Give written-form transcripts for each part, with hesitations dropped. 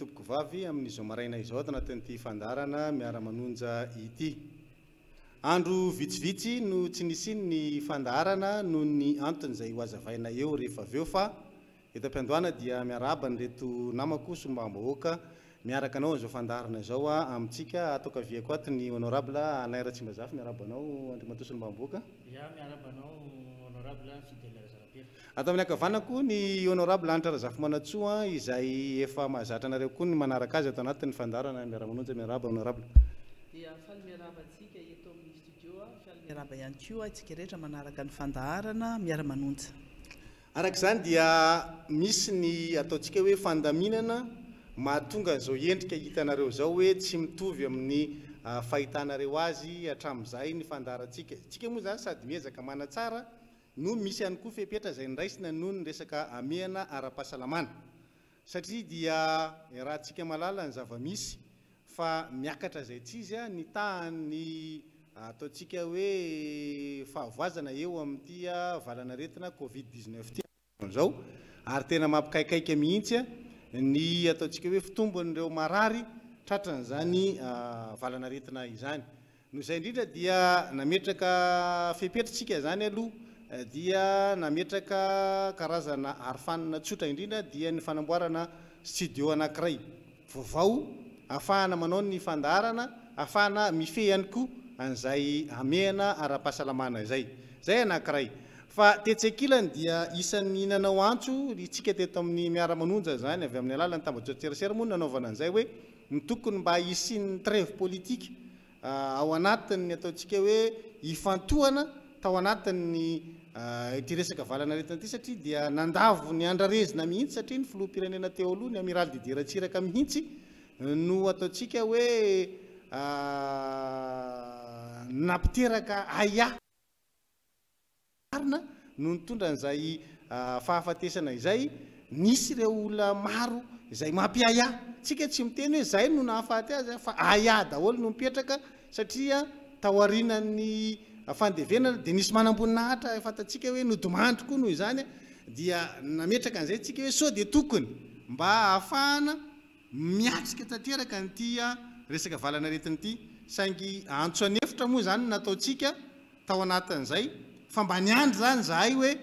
tompoko vavy amin'izao maraina izao tanatin'ity fandarana miara-manonja ity. Andro vitsivitsy no tsy nisy ny fandarana noho ny antony izay hoazavaina eo rehefa aveo fa eto am-piandohana dia miarahaba nyreto namako solombavam-bahoaka miaraka anao izao fandarana izao amintsika atao kaviako ato ny honorable Alain Ratsimbazafa miarahaba anao Andriamatoa solombavam-bahoaka. Ya miarahaba anao honorable Fidèle Razarapiera. Atao amin'ny ankavanako ny honorable Anitra Razafy Manantsoa izay efa mahazatra anareo koa ny manaraka azy atao anatin'ny fandarana miara-manonja miarahaba honorable. Dia faly miarahaba antsika eto amin'ny studio faly miarahaba ihany koa antsika rehetra manaraka ny fandarana miara-manonja. Arak'izany dia misy ny ataontsika hoe fandaminana mahatonga izao endrika hitanareo izao hoe tsy mitovy amin'ny fahitanareo azy hatramin'izay ny fandarantsika. Tsika moa zany sady miezaka manatsara no misy ihany koa fepetra izay niraisina noho ny resaka amehana ara-pahasalamana. Satria dia rahantsika malala ny zava-misy fa miakatra izay tsy izy ny tahany ataontsika hoe fahavoazana eo amin'ity valanaretina Covid-19 ity zao ary tena mampikaikaika mihitsy ny ataontsika hoe fitombon'ireo marary tratran'izany valanaretina izany. Noho izay indrindra dia nametraka fepetritsika zany aloha dia nametraka karazana arofanina tsotra indrindra dia ny fanamboarana studio anankiray vaovao ahafahana manao ny fandarana ahafahana mifehy ihany koa an'izay amehana ara-pahasalamana izay anankiray. Fa tetsekilany dia isan'ny nanao antso itsika teto amin'ny miara-manonja zany avy amin'ny alalan'ny tambajoa-tserasera moa nanaovana an'izay hoe ny tokony mba hisian'ny trêve politique ao anatin'ny ataontsika hoe ifantohana tao anatin'ny ity resaka valanaretina ity satria dia nandavo ny andrarezina mihitsy satria ny filoham-pirenena teo aloha ny Amiral Didier Ratsiraka mihitsy no ataontsika hoe nampiteraka aya marina no nitondra an'izay fahafatesana izay nisy ireo olona maro izay mampiaya tsika tsy miteny hoe zay no nahafaty azy fa aya daholo no mipetraka satria taoarinan'ny fandevenana dia nisy manam-boninahitra fantatsika hoe nodomandry koa noho izany dia nametraka an'izay tsika hoe sao dia tokony mba ahafahana miatrika tanteraka nyity resaka valanaretina ity saingy antso anefitra moa zany nataontsika tao anatin'izay fa mba niandry zany zahay hoe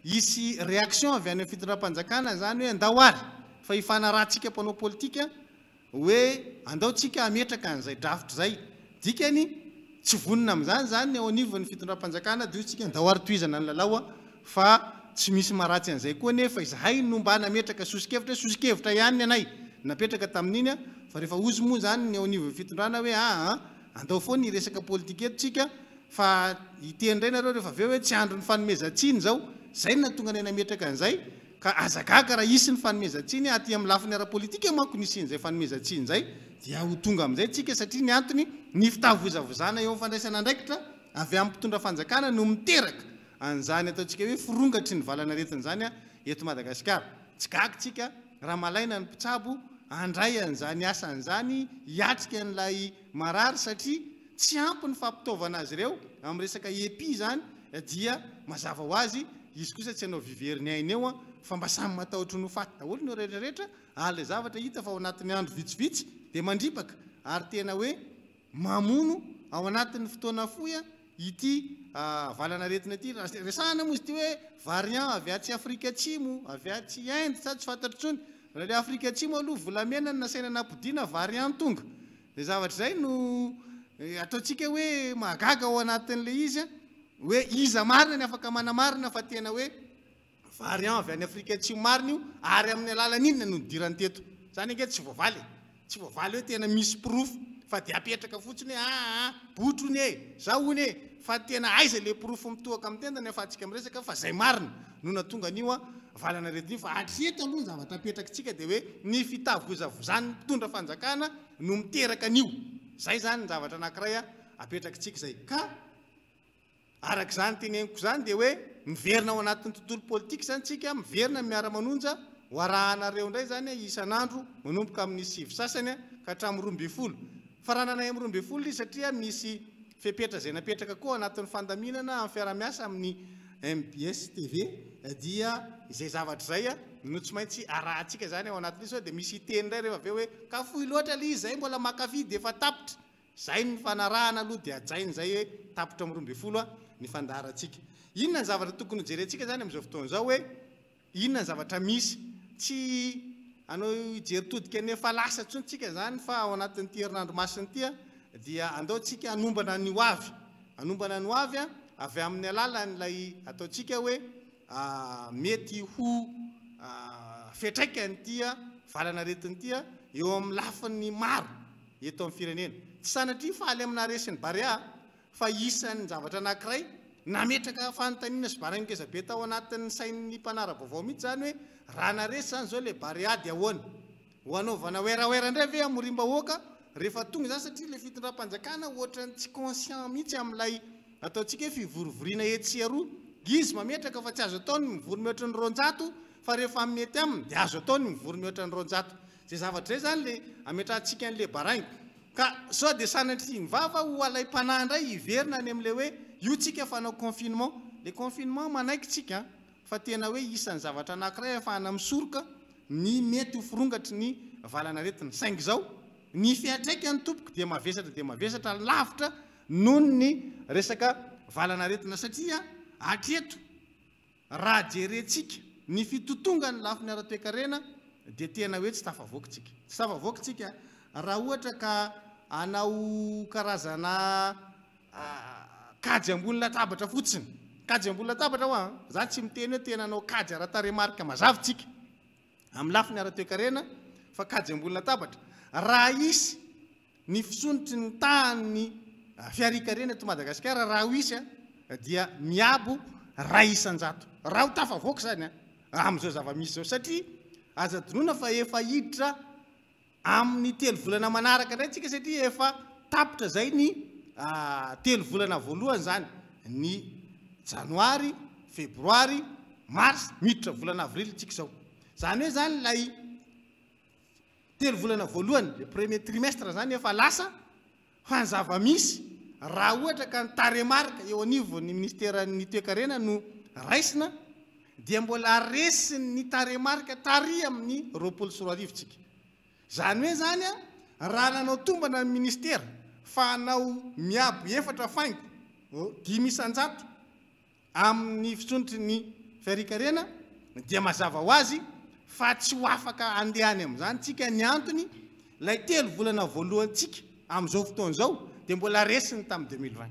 hisy réaction avy any amin'ny fitondram-panjakana zany hoe andao ary fa hifanarahantsika mpanao politika hoe andaotsika ametraka an'izay draft zay dikany tsy vonina amin'izany zany ao anivon'ny fitondram-panjakana dia tsika andao ary toizana ny lalao fa tsy misy maratsy an'izay koa nefa izahay no mba nametraka sosikevitra ihany anay napetraka tamin'iny fa rehefa ozy moa zany ny ao anivon'ny fitondrana hoe andao foa ny resaka politika eto tsika fa itendray nareo rehefa aveo hoe tsy andro ny fanomezantsiny zao zay no natonga nay nametraka an'izay ka azagaga raha isy ny fanomezantsiny aty amin'ny lafiny ara-politika manko nisian'izay fanomezantsiny zay dia ho tonga amin'izay tsika satria ny antony ny fitavozavozana eo fandraisana andraikitra avy amin'ny mpitondra fanjakana no miteraka an'izany ataontsika hoe firongatry ny valanaretina zany eto Madagasikara. Tsy gaga tsika raha malaina ny mpitsabo andray an'izany asan'izany hiatrika an'ilay marary satria tsy ampy ny fampitaovana azy ireo amin'ny resaka epi zany dia mazava ho azy izy kosa tsy hanao viveriny aina eo fa mba samy matahotra no faty daholo no rehetrarehetra ala zavatra hita fa ao anatin'ny andro vitsivitsy dia mandripaka ary tena hoe mamono ao anatin'ny fotoana foya ity valanaretina ity resahana moa izy ty hoe variant avy atsy Afrika Atsimo avy atsy Inde sady tsy fantatritsony raha le Afrika Atsimo aloha volamena ny nasaina napodiana variant tonga dia zavatra zay no ataontsika hoe mahagaga ao anatin'le izy hoe iza marina ny afaka manamarina fa tena hoe variant avy any Afrika Atsimo marina io ary amin'ny alalan'inona no nidirany teto zany ange tsy voavaly hoe tena misy proof fa dia apetraka fotsiny hoe botrony zaony fa tena aiza le proof mitohaka amin'ny tendany afahantsika miresaka fa zay marina no natonga an'io valanaretina io fa hatreto aloha ny zavatra apetraka tsika dia hoe ny fitavozavozany mpitondra fanjakana no miteraka an'io zay zany ny zavatra anankiray apetraka tsika zay ka arak'izany teneniko zany dia hoe miverina ao anatin'ny tontolo politika zany tsika miverina miara-manonja ho arahanareo indray zany isan'andro manomboka amin'ny 9 sasany ka hatramin'ny 12 fa raha nanay amin'ny 12 izy satria misy fepetra zay napetraka koa anatin'ny fandaminana amin'ny fiaramiasa amin'ny MBS TV dia izay zavatra zay no tsy maintsy arahantsika zany ao anatin'izy sao dia misy teny indray rehefa aveo hoe ka fohy loatra le izy zay mbola makafy dia efa tapitra zay ny fanarahana aloha dia ajainy zay hoe tapitra amin'ny 12 ny fandaharantsika. Inona ny zavatra tokony jerentsika zany amin'izao fotoana izao hoe inona ny zavatra misy tsy anao jeritodika ny efa lasa tsontsika zany fa ao anatin'ity herinandro masiny ity dia andaotsika anombana ny hoavy anombana ny hoavy avy amin'ny alalan'ilay ataotsika hoe mety ho fetraikany valana retiny eo amin'ny lafiny maro eto amin'ny firenena tsy sanatria faly amina resiny barea fa isan'ny zavatra anankiray nametraka fanontaniana sy barangeza be tao anatin'ny sain'ny mpanara-baovao mihitsy zany hoe raha naresy zany zao le barea dia ahoana hoanaovana oeraoera indray ve amorim-bahoaka rehefa tonga zany satria le fitondram-panjakana ohatrany tsy conscient mihitsy amin'ilay ataotsika hoe fivorovoriana etsy aroa izy mametraka fa tsy azo ataony mivory mihoatra ny 200 fa rehefa mety aminy dia azo ataony mivory mihoatra ny 200 zay zavatra zay zany le ametrahantsika an'le barangy ka sao dia sanatria ny vava ho alay-panahy indray hiverina any amin'le hoe io tsika fanao confinement le confinement manaiky tsika fa tena hoe isan'ny zavatra anankiray ahafahana misoroka ny mety ho firongatry ny valana retina saingy zao ny fiatraika ny tompoko dia mavesatra lavitra noho ny resaka valana retina satria atreto raha jerentsika ny fitotonga ny lafiny ara-toekarena dia tena hoe tsy tafavoakytsika raha ohatra ka anao karazana kajy ambony latabatra fotsiny kajy ambony latabatra ho za tsy miteny hoe tena anao kajy ara-taremarika mazavitsika amin'ny lafiny ara-toekarena fa kajy ambony latabatra raha isy ny fisonitry ny tahany fiarikarena to Madagasikara raha ho isy dia miabo ray isan-jato raha ho tafavoaka zany amin'izao zava-misy zao satria aza donona fa efa hiditra amin'ny 3 volana manaraka indray tsika satria efa tapitra zay ny 3 volana voalohany zany ny janoary febroary mars miditra volana avrily tsika zao zany hoe zany lay 3 volana voalohany le premier trimestre zany efa lasa fa ny zava-misy raha ohatra ka ny taremarika eo anivon'ny ministera ny toekarena no raisina dia mbola resiny ny taremarika tary amin'ny 24 tsika zany hoe zany raha nanao tombana ny ministera fa anao miabo 4 faingo 5 isan-jato amin'ny fisonitry ny fiarikarena dia mazava ho azy fa tsy ho afaka andehany amin'izany tsika ny antony lay 3 volana voalohantsika amin'izao fotoana zao dia mbola resiny tamin'ny 2020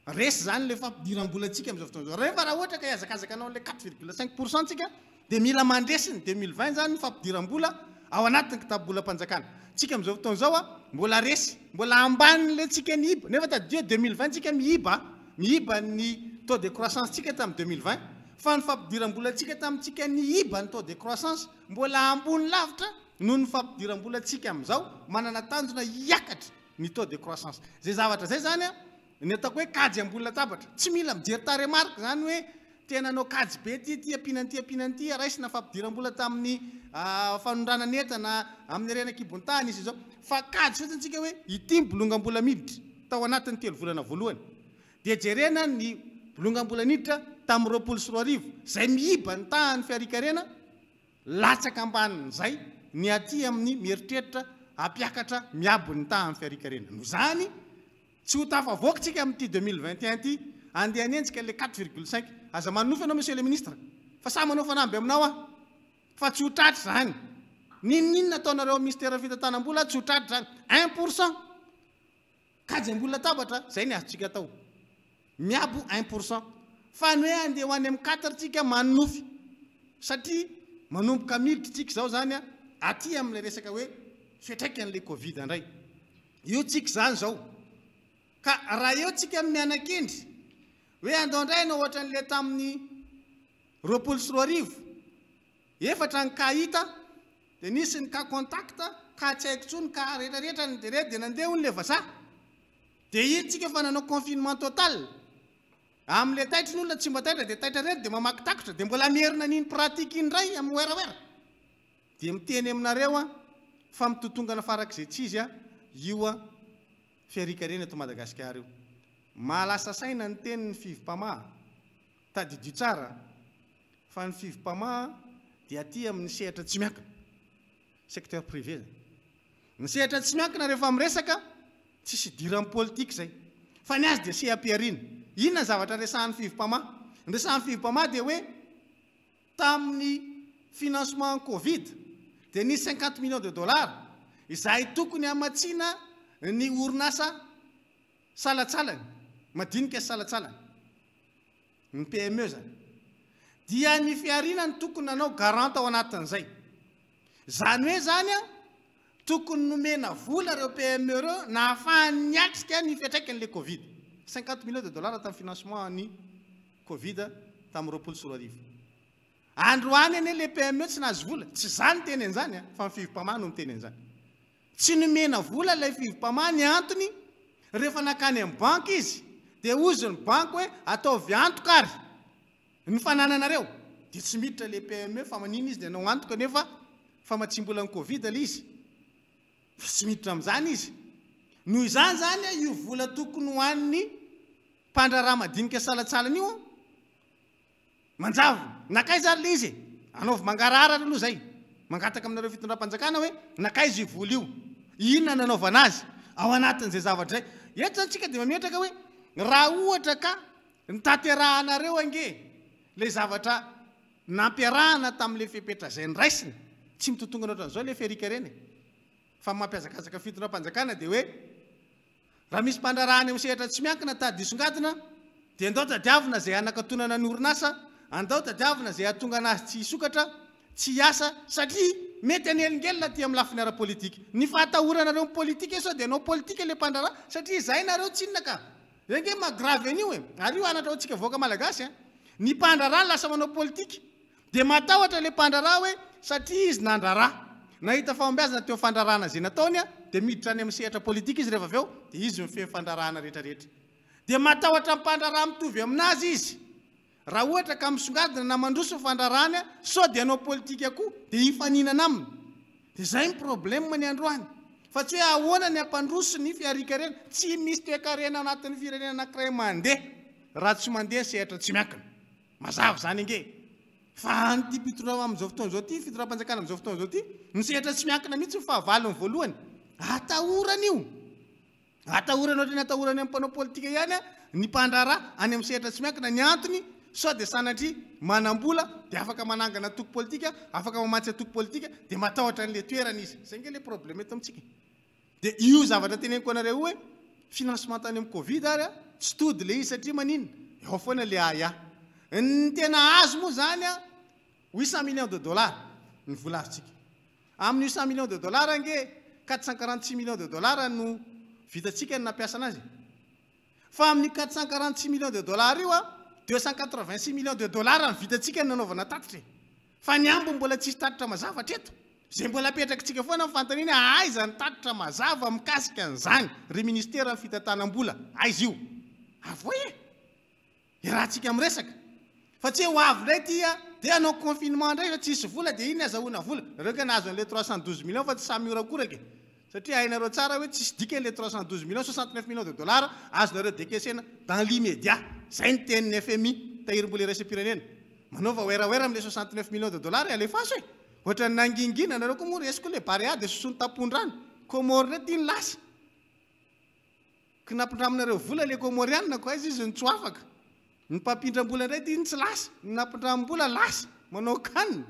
resy zany le fampidiram-bolantsika amin'izao fotoana zao rehefa raha ohatra ka hiazakazaka anao le 4,5% tsika dia mila mandresiny 2020 zany fampidiram-bola ao anatin'ny kitabolam-panjakana tsika amin'izao fotoana zao mbola resy mbola ambanin'le tsika ny iba nefa tadie 2020 tsika miiba ny taux de croissance tsika tamin'ny 2020 fa ny fampidiram-bola tsika tamintsika ny iba ny taux de croissance mbola ambony lavitra noho ny fampidiram-bola tsika amin'izao manana tanjona hiakatra ny taux de croissance zay zavatra zay zany ny ataoko hoe kajy ambony latabatra tsy mila mijery taremarika zany hoe tena anao kajy be ty ampinanty raisina fampidiram-bola tamin'ny fanondrana entana amin'ny renan-kibon-tany izy zao fa kajy fotsiny tsika hoe ity bolongam-bola miditra tao anatin'ny 3 volana voalohany dia jerena ny bolongam-bola miditra tamin'ny 24 zay miiba ny tahany fiarikarena latsaka ambanin'izay ny aty amin'ny mieritreritra ampiakatra miabo ny tahany fiarikarena no zany tsy ho tafavoaka tsika amin'ity 2021 ty andehanentsika le 4,5 aza manofy anao monsieur le ministre fa sa manao fanamby aminao fa tsy ho tratry zany ninninona ataonareo ministera fitantanam-bola tsy ho tratry zany 1% kajy ambony latabatra zay ny azotsika atao miabo 1% fa ny hoe andeha ho any amin'ny 4 tsika manofy satria manomboka militra tsika zao zany aty amin'le resaka hoe fetraika an'le covid indray io tsika zany zao ka raha eo tsika mianakendry hoe andao indray anao ohatra n'le tamin'ny 24 efatra ny ka hita dia nisy ny ka contacta ka tsy haiko tsony ka rehetrarehetra ny dere dia nandeha ho ny le vazaha dia io tsika fa nanao confinement total amin'le taitra n'olona tsy mba taitra dia taitra rehetra dia mamaky takotra dia mbola mierina niny pratika indray amin'ny oeraoera dia miteny aminareo fa mitotongana farak'izay tsy izy io fiarikarena eto Madagasikara io mahalasa saina ny tenin'ny fivim-pamaha tadidio tsara fa ny fivim-pamaha dia aty amin'ny sehatra tsy miankina secteur privé zany ny sehatra tsy miankina rehefa miresaka tsisy diran'ny politika zay fa ny azy dia sehampiarina inona zavatra resahan'ny fivim-pamaha ny resahan'ny fivim-pamaha dia hoe tamin'ny financement covid dia nisy 50 millions de dollars izay tokony hamatsiana ny orinasa salatsalany madinika salatsalany ny PME zany dia ny fiarinany tokony nanao garant ao anatin'izay zany hoe zany a tokony nomena vola reo PME reo na ahafahany niatrika ny fiantraikan'le covid 50 millions de dollars tamin'ny financement ny covid tamin'ny 24 androany ane le PME tsy nahazo vola tsy zany teny an'izany fa ny fivim-pamaha no miteny an'izany tsy nomena vola ilay fivim-pamaha ny antony rehefa nakany amin'ny banky izy dia ozy ny banky hoe ataovy antoka ary ny fanananareo dia tsy miditra le PME fa manina izy dia anao antoka nefa fa matsimbola ny covid le izy fa tsy miditra amin'izany izy noho izany zany io vola tokony ho an'ny mpandraraha madinika salatsalana io manjavo nakay zany le izy anaovy mangarahara aloha zay mangataka aminareo fitondram-panjakana hoe nakay izy vola io inona nanaovana azy ao anatin'izay zavatra zay eto zany tsika dia mametraka hoe raha ohatra ka nitanterahanareo ange le zavatra nampiarahana tamin'le fepetra zay ny raisiny tsy mitotongana ohatran'izao le ferika reny fa mampiazakazaka fitondram-panjakana dia hoe raha misy mpandrarahany amin'ny sehatra tsy miankina tadisongadina dia andao tadiavina zay anakatonana ny orinasa andao tadiavina zay atonga anazy tsy hisokatra tsy hiasa satria mety anelingely ty amin'ny lafiny ara-politika ny fahatahoranareo ny politika sao dia anao politika le mpandraraha satria izay nareo tsinona ka renge magrave an'io ary io anatra otsika voaka malagasy ny mpandraraha lasa manao politika dia matahotra le mpandraraha hoe satria izy nandraraha nahita fahombiazana teo fandrarahana zay nataony dia miditra any amin'ny sehatra politika izy rehefa avy eo dia izy mifehy fandrarahana rehetrarehetra dia matahotra mpandraraha mitovy aminazy izy raha ohatra ka misongadina na mandroso fandrarahany sao dia anao politika koa dia hifaninana aminy dia zay ny problema ny androany fa tsy hoe ahoana ny ampandroso ny fiarikarena tsy misy toekarena anatin'ny firenena anankiray mandeha raha tsy mandeha sehatra tsy miankina mazava zany ange fa nyty mpitondra amin'izao fotoan'izao ty fitondram-panjakana amin'izao fotoan'izao ty ny sehatra tsy miankina mihitsy ny fahavalony voalohany atahorana io atahorana ohatra ny atahorany amin'ny mpanao politika ihany ny mpandraraha any amin'ny sehatra tsy miankina ny antony sao dia sanatria manam-bola dia afaka manangana toko politika afaka mamatsy atoko politika dia matahotra n'le toerana izy zay nge le problème eto amintsika dia io zavatra teneniko anareo hoe financement tany amin'ny covid ary tsy tody le izy satria manina eo foana le aya ny tena azo moa zany 800 millions de dollars ny vola azontsika amin'ny 800 millions de dollars nge 446 millions de dollars no vitatsika ny nampiasa anazy fa amin'ny 446 millions de dollars io 286 millions de dollars ny vitatsika ny nanaovana tatitra fa ny ambo mbola tsisy tatitra mazava treto zay mbola apetrakatsika foana mifantaniny aiza ny tatitra mazava mikasika an'izany ry ministera ny fitantanam-bola aiza io avoe rahantsika miresaka fa tsy ho avy ndray tya dia anao confinement ndray fa tsisy vola dia iny azahoana vola reo ka nahazo an'le 312 millions fa tsy samy iorakoraka satria hainareo tsara hoe tsisy dika le 312 millions 69 millions de dollars azonareo dekesena dans l'immédiat zay ny tenin'ny FMI tahirim-bola iraisam-pirenena manaova oeraoera am'le 69 millions de dollars alefaso e ohatra ny nangingina nareo koa moa resiko le barea dia sosony tapondrano Comore re ty ny lasa kinampindraminareo vola le comorianina koa izy izy ny tsy afaka ny mpampindram-bola ndray ty ny tsy lasa ny nampindram-bola lasa manao kanina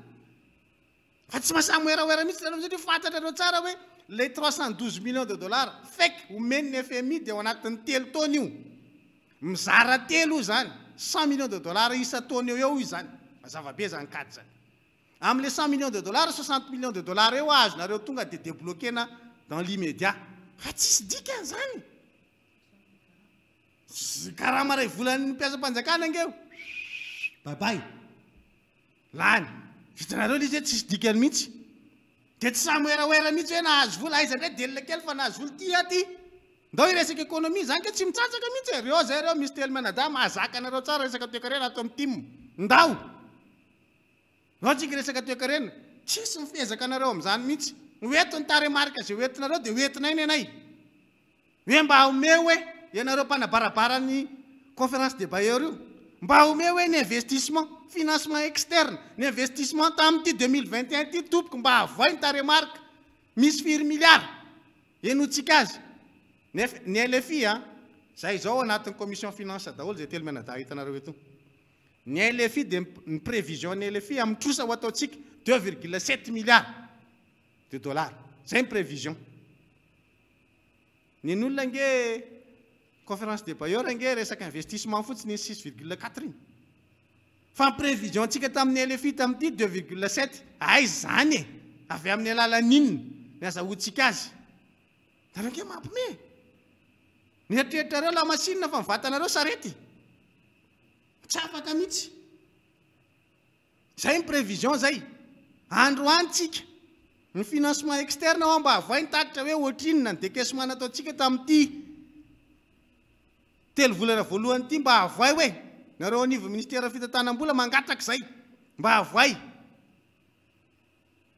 fa tsy masamy oeraoera mihitsy nareo satria fantatrareo tsara hoe le 312 millions de dollars fake omen'ny FMI dia ao anatin'ny telo taona io mizara telo io zany 100 millions de dollars isa taona eo io zany mazava-be zany kady zany amin'le 100 millions de dollars 60 millions de dollars eo azonareo tonga dia débloquena dans l'immédiat fa tsisy dikany zany karaha maray volan'ny mpiasam-panjakana angeo babay lany vitanareo le izy hoe tsisy dikany mihitsy dia tsy samy oeraoera mihitsy hoe nahazo vola aiza ndray delina kely fa nahazo vola ty aty ndao iresaka économie zany ke tsy mitsatsaka mihitsy reo zay reo misy telo manada mahazaka anareo tsara resaka toekarena ato amin'ny tim ndao nao tsika resaka toekarena tsisy mifezaka anareo amin'izany mihitsy hoeto ny taremarika zay hoentinareo dia hoentinay ny anay hoe mba home hoe ianareo mpanabarabara ny conférence de bailleur io mba home hoe ny investissement financement externe ny investissement tamin'ity 2021 ty tompoko mba havoay ny taremarika misy 4 milliards enotsika azy ny LFI zay zao anatin'ny commission finance daholo zay telo menada hitanareo eto ny LFI dia ny prévision ny LFI amin'ny trosa ho ataotsika 2,7 milliards de dollars zay ny prévision ny olona nge conférence de bailleur nge resaka investissement fotsiny 6,4 iny fa prévision tsika tamin'ny LFI tamin'ity 2,7 ay zany avy amin'ny alalan'inona ny azahoantsika azy nareo nge mampime ny eritreretrareo la machine fa mivatanareo sarety tsy afaka mihitsy zay ny prévision zay androany tsika ny financement externe ao mba havoay ny tatitra hoe ohatrinona ny décaissement nataotsika tamin'ity telo volana voalohany ity mba havoay hoe nareo anivo ministère fitantanam-bola mangatraka zay mba havoay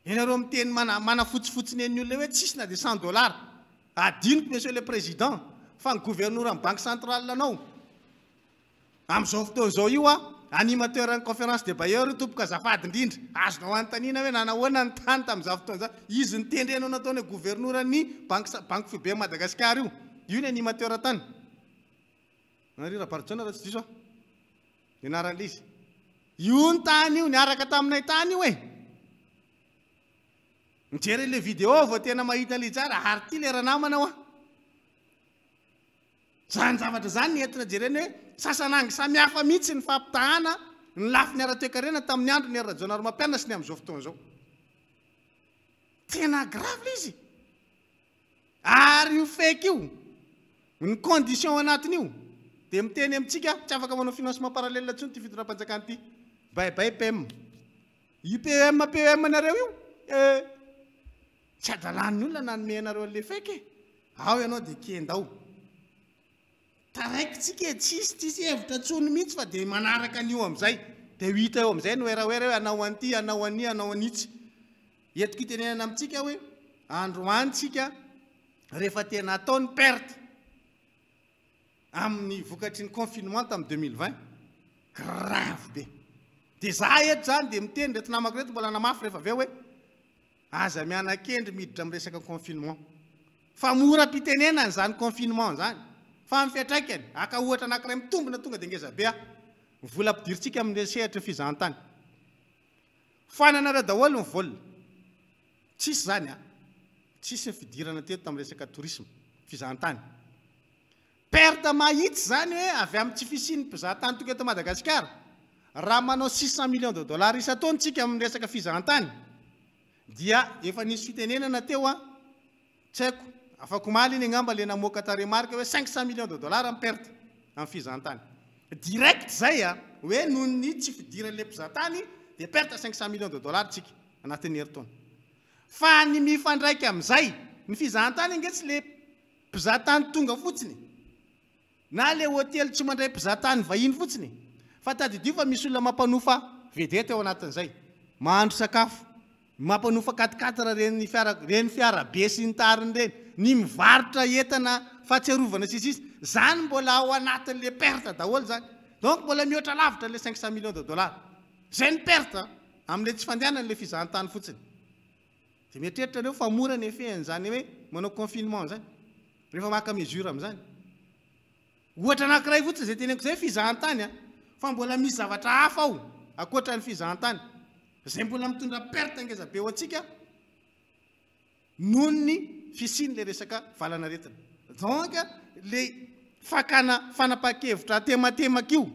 ianareo miteny mana fotsifotsiny eny olona hoe tsisy na de $100 adiniko monsieur le président fa ny gouverneur amin'ny banque centrale anao amin'izao fotoan'izao io animateur ny conférence de bailleur tompoka azafady indrindra azonao antanina hoe nanahoana ny tany tamin'izao fotoan'izao izy nitendrenao nataony gouverneur ny banque foibe Madagasikara io ny animateur tany nary rabaritsona raha tsy diso nianaran'le izy io ny tany io niaraka taminay tany io mijery le vidéo vao tena mahita le tsara ary ty lera namana zany zavatra zany nentina jereny hoe sasanangy samihafa mihitsy ny fampitahana ny lafi ny ara-toekarena tamin'ny andro ny rajonaro mampianina sy ny amin'izao fotoan'izao tena grave izy ary io fake io ny condition anatiny io dia miteny amintsika tsy afaka manao financement parallèle ntsony ty fitondram-panjakana ty baibay PM IPM nareo io tsy adalan'ny olona nanome anareo an'le fake ao ianao dia kendao taraikitsika tsisy hevitra tsony mihitsy fa dia manaraka an'io amin'izay dia hita eo amin'izay no eraoera hoe anao an'ity anao an'i anao an'itsy etiko itenenana amintsika hoe androany tsika rehefa tena ataony perte amin'ny vokatry ny confinement tamin'ny 2020 grave be dia za eto zany dia miteny reto namako reto mbola namafy rehefa avy eo hoe aza mianakendry miditra amin'ny resaka confinement fa mora mpitenenany zany confinement zany fa mifiatraikany aka ohatra anankiray mitombona tonga dia ngeza be vola ampidiritsika amin'ny sehatra ny fizahantany fananareo daholo ny volona tsisy zany tsisy ny fidirana teto tamin'ny resaka tourisme fizahantany perte mahitsy zany hoe avy amin'ny tsy fisian'ny mpizahantany tonga eto Madagasikara raha manao 600 millions de dollars isa-taontsika amin'ny resaka fizahantany dia efa nisy fitenenana teo tsy haiko afako maly iny angamba le namoaka taremarika hoe 500 millions de dollars amin'ny perte amin'ny fizahantany direct zay hoe noho ny tsy fidiran'le mpizahantany dia perte 500 millions de dollars tsika anatin'ny herintaona fa ny mifandraika amin'izay ny fizahantany angetsy le mpizahantany tonga fotsiny na le hôtely tsy mandray mpizahantany vahiny fotsiny fa tadidio fa misy olona mampanofa vedety ao anatin'izay mahandro sakafo mampanofa 4x4 reny fiara be sy ny tariny reny ny mivarotra entana fahatsiarovana sisisy zany mbola ao anatin'le perte daholo zany donc mbola mihoatra lavitra le 500 millions de dollars zay ny perte amin'le tsy fandehanan'le fizahantany fotsiny dia mietreritra reo fa mora ny efeny zany hoe manao confinement zany rehefa maka mesure amin'izany ohatra anankiray fotsiny zay teneniko zay fizahantany fa mbola misy zavatra hafa ao akoatra ny fizahantany zay mbola mitondra perte ngeza be ho antsika noho ny fisiany le resaka valanaretina donc le fakana fanapa-kevitra tematemaka io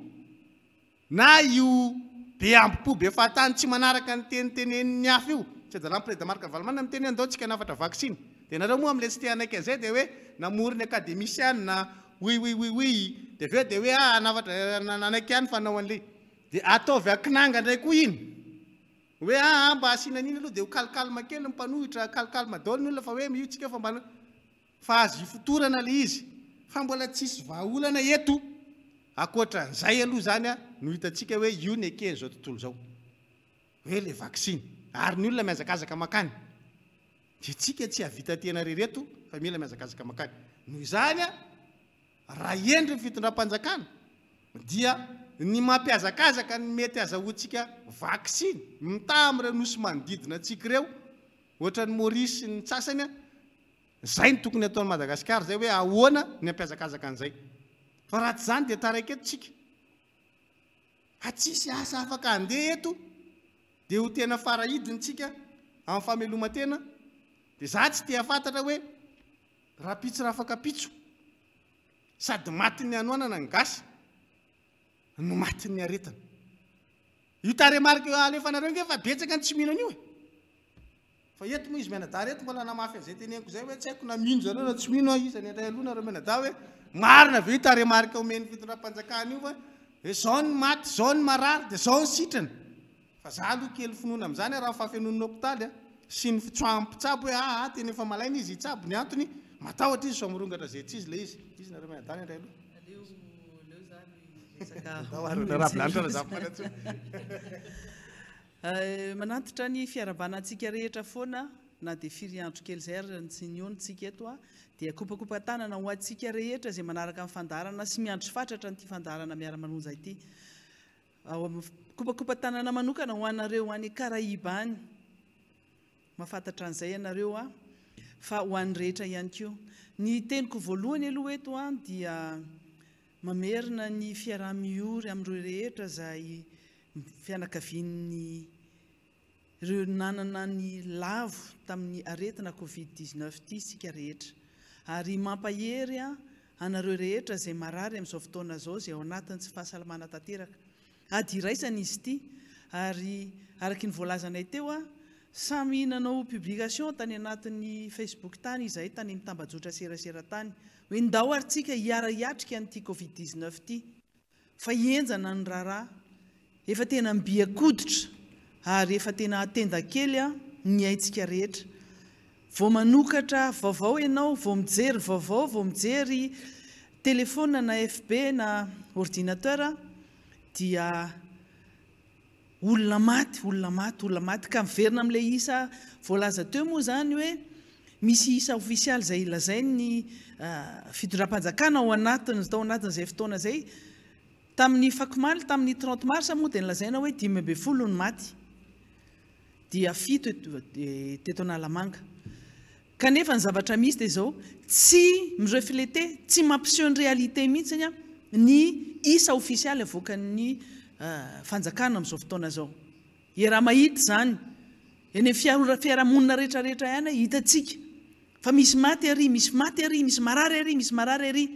na io be ampipo be fahatany tsy manaraka ny tenitenen'ny hafa io tsy adalah président Marc Valmana miteny andao tsika nafatra vaccine dia nareo moa amin'le tsy te anaiky an'izay dia hoe namorony académicienne na oui dia aveo dia hoe nafatra nanaiky ihany fanao an'le dia ataovy akinanga ndray koa iny hoe mba asianan'iny aloha dia ho kalikalma kely mpanohitra kalikalma daholo ny olona fa hoe io tsika fa mba fa azy fotorana le izy fa mbola tsisy vahaolana eto akoatra an'izay aloha zany no hitantsika hoe io ny ekeny zao tontolo zao hoe le vaccine ary ny olona miazakazaka makany dia tsika tsy havita tena rereto fa mila miazakazaka makany noho izany raha endry ny fitondram-panjakana dia ny mampiazakazaka ny mety azahoantsika vaksiny mitamy nosy manodidina antsika ireo ohatra ny Maurice ny sasany zay ny tokony ataon'ny Madagasikara zay hoe ahoana ny ampiazakazaka an'izay fa raha tsy zany dia taraiky eto tsika tsisy asa afaka andeha eto dia ho tena farahidintsika amin'ny fameloma-tena dia za tsy tia fantatra hoe raha pitso raha afaka pitso sady matin'ny anoanana ny gasy no matin'ny aretana io taremarika alefanareo nge fa betsaka ny tsy mino an'io fa eto moa izy menadara eto mbola namafy an'izay teneniko zay hoe tsy haiko na mino zareo na tsy mino izany indray aloha nareo menada hoe marina ve io taremarika omeny fitondram-panjakana io hoe zao ny maty zao ny marary dia zao ny sitrana fa za aloha kely finoana amin'izany raha fafenon'ny hôpitaly sy ny fitsoampitsabo hoe tena efa malaina izy itsabo ny antony matahotra izy so mirongatra zay tsy izy le izy nareo menadara indray manantitra ny fiarabanantsika rehetra foana na dia firy andro kely zay ary tsy niontsika eto dia kopakopa tanana ho antsika rehetra zay manaraka amin'ny fandarana sy miandry fatratra nyity fandarana miara-manonja ity kopakopa tanana manokana ho anareo ho any Karaiba any mahafantatra an'izay ianareo fa ho an'ny rehetra ihany koa ny teniko voalohany aloha eto dia mamerina ny fiaraha-miory amin'ireo rehetra zay fianakavian'ny ireo nanana ny lavo tamin'ny aretina Covid-19 ity sika rehetra ary mampahery anareo rehetra zay marary amin'izao fotoana zao zay ao anatin'ny tsy fahasalamana tanteraka ady iraisana izy ity ary araky ny voalazanay teo samy nanao publication tany anatin'ny Facebook tany izay tany mitambajotra serasera tany hoe ndao ary tsika hiara-hiatrika an'ity Covid-19 ity fa hienjana ny raharaha efa tena mbiakoditra ary efa tena atenda kely ny aintsika rehetra vao manokatra vaovao ianao vao mijery vaovao vao mijery telefona na FB na ordinateur dia olona maty ka miverina amin'ilay isa voalaza teo moa zany hoe misy isa ofisialy zay ilazay ny fitondram-panjakana ao anatiny tao anatin'izay fotoana zay tamin'ny fakomaly tamin'ny 30 mars moa dia nilazaina hoe 10 ny maty dia 7 teto Analamanga kanefa ny zavatra misy dia zao tsy mireflete tsy mampiseho ny réalité mihitsy ny isa ofisialy avoakan'ny fanjakana amin'izao fotoana zao raha mahita zany eny fiarahamonina rehetrarehetra ihany hitatsika fa misy maty ary misy marary ary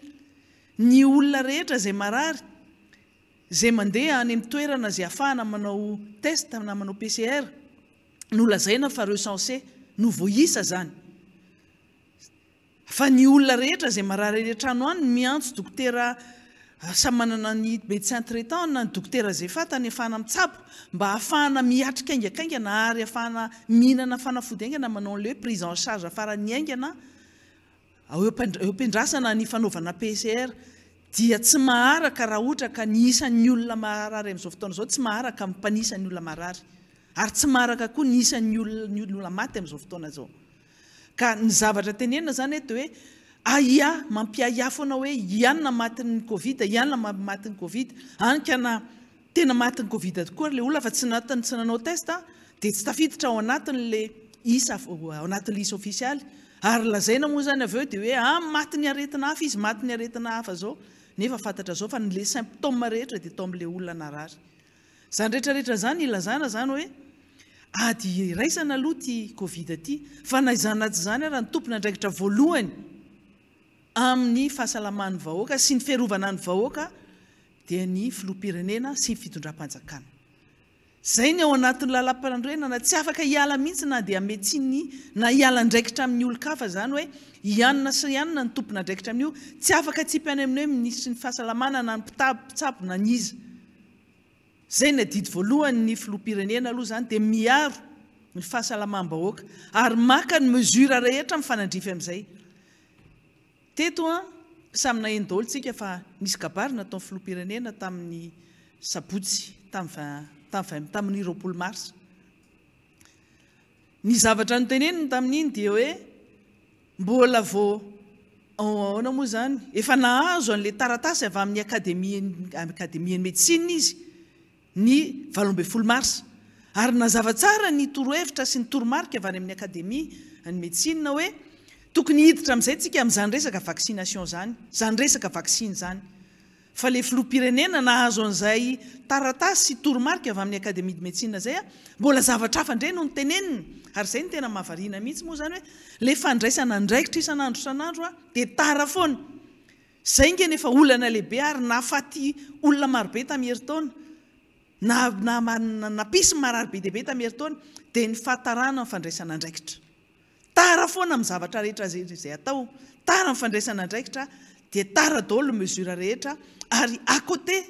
ny olona rehetra zay marary zay mandeha any amin'ny toerana zay ahafahana manao test na manao PCR no lazaina fa recensé no voaisa zany fa ny olona rehetra zay marary rehetrano any miantso dokotera samy manana ny médecin traitant na ny dokotera zay fatany ahafahana mitsabo mba ahafahana miatrika aingakaingana ary ahafahana mihinana fanafody aingana manao le prise en charge afarany aingana eo am-pindrasana ny fanaovana PCR dia tsy maharaka raha ohatra ka ny isan'ny olona marary amin'izao fotoana zao tsy maharaka mipanisan'ny olona marary ary tsy maharaka koa ny isan'ny olona maty amin'izao fotoana zao ka ny zavatra tenenina zany eto hoe mampiaia foana hoe ianona matin'ny Covid ianona matin'ny Covid ankana tena matin'ny Covid tokoa le olona fa tsy nanao test dia tsy tafiditra ao anatin'le isa ao anatin'le isa ofisialy ary lazaina moa zany avy eo dia hoe matin'ny aretina hafa izy matin'ny aretina hafa zao nefa fantatra zao fa nyle symptôme rehetra dia tao amin'le olona narary zany rehetrarehetra zany ilazana zany hoe ady iraisana aloha ty Covid ty fa naizanaty zany raha ny tompona andraikitra voalohany amin'ny fahasalaman'ny vahoaka sy ny fiarovana ny vahoaka dia ny filoham-pirenena sy ny fitondram-panjakana zay ny ao anatin'ny lalam-pandroenana tsy afaka hiala mihitsy na dia meditsiny na hiala ndraikitra amin'ny olon-kafa zany hoe ianona sy ianona ny tompona ndraikitra amin'io tsy afaka tsipy any amin'ny hoe ministry ny fahasalamana na ny mpitsabo na ny izy zay ny adidy voalohany ny filoham-pirenena aloha zany dia miaro ny fahasalaman-bahoaka ary maka ny mesura rehetra mifanandrify amin'izay teto samina eny daholo tsika fa nisy kabary nataon'ny filoham-pirenena tamin'ny sabotsy tamin'ny 20 mars ny zavatra noteneniny tamin'iny dia hoe mbola vao Ahoana moa zany efa nahazo an'le taratasy avy amin'ny akademian'ny médecine izy ny 12 mars ary nazava tsara ny torohevitra sy ny toromarika avy any amin'ny akademia ny médecine hoe tokony hiditra amin'izay tsika amin'izany resaka vaccination zany resaka vaccine zany fa le filoham-pirenena nahazo an'izay taratasy sy toromarika avy amin'ny akademia de médecine zay mbola zavatra hafa indray no ny teneniny ary zay ny tena mahavariana mihitsy moa zany hoe le fandraisana ndraikitra isan'andro dia tara foana zay nge nefa olana lehibe ary nahafaty olona marobe tamin'ny herintaona napisy marary be dehibe tamin'ny herintaona dia ny fahatarana ny fandraisana ndraikitra tara foana amin'ny zavatra rehetra zay atao tara ny fandraisana ndraikitra dia tara daholo mesura rehetra ary à côté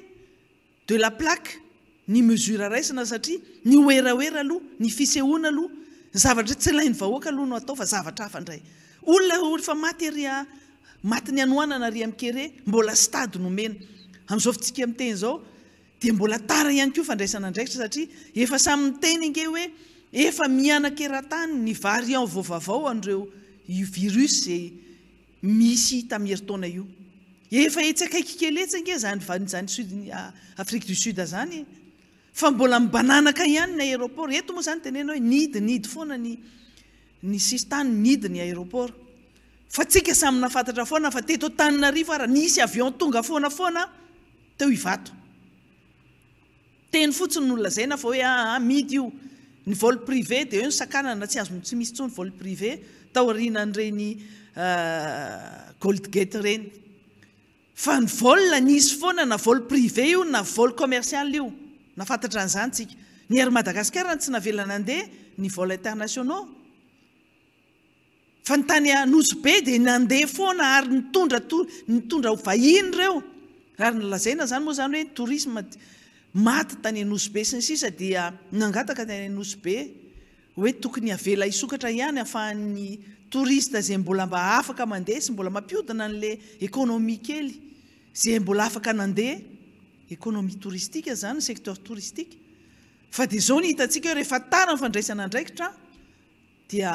de la plaque ny mesura raisina satria ny oeraoera aloha ny fisehoana aloha ny zavatra tsy ilain'ny vahoaka aloha no atao fa zavatra hafa indray olona fa maty ny anoanana ry amin'ny kere mbola stady nomena amin'izao fitsika miteny zao dia mbola tara ihany koa fandraisana ndraikitra satria efa samy miteny inge hoe efa mianan-keran-tany ny variant vaovavao an'ireo virus zay misy tamin'ny herintaona io efa etsakaiky kely etsange zany Afrique du Sud zany fa mbola mibananaka ihany ny aéroport eto moa zany tenena hoe nidy foana ny sistany nidy ny aéroport fa tsika samy nafantatra foana fa teto Antananarivo ara nisy avion tonga foana teo Ivato teny fotsiny no lazaina fa hoe midy io ny vol privé dia eo ny sakanana tsy misy tsony vol privé tao aorianan'ireny Gold Gate reny fa ny vol nisy foana na vol privé io na vol commercial io nafantatra an'izany tsika ny Air Madagascar tsy navela nandeha ny vol internationaux fa ny tany Nosy Be dia nandeha foana ary nitondra vahiny ireo ary nolazaina zany moa zany hoe tourisme maty tany Nosy Be sy ny sisa dia nangataka tany Nosy Be hoe tokony avela isokatra ihany ahafahan'ny touriste zay mbola mba afaka mandeha sy mbola mampiodina an'le économie kely zay mbola afaka nandeha économie touristique zany secteur touristique fa dia zao ny hitantsika hoe rehefa tara ny fandraisana ndraikitra dia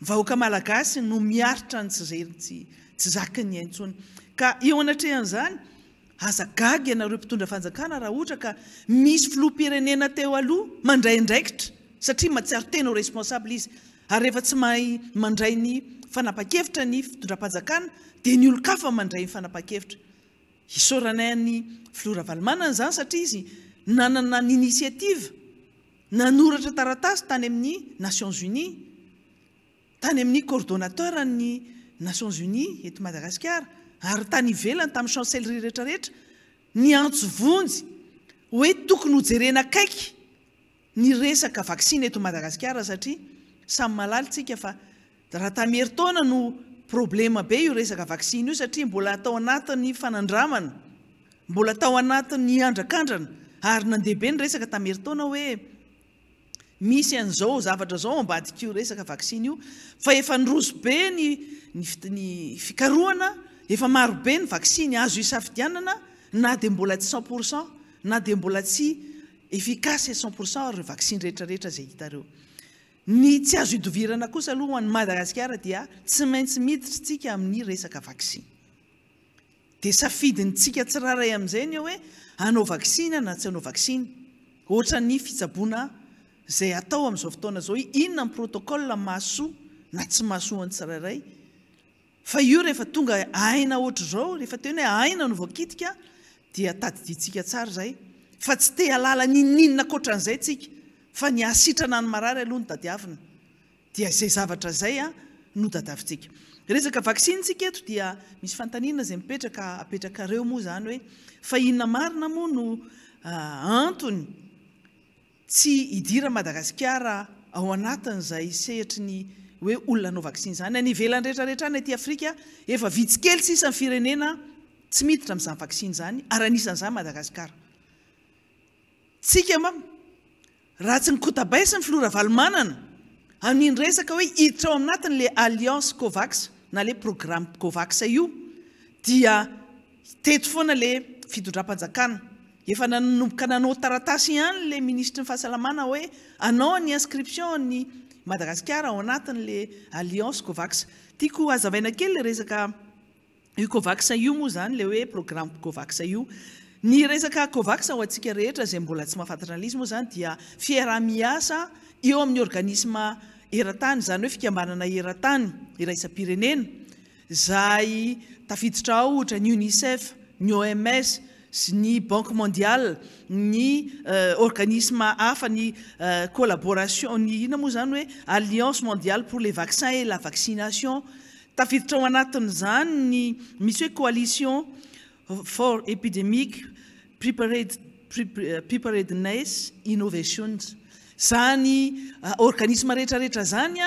vahoaka malagasy no miaritra ny tsy zakiny aintsony ka eo anatrehan'izany aza gagy ianareo mpitondra fanjakana raha ohatra ka misy filoham-pirenena teo aloha mandray ndraikitra satria matsiaro tena ho responsable izy ary rehefa tsy mahay mandray ny fanapa-kevitra ny fitondram-panjakana dia ny olo-kafa mandray ny fanapa-kevitra isaoranay ny filora valimanana zany satria izy nanana ny initiative nanoratra taratasy tany amin'ny Nations Unies tany amin'ny coordonnateur ny Nations Unies eto Madagasikara ary tany ivelany tamin'ny chancellerie rehetrarehetra ny antsovonjy hoe tokony hojerena akaiky ny resaka vaksiny eto Madagasikara satria samy malalitsika fa raha tamin'ny herintaona no problema be io resaka vaksiny io satria mbola atao anatin'ny fanandramana mbola atao anatin'ny andrakandrana ary nandehabe ny resaka tamin'ny herintaona hoe misy an'izao zavatra zao ambadika io resaka vaksiny io fa efa nyroso be ny fikarohana efa maro be ny vaksiny azo isafidianana na dia mbola tsy 100% na dia mbola tsy efficace 100% ireo vaksiny rehetrarehetra zay hitareo ny tsy azo hidovirana kosa aloha ho an'ny Madagasikara dia tsy maintsy miditra tsika amin'ny resaka vaksiny dia safidintsika tsiraray amin'izay ny hoe hanao vaksina na tsy hanao vaksiny ohatra ny fitsaboana zay atao amin'izao fotoana zao inona ny protocole mahasoa na tsy mahasoa ny tsirairay fa io rehefa tonga aina ohatra zao rehefa teny hoe aina no voakitika dia tadiditsika tsara zay fa tsy te halala ninina koatran'izay tsika fa ny asitrana ny marary aloha ny tadiavina dia zay zavatra zay no tadiavintsika resaka vaksiny tsika eto dia misy fantaniana zay apetrakareo moa zany hoe fa inona marina moa no antony tsy hidira Madagasikara ao anatin'izay sehatry ny hoe olona anao vaksiny zany any ivelany rehetrarehetra any aty Afrika efa vitsikely sisa ny firenena tsy miditra amin'izany vaksiny zany ary anisan'izany Madagasikara tsika raha tsy nikotabaisy ny filora valimanana amin'iny resaka hoe hiditra ao anatin'le alliance Covax na le programme Covax io dia teto foana le fitondram-panjakana efa nanomboka nanao taratasy ihany le ministre ny fahasalamana hoe anao ny inscription ny Madagasikara ao anatin'le alliance Covax. Tiako hazavaina kely le resaka io Covax io moa zany le hoe programme Covax io. Ny resaka Covax ho antsika rehetra izay mbola tsy mahafantatra an'izy moa zany dia fiarah-miasa eo amin'ny organisme eran-tany, zany hoe fikambanana eran-tany iraisam-pirenena izay tafiditra ao ohatra ny UNICEF, ny OMS, ny Banque mondiale, ny organisme hafa, ny collaboration, ny ina moa zany hoe Alliance mondiale pour les vaccins et la vaccination. Tafiditra ao anatin'izany ny misy hoe coalition for epidemic preparedness innovations. Zany organisme rehetrarehetra zany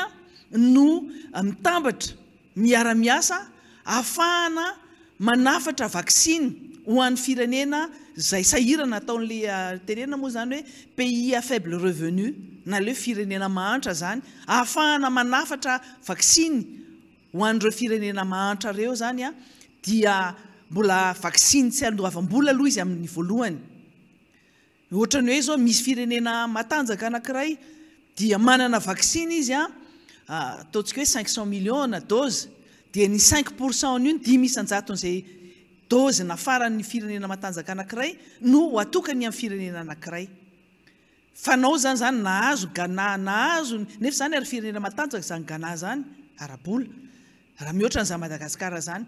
no mitambatra miara-miasa ahafahana manafatra vaksiny ho an'ny firenena izay sahirana ataon'le tenena moa zany hoe pays à faible revenu na le firenena mahantra zany, ahafahana manafatra vaksiny ho an'ireo firenena mahantra reo zany dia mbola vaksiny tsy andoavam-bola aloha izy amin'ny voalohany. Ohatrany hoe zao misy firenena matanjaka anankiray dia manana vaksiny izy ataontsika hoe 500 millions na dose, dia ny 5% n'io 10,000 dose na faran'ny firenena matanjaka anankiray no atokany amin'ny firenena anankiray. Fanao zany nahazo Ghana, nahazo nefa zany ary firenena matanjaka zany Ghana zany arabola raha mihoatra n'izany Madagasikara zany.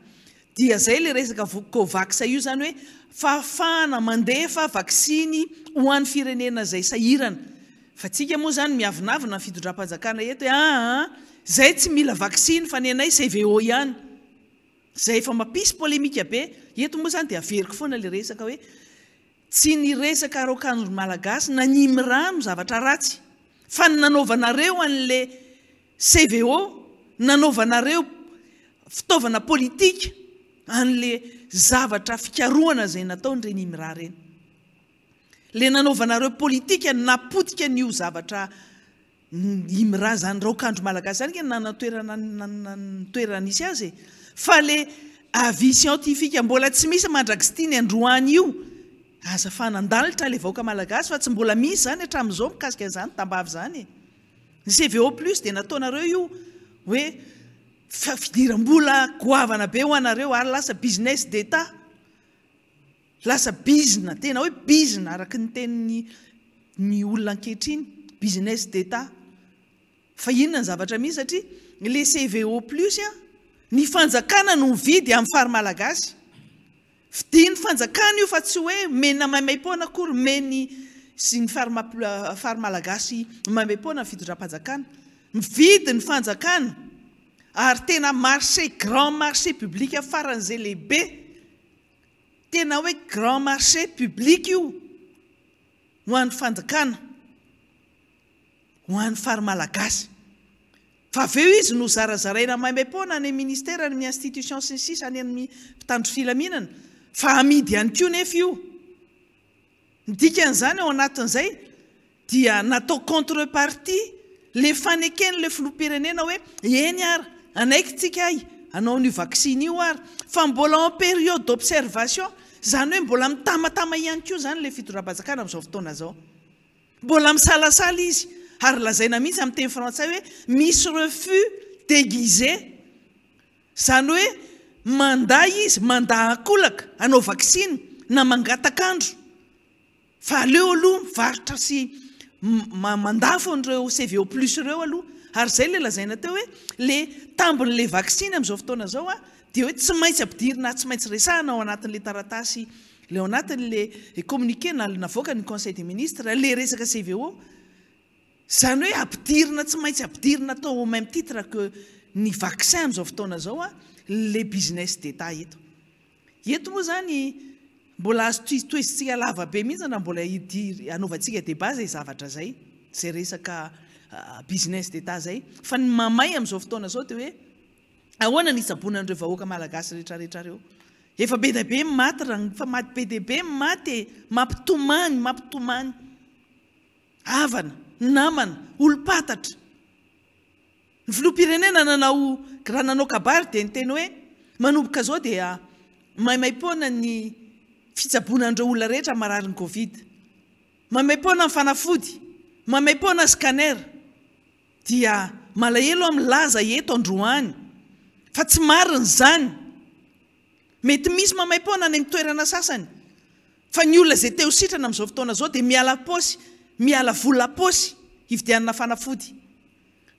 Dia zay le resaka Covax io zany hoe fahafahana mandefa vaksiny ho an'ny firenena zay sahirana. Fa tsika moa zany miavinavina ny fitondram-panjakana eto hoe zay tsy mila vaksiny fa ny anay CVO ihany. Zay efa mampisy polémika be. Eto moa zany dia averiko foana le resaka hoe tsy ny resaka aroakanjo malagasy na ny mirano zavatra ratsy, fa nanaovanareo an'le CVO, nanaovanareo fitaovana politika an'le zavatra fikarohana zay nataon'ireny imira reny. Le nanaovanareo politika napotika n'io zavatra imira zany raokandro malagasy zany nanatoerana nisy azy, fa le avis scientifique mbola tsy misy mandrakizity ny androany io aza fanandalitra le vahoaka malagasy fa tsy mbola misy zany hatramin'izao mikasika an'izany tambavy zany. Ny CVO plus dia nataonareo io hoe fidiram-bola goavana be ho anareo ary lasa business d'État, lasa bizina, tena hoe bizina araka ny tenin'ny olona ankehitriny, business d'État. Fa inona ny zavatra misy satria le CVO plus ny fanjakana no mividy amin'ny fary malagasy. Fidiny fanjakana io fa tsy hoe mena maimaim-poana akory meny sy ny fary malagasy maimaim-poana ny fitondram-panjakana. Mividy ny fanjakana ary tena marché, grand marché public faran'izay lehibe, tena hoe grand marché public io ho an'ny fanjakana, ho an'ny fary malagasy. Fa aveo izy no zarazaraina maimaim-poana ny ministère, ny institution sy ny sisa any amin'ny mpitandro filaminana, fa amidy ihany koa nefa io. Ny dikan'izany ao anatin'izay dia natao contrepartie le fanekeny le filoham-pirenena hoe eny ary anaiky tsika ay anao ny vaksiny io ary fa mbola en période d'observation, zany hoe mbola mitamatama ihany koa zany le fitondram-panjakana amin'izao fotoana zao. Mbola misalasala izy ary lazaina mihitsy amin'ny teny frantsay hoe misy refus déguisé, zany hoe manday izy, mandaa akolaka anao vaksiny na mangatakandro, fa aleo aloha mivarotra sy mandafo an'ireo CVO plus reo aloha. Ary zay le lazaina teo hoe le tambon'le vaksiny amin'izao fotoana zao dia hoe tsy maintsy ampidirina, tsy maintsy resahana ao anatin'le taratasy, le ao anatin'le communiqué navoaka ny conseil des ministres, le resaka CVO, zany hoe ampidirina, tsy maintsy ampidirina atao au même titre que ny vaccin amin'izao fotoana zao le business d'État eto. Eto moa zany mbola azo toizintsika lava be mihitsy na mbola anaovantsika débat zay zavatra zay, zay resaka business d'État zay. Fa ny mamay amin'izao fotoana zao dia hoe ahoana ny hitsaboana an'ireo vahoaka malagasy rehetrarehetra reo. Efa be dia be maty raha, fa maty be dia be maty, mampitomany havana, namana, olom-patatra. Ny filoham-pirenena raha nanao kabary dia ny teny hoe manomboka zao dia maimaim-poana ny fitsaboana an'ireo olona rehetra marary ny Covid, maimaim-poana ny fanafody, maimaim-poana scanner. dia malahelo amin'ny laza eto androany fa tsy mariny zany mety misy mamay-pona any amin'ny toerana sasany fa ny olona zay teo sitrana amin'izao fotoana zao dia miala posy miala vola posy hividianana fanafody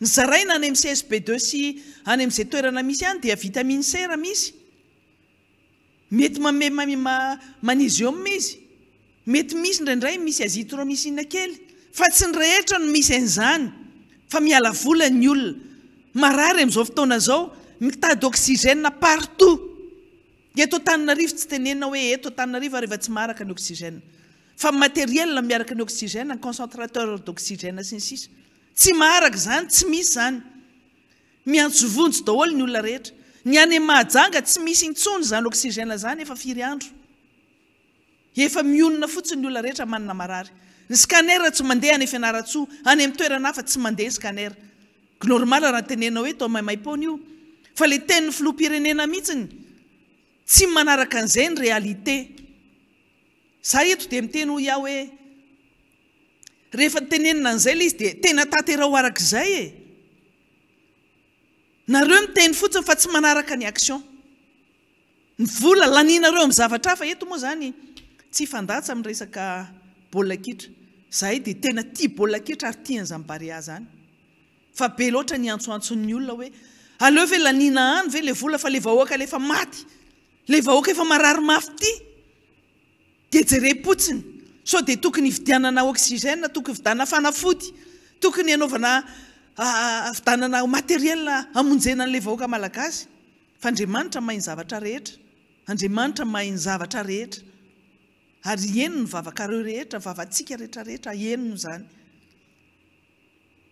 ny zaraina any amin'ny CSP2 sy any amin'izay toerana misy any dia vitamine C raha misy mety magnesium izy mety misy indraindray misy azithromycine kely fa tsy ny rehetra no misy an'izany fa miala vola ny olona marary amin'izao fotoana zao mitady oxygène partout eto Antananarivo tsy tenenina hoe eto Antananarivo rehefa tsy maraka ny oxygène fa matériel miaraka ny oxygène ny concentrateur d'oxygène sy ny sisa tsy maraka zany tsy misy zany miantsovonjy daholo ny olona rehetra ny any Mahajanga tsy misy intsony zany oxygène zany efa 4 andro efa mionona fotsiny ny olona rehetra manana marary ny scanner tsy mandeha any Fianaratsoa any amin'ny toerana hafa tsy mandeha scanner normal raha tenena hoe tao maimay-pona io fa le tenin'ny filoham-pirenena mihitsiny tsy manaraka an'izay ny réalité za eto dia miteny ho iaho hoe rehefa tenenina an'izay le izy dia tena tanterao arak'izay e nareo miteny fotsiny fa tsy manaraka ny action ny vola laninareo amin'ny zavatra hafa eto moa zany tsy fandatsa amin'ny resaka baolina kitra zahay dia tena tia baolina kitra ary tian'izany Barea zany fa be loatra ny antsoantson'ny olona hoe aleo ve lanina any ve le vola fa le vahoaka le efa maty le vahoaka efa marary mafy ty dia jere-potsiny so dia tokony hividianana oxygène tokony hividianana fanafody tokony hanaovana vidanana matériel amonjena an'ilay vahoaka malagasy fa Andriamanitra mahay ny zavatra rehetra Andriamanitra mahay ny zavatra rehetra ary eno ny vavakareo rehetra vavantsika rehetrarehetra eno zany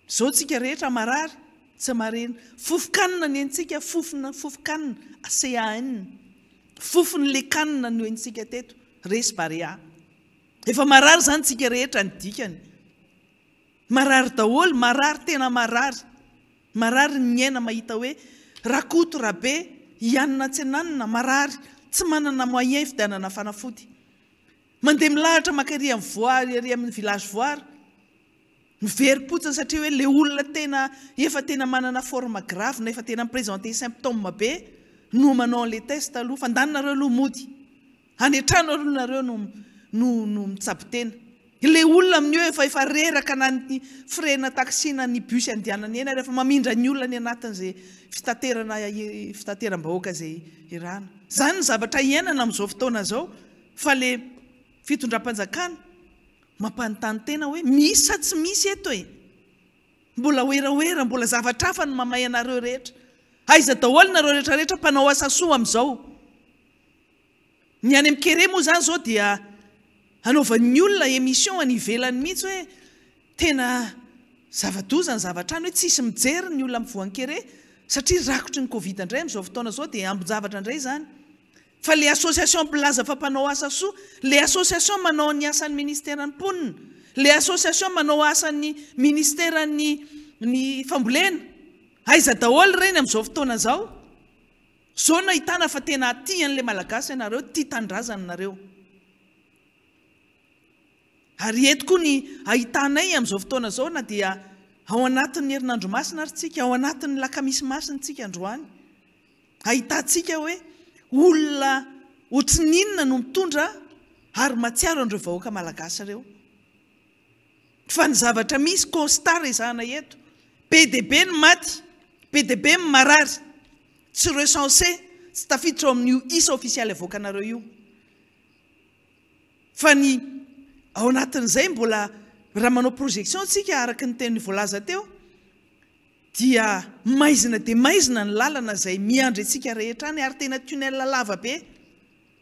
zao tsika rehetra marary tsy marena fofokanina ny entsika fofokanina ACAN fofony le kanina no entsika teto resy Barea efa marary zany tsika rehetra ny dikany marary daholo marary tena marary ny aina mahita hoe rakoto rabe ianina tsy ananina marary tsy manana moyen fividianana fanafody mandeha milahatra makary amin'ny voary ary amin'ny village voary mivery-potsiny satria hoe le olona tena efa tena manana forme grave na efa tena miprésenter symptôme be no manao les tests aloha fandaninareo aloha mody anetrano alohanareo no mitsabo-tena le olona amin'io efa reraka na ny frena taksina ny bus andianany eny rehefa mamindra ny olona ny anatin'izay fitateram-bahoaka zay irana zany ny zavatra iainana amin'izao fotoana zao fa le fitondram-panjakana mampanontany tena hoe misy sa tsy misy eto e mbola oeraoera mbola zavatra hafa no mamay anareo rehetra aiza daholo nareo rehetrarehetra mpanao asa soa amin'izao ny any amin'ny kere moa zany zao dia anaovan'ny olona émission any ivelany mihitsy hoe tena zava-doza ny zavatra any hoe tsisy mijery ny olona mivoan'ny kere satria rakotry ny Covid indray amin'izao fotoana zao dia ambon-javatra indray zany fa le association mpilaza fa mpanao asa soa le association manao ny asan'ny ministère ny mponina le association manao asan'ny ministère ny fambolena aiza daholo reny amin'izao fotoana zao zao nahitana fa tena tian'le malagasy ianareo tia tandrazana nareo ary eto koa ny ahitanay amin'izao fotoana zao na dia ao anatin'ny herinandro masina ary tsika ao anatin'ny lakamisy masina tsika androany ahitantsika hoe olona ohatrin'inona no mitondra ary matsiaro an'ireo vahoaka malagasy ireo fa ny zavatra misy constat rezahana eto PDB ny maty PDB ny marary tsy recensé tsy tafiditra ao amin'io isa ofisialy avoakanareo io fa ny ao anatin'izay mbola raha manao projection tsika araka ny teny voalaza teo dia maizina dia maizina ny lalana izay miandry antsika rehetra any ary tena tunnel lava be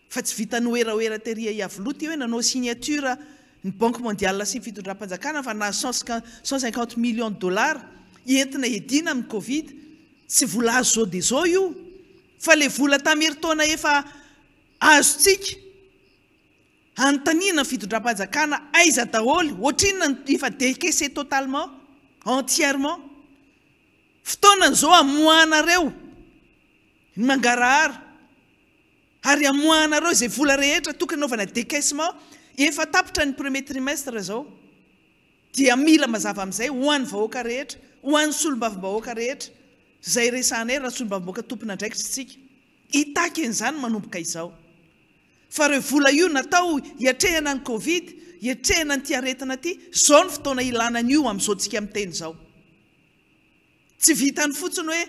fa tsy vitany oeraoera teria iavoloty hoe nanao signature ny banque mondiale sy ny fitondram-panjakana fa na 150 millions de dollars entina edina amin'ny Covid tsy vola azo zao dia zao io fa le vola tameritaona efa azontsika antanina fitondram-panjakana aiza daholo ohatrinona efa décaissé totalement entièrement fotoanan'izao amoahanareo ny mangarahara ary amoahanareo izay vola rehetra tokony anaovana décaissement efa tapitra ny premier trimestre zao dia mila mazava amin'izay ho an'ny vahoaka rehetra, ho an'ny solombavim-bahoaka rehetra, zay resanay raha solombavim-bahoaka tompona ndraikitra tsika hitaka an'izany manomboka izao. Fa reo vola io natao hiatrehana ny Covid, hiatrehana ny ty aretina ty, zao ny fotoana ilana an'io amin'izao tsika miteny zao. Tsy vitany fotsiny hoe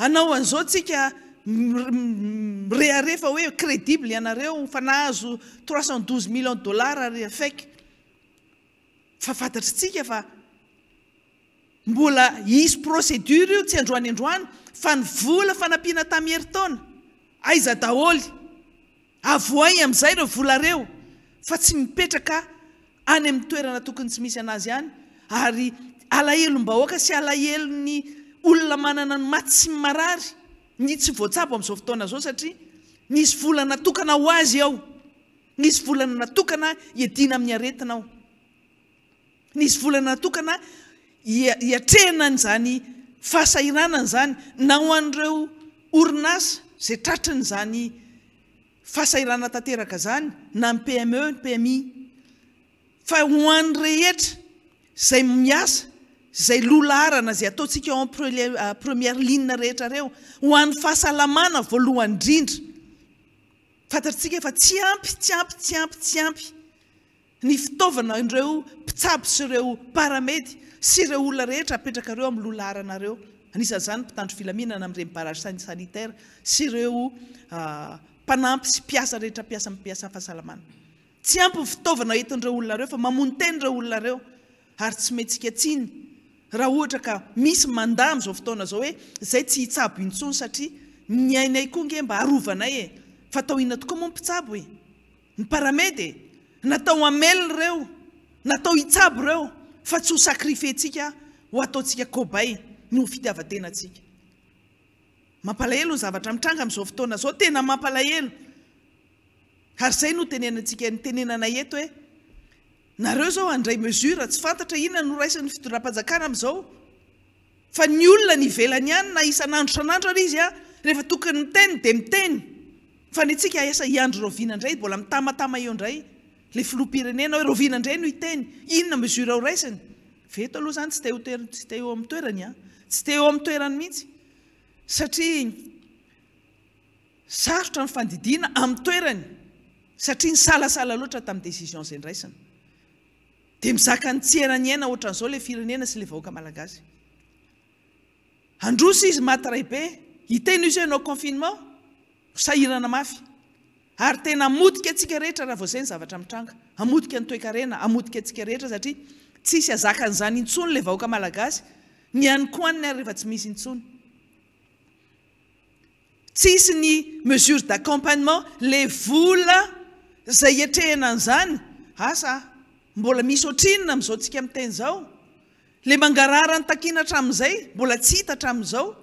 anao an'izao tsika rehefa hoe crédible ianareo fa nahazo 312 millions de dollars ary fake. Fa fantatritsika fa mbola hisy procédure io tsy androany androany fa ny vola fanampiana tamin'ny herintaona aiza daholo avoay amin'izay reo vola reo fa tsy mipetraka any amin'ny toerana tokony tsy misy anazy ihany ary alahelo-mbahoaka sy alahelon'ny olona manana ny maty sy marary ny tsy voatsabo amin'izao fotoana zao satria nisy vola natokana ho azy ao, nisy vola natokana hiadina amin'ny aretina ao, nisy vola natokana hiatrehana an'izany fahasahiranana zany na ho an'ireo orinasa zay tratrany zany fahasahirana tanteraka zany na ny PME, ny PMI, fa ho an'ny rehetra zay miasa, zay lolarana zay ataontsika en première ligne rehetra reo, ho an'ny fahasalamana voalohany indrindra. Fantatritsika fa tsy ampy ny fitaovana ireo mpitsabo sy ireo paramedy sy ireo olona rehetra apetraka reo amin'ny lolarana reo. Anisan'izany mpitandro filaminana amin'ireny barrage sanitaire sy ireo mpanampy sy mpiasa rehetra mpiasa fahasalamana. Tsy ampy ny fitaovana entin'ireo olona reo fa mamono teny ireo olona reo ary tsy mentsika tsiny raha ohatra ka misy mandà amin'izao fotoana zao hoe zay tsy hitsabo intsony satria ny ainay koa nge mba arovanay e, fa atao inona tokoa moa mpitsabo e, ny paramedy e, natao amelona reo, natao hitsabo reo fa tsy ho sakrifentsika ho ataontsika kobay ny ho fitiavan-tenantsika. Mampalahelo ny zavatra mitranga amin'izao fotoana zao, tena mampalahelo. Ary zay no tenenantsika ny tenenana eto hoe nareo zao andray mesure tsy fantatra inona no raisin'ny fitondram-panjakana amin'izao fa ny olona ny ivelany ihany na isan'andro san'andro ary izy rehefa tokony miteny dia miteny fa ny antsika asa hiandro roviana indray mbola mitamatama eo indray le filoham-pirenena hoe roviana indray no hiteny inona mesure ao raisiny veto aloha zany tsy te eo amin'ny toerany tsy te eo amin'ny toerany mihitsy satria sarotra ny fandidiana amin'ny toerany satria ny salasala loatra tamin'ny décision zay ndraisina dia mizaka ny tsy erany aina ohatran'izao le firenena sy le vahoaka malagasy. Androso izy maty ray be hiteny izy hoe no confinement sahirana mafy ary tena amodika antsika rehetra raha vao zay ny zavatra mitranga, amodika ny toe-karena, amodika antsika rehetra satria tsisy azakan'izany intsony le vahoaka malagasy ny ihany koa any rehefa tsy misy intsony. Tsisy ny mesure d'accompagnement le vola zay hiatrehana an'izany asa mbola misy ohatrinona amin'izao tsika miteny zao, le mangarara ny takina hatramin'izay mbola tsy hita hatramin'izao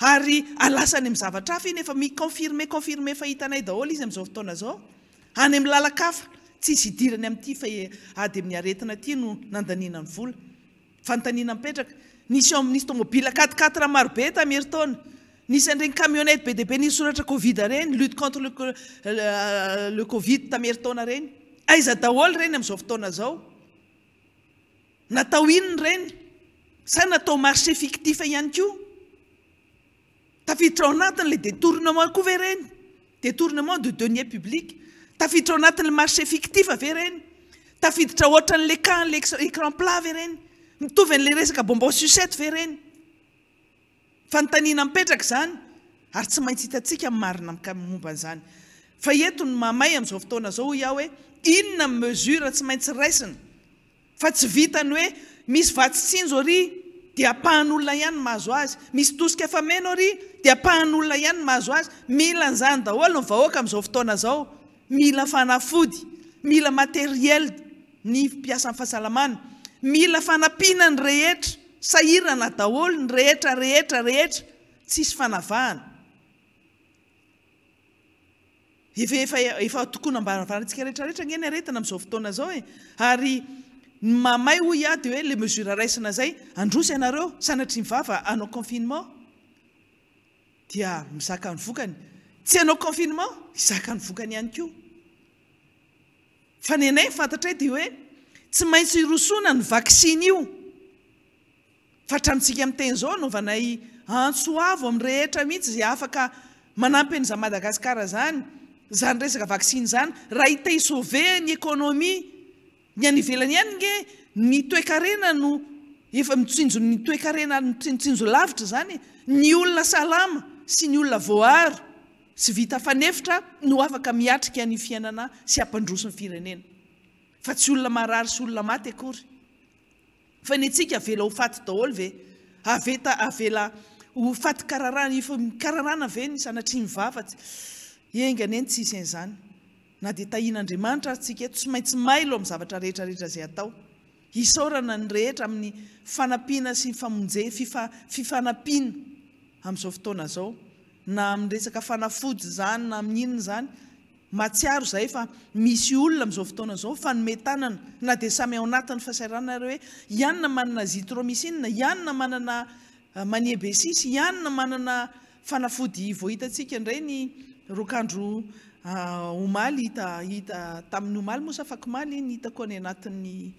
ary alasany amin'ny zavatra hafa iny efa confirme fa hitanay daholo izy amin'izao fotoana zao any amin'ny lalakafa tsisy hidirany amin'ity fa ady amin'ny aretina ty no nandaniana ny vola fanontaniana mipetraka. Nisy tomobile 4x4 marobe tamin'ny herintaona, nisy an'ireny camionnette be dia be nisy soratra Covid reny, lutte contre le Covid tamin'ny herintaona reny, aiza daholo reny amin'izao fotoana zao. Natao inony reny? Sa natao marché fictif ihany koa? Tafiditra ao anatiny le détournement koa ve reny? Détournement de deniers publics. Tafiditra ao anatiny le marché fictif ve reny? Tafiditra ohatran'le can l'écran plat ve reny? Mitovy an'le resaka bombe sucette ve reny? Fanontaniana mipetraka zany ary tsy maintsy hitantsika marina momba an'izany. Fa eto ny mamay amin'izao fotoana zao iaho hoe inona mesure tsy maintsy raisina fa tsy vitany hoe misy vatsitsinjo ry dia apahan'olona ihany mahazo azy, misy tosika fameno ry dia apahan'olona ihany mahazo azy. Mila an'izany daholo ny vahoaka amin'izao fotoana zao, mila fanafody, mila matériel ny mpiasa amin'ny fahasalamana, mila fanampiana ny rehetra, sahirana daholo ny rehetra tsisy fanavahana. Efa tokony ambaravarantsika rehetrarehetra ngeny aretina amin'izao fotoana zao e. Ary mamay hoy ia dia hoe le mesure raisina zay androso ianareo sanatry mivava anao confinement dia mizaka ny vokany, tsy anao confinement izaka ny vokany ihany koa. Fa ny anay fantatra dia hoe tsy maintsy irosona ny vaksiny io fa hatramintsika amin'teny zao novanay antso avo amin'ny rehetra mihitsy zay afaka manampy an'izany Madagasikara zany resaka vaksiny zany raha hita isauve ny économie ny any ivelany ihany nge ny toe-karena no efa mitsinjo ny toe-karena mitsinjo lavitra zany ny olona salama sy ny olona voary sy vita fanefitra no afaka miatrika ny fiainana sy ampandroso ny firenena fa tsy olona marary sy olona maty akory fa ny antsika avela ho faty daholo ve avela ho faty kararana ve ny sanatriny vavatsy engany eny tsisy an'izany na dia tahian'Andriamanitra atsika eto tsy maintsy mailo amin'ny zavatra rehetrarehetra zay atao hisaorana ny rehetra amin'ny fanampiana sy fifanampiana amin'izao fotoana zao na amin'ny resaka fanafody zany na amin'ny inona zany matsiaro zay fa misy olona amin'izao fotoana zao fanometanana na dia samy ao anatin'ny fahasairana hoe ianona manana zitromycine ianona manana maniebesisy ianona manana fanafody vao hitantsika indray ny rokandro omaly hita tamin'ny omaly moa sa fakomaly ny hitako any anatin'ny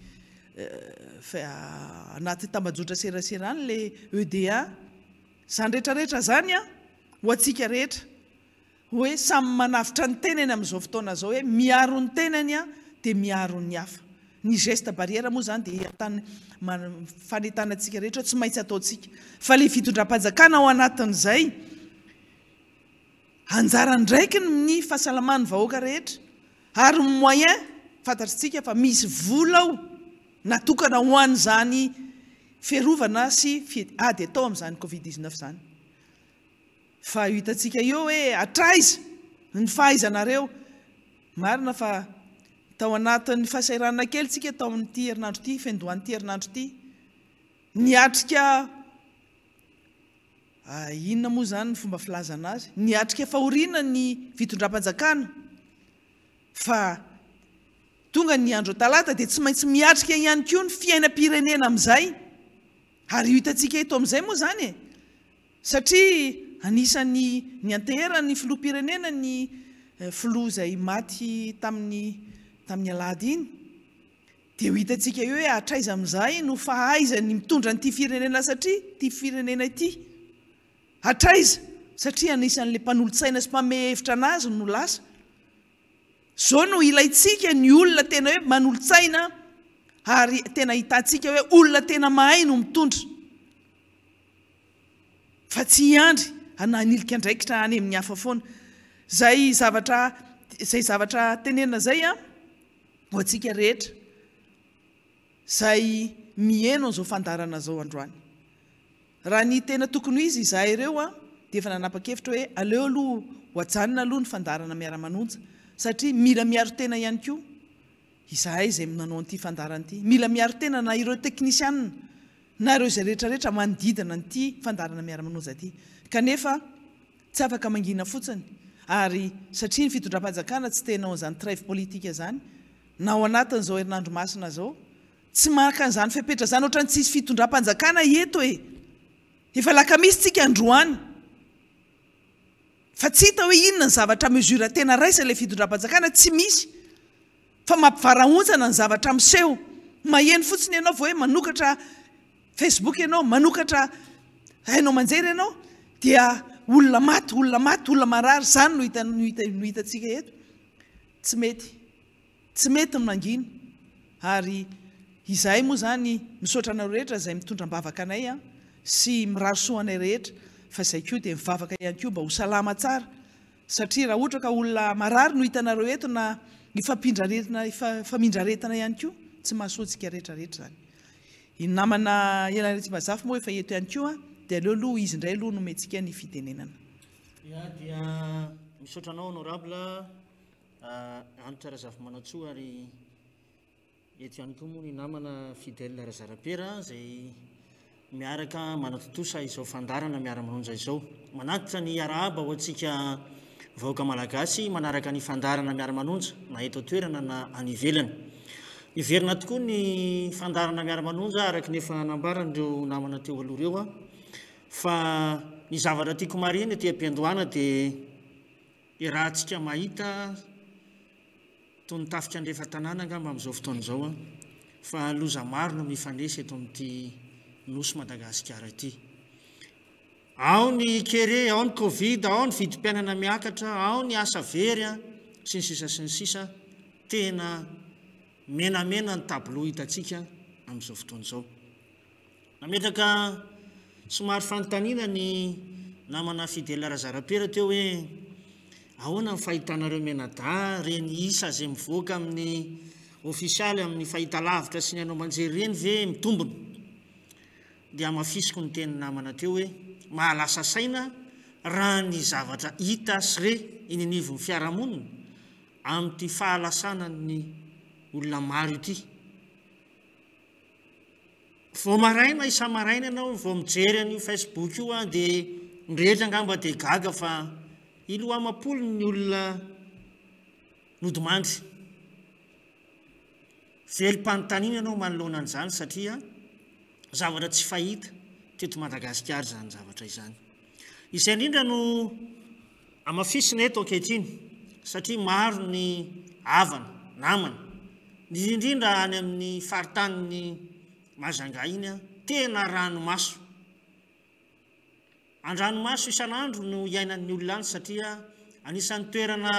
anaty tambajotra serasera any le EDA zany rehetrarehetra zany a ho atsika rehetra hoe samy manavitra ny tenany amin'izao fotoana zao hoe miaro ny tenany a dia miaro ny hafa ny geste barrière moa zany dia fanetanantsika rehetra tsy maintsy ataontsika fa le fitondram-panjakana ao anatin'izay anjara ndraiky ny fahasalaman'ny vahoaka rehetra ary moyen fantatritsika fa misy vola ao natokana ho an'izany fiarovana sy ady atao amin'izany Covid-19 zany fa hitantsika eo hoe atraiza ny fahaizanareo marina fa tao anatin'ny fahasairana kely tsika tao amin'ity herinandro ity fendohan'ity herinandro ity niatrika inona moa zany ny fomba filazana azy niatrika fahoriana ny fitondram-panjakana fa tonga ny andro talata dia tsy maintsy miatrika ihany koa ny fiainam-pirenena amin'izay ary hitantsika eto amin'izay moa zany satria anisan'ny ny anteherany filoha-pirenena ny filoha izay maty tamin'ny alahady iny dia ho hitantsika eo hoe atraiza amin'izay no fahaizany mitondra n'ity firenena satria ty firenena ity atraiza satria anisan'le mpanolotsaina sy mpame hevitra anazy no lasa zao no ilaitsika ny olona tena hoe manolotsaina ary tena hitantsika hoe olona tena mahay no mitondra fa tsy hiandry ananilika andraikitra any amin'ny hafa foana zay zavatra tenena zay a ho antsika rehetra zay mihaino an'izao fandarana zao androany raha ny tena tokony izy izahay ireo a dia efa nanapa-kevitra hoe aleo aloha ho ajanona aloha ny fandarana miara-manonja satria mila miaro tena ihany koa izahay izay nanao an'ity fandarana ity mila miaro tena na ireo teknisianina na ireo izay rehetrarehetra manodidina n'ity fandarana miara-manonja ity kanefa tsy afaka mangina fotsiny ary satria ny fitondram-panjakana tsy tena ao zany trève politika zany na ao anatin'izao herinandro masina zao tsy maka an'izany fepetra zany ohatrany tsisy fitondram-panjakana eto efa lakamisy tsika androany fa tsy hita hoe inona ny zavatra mesura tena raisa ilay fitondram-panjakana tsy misy fa mampivarahontsana ny zavatra miseho maheno fotsiny ianao vao hoe manokatra Facebook ianao manokatra hainao manjery ianao dia olona maty olona marary zany no hitantsika eto tsy mety mangina ary izahay moa zany misaotra anao rehetra izay mitondram-bavaka anay a sy mirarosoanay rehetra fa izay koa dia mivavaka ihany koa mba ho salama tsara satria raha ohatra ka olona marary no hitanareo eto na famindra-retana ihany koa tsy mahasoantsika rehetrarehetra zany namana elanaretsy mazafy moa efa eto ihany koa dia aleo aloha izy indray aloha nomentsika ny fitenenana dia misaotra anao honorable anitra razafy manatsoa ary eto ihany koa moa ny namana Fidèle Razarapera zay miaraka manatotosa izao fandarana miara-manonja izao manatitra ny arahaba ho antsika vahoaka malagasy manaraka ny fandarana miara-manonja na eto toerana na any ivelany iverina tokoa ny fandarana miara-manonja araka ny efa nambaran'ireo namana teo aloha ireo fa ny zavatra tiako marina ty am-piandohana dia rahantsika mahita tony tafika andrefa tanàna angamba amin'izao fotoana izao fa loza maro no mifandresy eto amin'ity nosy Madagasikara ity. Ao ny kere, ao ny covid, ao ny vidim-piainana miakatra, ao ny asa very a sy ny sisa tena menamena ny tableau hitantsika amin'izao fotoan'izao. Nametraka somary fanontaniana ny namana Fidèle Razarapera teo hoe ahoana ny fahitanareo menada reny isa izay mivoaka amin'ny ofisialy amin'ny fahitalavitra sy ny anao manjery reny ve mitombona. Dia mafisiko ny teny namana teo hoe mahalasa saina raha ny zavatra hita sy re ininivon'ny fiarahamonina amin'ity fahalasana ny olona maro ity. Vao maraina isa maraina ianao vao mijery an'io Facebook io dia ny rehetra angamba dia gaga fa ilo amapolo ny olona nodimandry. Velom-panontaniana ianao manoloana an'izany satria zavatra tsy fahita teto Madagasikara izany zavatra izany. Izay indrindra no amafisina eto ankehitriny satria maro ny havana, namana, indrindra any amin'ny faritanin'ny Mazanga iny tena ranomaso. An-dranomaso isan'andro no iainan'ny olona any satria anisan'ny toerana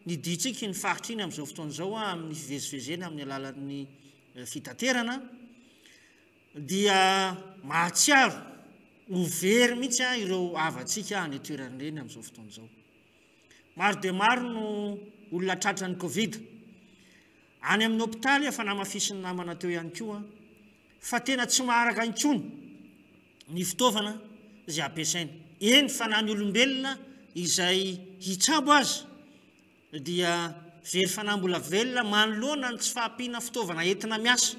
niditsika ny faritra iny amin'izao fotoan'izao amin'ny fivezivezena amin'ny alalan'ny fitaterana dia mahatsiaro ho very mihitsy ireo havatsika any toeran'ireny amin'izao fotoan'izao. Maro dia maro no olona tratran'ny covid. Any amin'ny hôpitaly efa namafisiny namana teo ihany koa fa tena tsy maharaka intsony ny fitaovana izay ampiasaina. Eny fa na ny olombelona izay hitsabo azy dia very fanambola velona manoloana ny tsy fahampiana fitaovana entina miasa.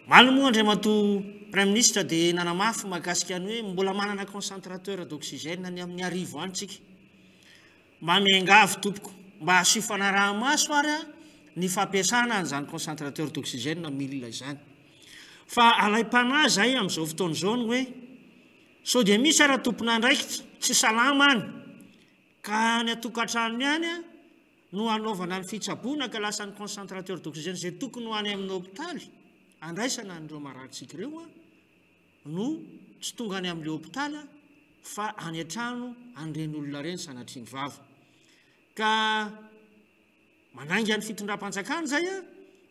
Malmoa Andriamatoa Prime Ministre dia nanamafy mahakasika ny hoe mbola manana concentrateur d'oxygène ny amin'ny arivo antsika. Mba miangavy tompoko mba asifana raha maso ary ny fampiasana an'izany concentrateur d'oxygène milina izany. Fa alay-panahy zay amin'izao fotoan'izao hoe sao dia misy ara tompona andraikitra tsy salama any ka ny atokantrano ihany no anaovana ny fitsaboana ka lasa ny concentrateur d'oxygène izay tokony ho any amin'ny hôpitaly andraisana an'ireo maratsika ireo no tsy tonga any amin'ny hôpitaly fa any an-trano an'ireny olona ireny sanatriany vava. Ka mananga ny fitondram-panjakana zay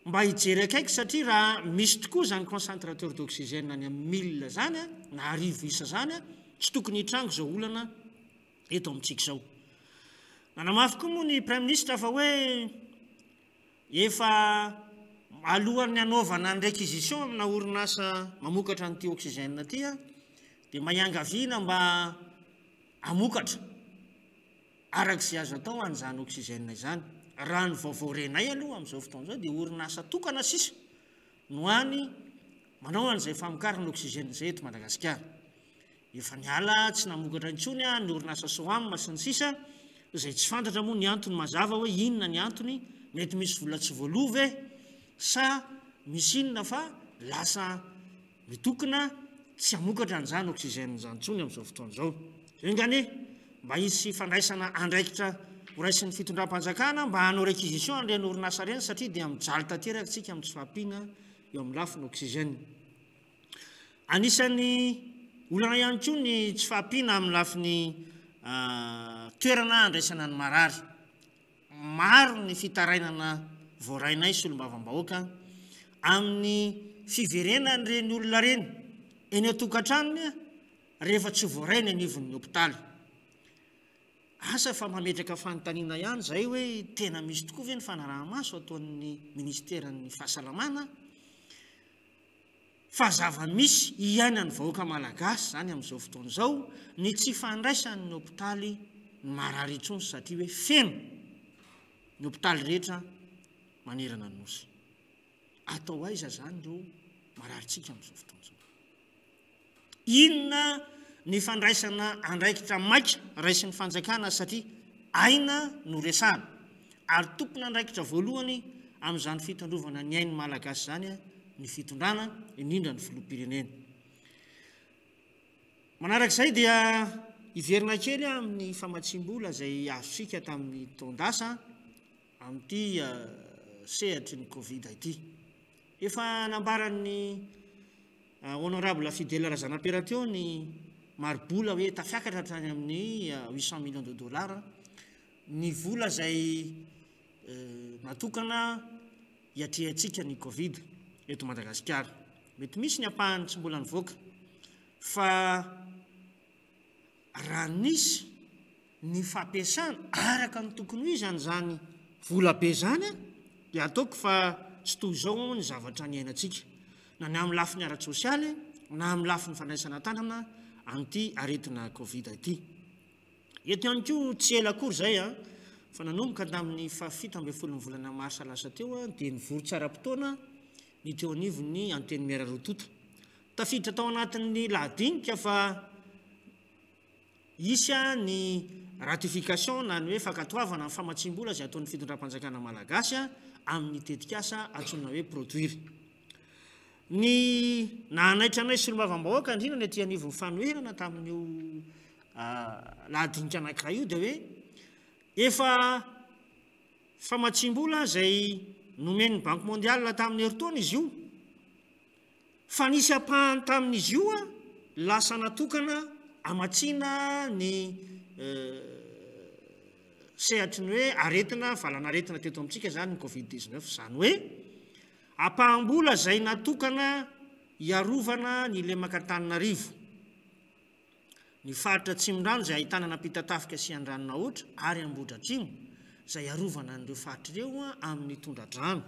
mba hijery akaiky satria raha misy tokoa zany concentrateur d'oxygène any amin'ny milina zany na arivo isa zany tsy tokony hitrango izao olana eto amintsika izao. Nanamafy koa moa ny Prime Ministre fa hoe efa alohan'ny anaovana ny réquisition amina orinasa mamokatra n'ity oxygène ty dia mahiangaviana mba amokatra arak'izay azo atao an'izany oxygène izany. Raha ny vaovao renay aloha amin'izao fotoan'izao dia orinasa tokana sisa no any manao an'izay famokarana oxygène izay eto Madagasikara. Efa niala tsy namokatra intsony ny orinasa Soam sy ny sisa izay tsy fantatra moa ny antony mazava hoe inona ny antony, mety misy vola tsy voalova sa misy inona fa lasa mitokona tsy amokatra an'izany oxygène izany intsony amin'izao fotoan'izao. Engany mba hisy fandraisana andraikitra horaisin'ny fitondram-panjakana mba hanao réquisition an'ireny orinasa ireny satria dia mijaly tanteraka tsika amin'ny tsy fahampiana eo amin'ny lafiny oxygène. Anisan'ny olana ihany koa ny tsy fahampiana amin'ny lafiny toerana andraisana ny marary. Maro ny fitarainana voarainay sy olom-bavam-bahoaka amin'ny fiverenany ireny olona ireny eny atokantranony rehefa tsy voaraina anivon'ny hôpitaly. Asa fa mametraka fanontaniana ihany zay hoe tena misy tokoa ve ny fanaraha-maso ataon'ny ministeran'ny fahasalamana fa zava-misy iainan'ny vahoaka malagasy zany amin'izao fotoan'izao ny tsy fandraisan'ny hôpitaly ny marary intsony satria hoe feno ny hôpitaly rehetra manerana ny nosy. Atao aiza zany reo mararitsika amin'izao fotoan'izao. Inona ny fandraisana andraikitra maika raisin'ny fanjakana satria aina no resana ary tompona andraikitra voalohany amin'izany fitandrovana ny ainy malagasy zany ny fitondrana indrindra ny filoham-pirenena. Manarak'izay dia hiverina kely amin'ny famatsim-bola izay azosika tamin'ny taondasa amin'ity sehatry ny covid ity efa nambaran'ny honorable Fidèle Razanapera teo ny marobola hoe tafiakatra hatrany amin'ny 800 millions de dollars ny vola zay natokana hiatrehantsika ny covid eto Madagasikara mety misy ny apahany tsy mbola nivoaka fa raha nisy ny fampiasana araka ny tokony ho izany zany vola be zany dia ataoko fa tsy toy izao ny zavatra ny ainatsika na ny amin'ny lafiny ara-tsosialy na amin'ny lafiny fandraisana tanana an'ity aretina covid ity eto ihany koa tsy ela akory zay fa nanomboka tamin'ny 7 ambin'ny folon'ny volana marsa lasa teo dia nivory tsara-potoana ny teo anivon'ny anteny miararotota tafiditra tao anatin'ny lahadinika fa isy ny ratification na ny hoe fankatoavana ny famatsim-bola zay ataon'ny fitondram-panjakana malagasy amin'ny tetikasa antsoina hoe produire ny nahanaitra anay solombavambahoaka indrindra ny aty anivon'ny fanoherana tamin'io lahadinika anankiray io dia hoe efa famatsim-bola zay nomen'ny banque mondiale tamin'ny heritaona izy io fa nisy apahany tamin'izy io lasa natokana amatsiana ny sehatry ny hoe aretina valana aretina teto amintsika zany ny covid-19 zany hoe apaham-bola zay natokana hiarovana ny lemakatananarivo ny faritra atsimon-drano zay ahitana nampita-tafika sy andranona ohatra ary ambodratrimo zay arovana an'ireo faritra ireo amin'ny tondra-drano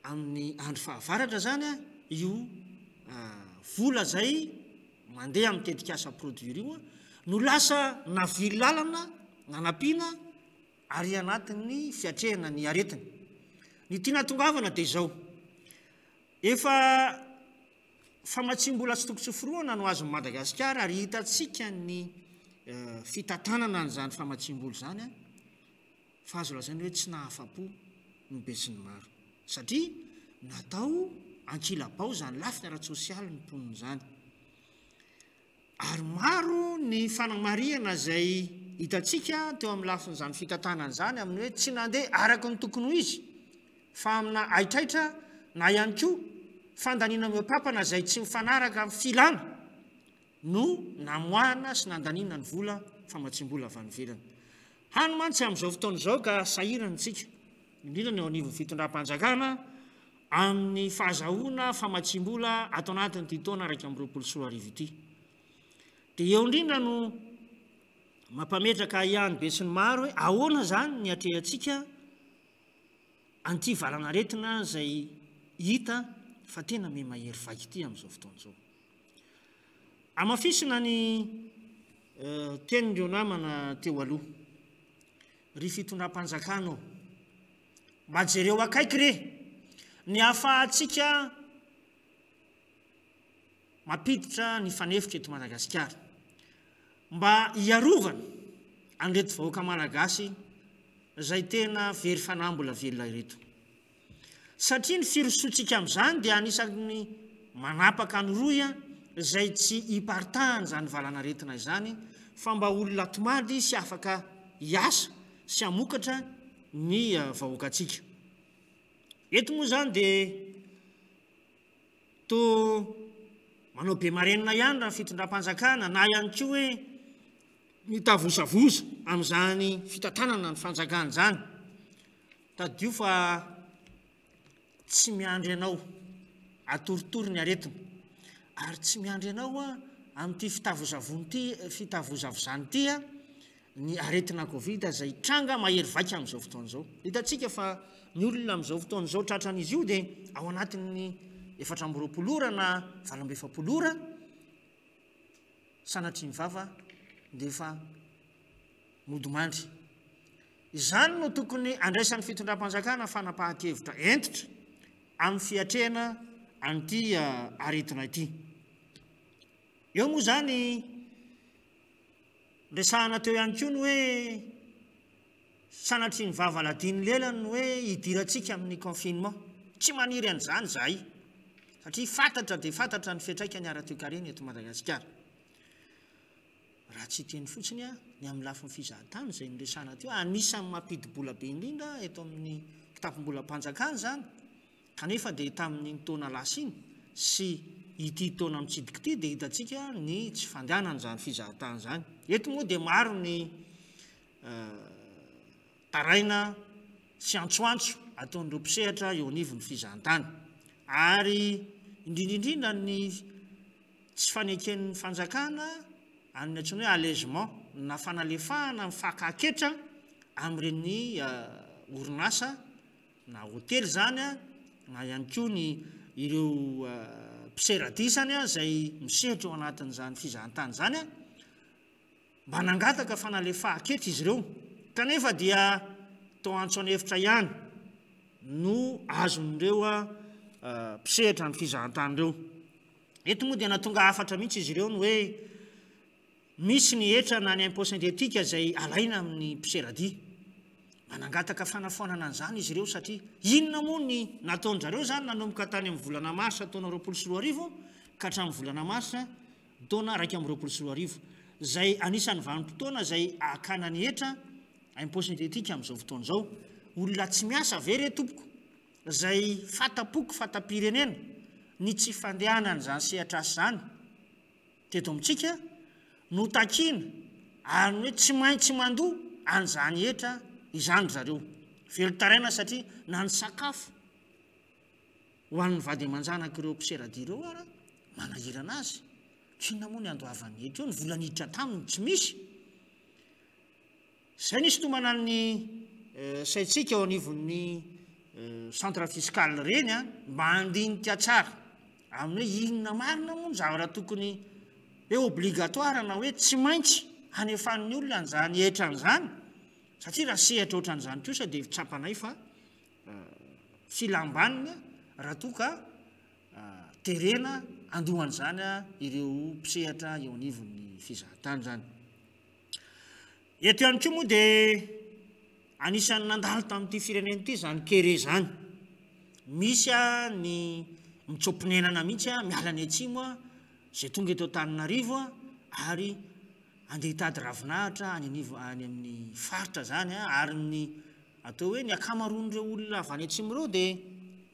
amin'ny andro fahavaratra zany io vola zay mandeha amin'ny tetikasa produire io no lasa navily lalana nanampiana ary anatin'ny fiatrehana ny aretina ny tiana tongavana dia izao efa famatsim-bola tsy toko tsoforoana no azon'ny Madagasikara ary hitatsika ny fitantanana n'izany famatsim-bola zany fa azo lazainy hoe tsy nahafa-po no be sy ny maro satria natao ankila-bao zany lafiny ara-tsosialy ny mponiny zany ary maro ny fanamariana zay hitatsika teo amin'ny lafin'izany fitantanana zany amin'ny hoe tsy nandeha araka ny tokony ho izy fa amina aitraitra na ihany koa fandaniana mioapapana zay tsy mifanaraka amin'ny filana no namoahana sy nandaniana ny vola famatsim-bola avy any ivelany hany mantsy amin'izao fotoana izao ka sahiranitsika indrindra ny eo anivon'ny fitondram-panjakana amin'ny fahazahoana famatsim-bola atao anatin'ny titaona araiky amin'ny 20 ity dia eo indrindra no mampametraka ihany be sy ny maro hoe ahoana zany ny atrehantsika anty valana aretina zay hita fa tena me mahery vaky ity amin'izao fotoana izao amafisina ny tenindreo namana teo aloha ry fitondram-panjakana mba jereo akaiky re ny ahafahantsika mampiditra ny fanefitra eto Madagasikara mba hiarovana anreto vahoaka malagasy zay tena very fanambola velona ireto satria ny firosotsika amin'izany dia anisan'ny manapaka ny roy zay tsy hiparitahany zany valana aretina izany fa mba olona tomady sy afaka hiasa sy hamokatra ny vahoakantsika eto moa zany dia to manao be marenina ihany raha fitondram-panjakana na ihany koa hoe mitavosavosa amin'izany fitantanana ny fanjakana zany tadio fa tsy miandry ianao atoritory ny aretina ary tsy miandry ianao amin'ity fitavosavozany ity ny aretina covid zay tranga mahery vaika amin'izao fotoana izao hitatsika fa ny olona amin'izao fotoana izao tratran'izy io dia ao anatin'ny 420 ora na 720 ora sanatry ny vava dia efa modomandry izany no tokony andraisan'ny fitondram-panjakana fanapahan-kevitra entitra amin'ny fiatrehana an'ity aretina ity eo moa zany resahana teo ihany koa ny hoe sanatry ny vava ladiny lelany hoe hidirantsika amin'ny confinement tsy maniry an'izany zahay satria fantatra dia fantatra ny fiatraikany ara-toekarena eto Madagasikara raha tsy teny fotsiny a ny amin'ny lafiny fizahantany zay niresana teo anisan'ny mampidibola be indrindra eto amin'ny kitapom-bolam-panjakana zany kanefa dia tamin'ny taona lasa iny sy ity taona mitsidika ity dia hitantsika ny tsy fandehanany zany fizahantany zany eto moa dia maro ny taraina sy antsoantso ataon'ireo mpisehatra eo anivon'ny fizahantany ary indrindraindrindra ny tsy faneken'ny fanjakana amin'ny antsoina hoe allègement na fanalefahana mifakaketra amin'ireny orinasa na hôtely zany a na ihany koa ny ireo mpiseradisany a zay misehatra eo anatin'izany fizahantany zany a mba nangataka fanalefahaketra izy ireo kanefa dia tao antso an'hevitra ihany no azon'ireo mpisehatra ny fizahantany ireo eto moa dia natonga afatra mihitsy izy ireo no hoe misy ny hetra na ny impôt synthétique zay alaina amin'ny mpiseradia manangataka fanafonana an'izany izy ireo satria inona moa ny nataon'zareo zany nanomboka tany amin'ny volana marsa taona 2024 ka hatramin'ny volana marsa taona 2024 zay anisan'ny vanim-potoana zay akana ny hetra impôt synthétique amin'izao fotoana izao olona tsy miasa very tompoko zay fatapoko fatapirenena ny tsy fandehanany zany sehatra asy zany teto amintsika no takina ary hoe tsy maintsy mandoa an'izany hetra izany zareo velotaraina satria na ny sakafo ho an'ny vady aman-janaka ireo mpiseradia ireo ara manahirana azy tsy inona moa ny andoavan'ny hetra eo ny volaniditra taminy tsy misy zay nisy tomana ny saitsika ao anivon'ny centre fiscal reny a mba andinika tsara amin'ny hoe inona marina moa ny zavatra tokony hoe obligatoire na hoe tsy maintsy hanefan'ny olona an'izany hetra an'izany satria raha sehatra ohatran'izany kosa dia tsapanay fa filambanina raha toka terena andohan'izany a ireo mpisehatra eo anivon'ny fizahantany zany eto ihany koa moa dia anisan'ny nandalo tamin'ity firenena ity zany kere zany misy a ny mitsopinenana mihitsy a miala ny atsimo a zay tonga eto Antananarivo a ary andeha hitady ravinahitra any amin'ny faritra zany a ary ny atao hoe ny akamaroan'ireo olona avy any atsimo ireo dia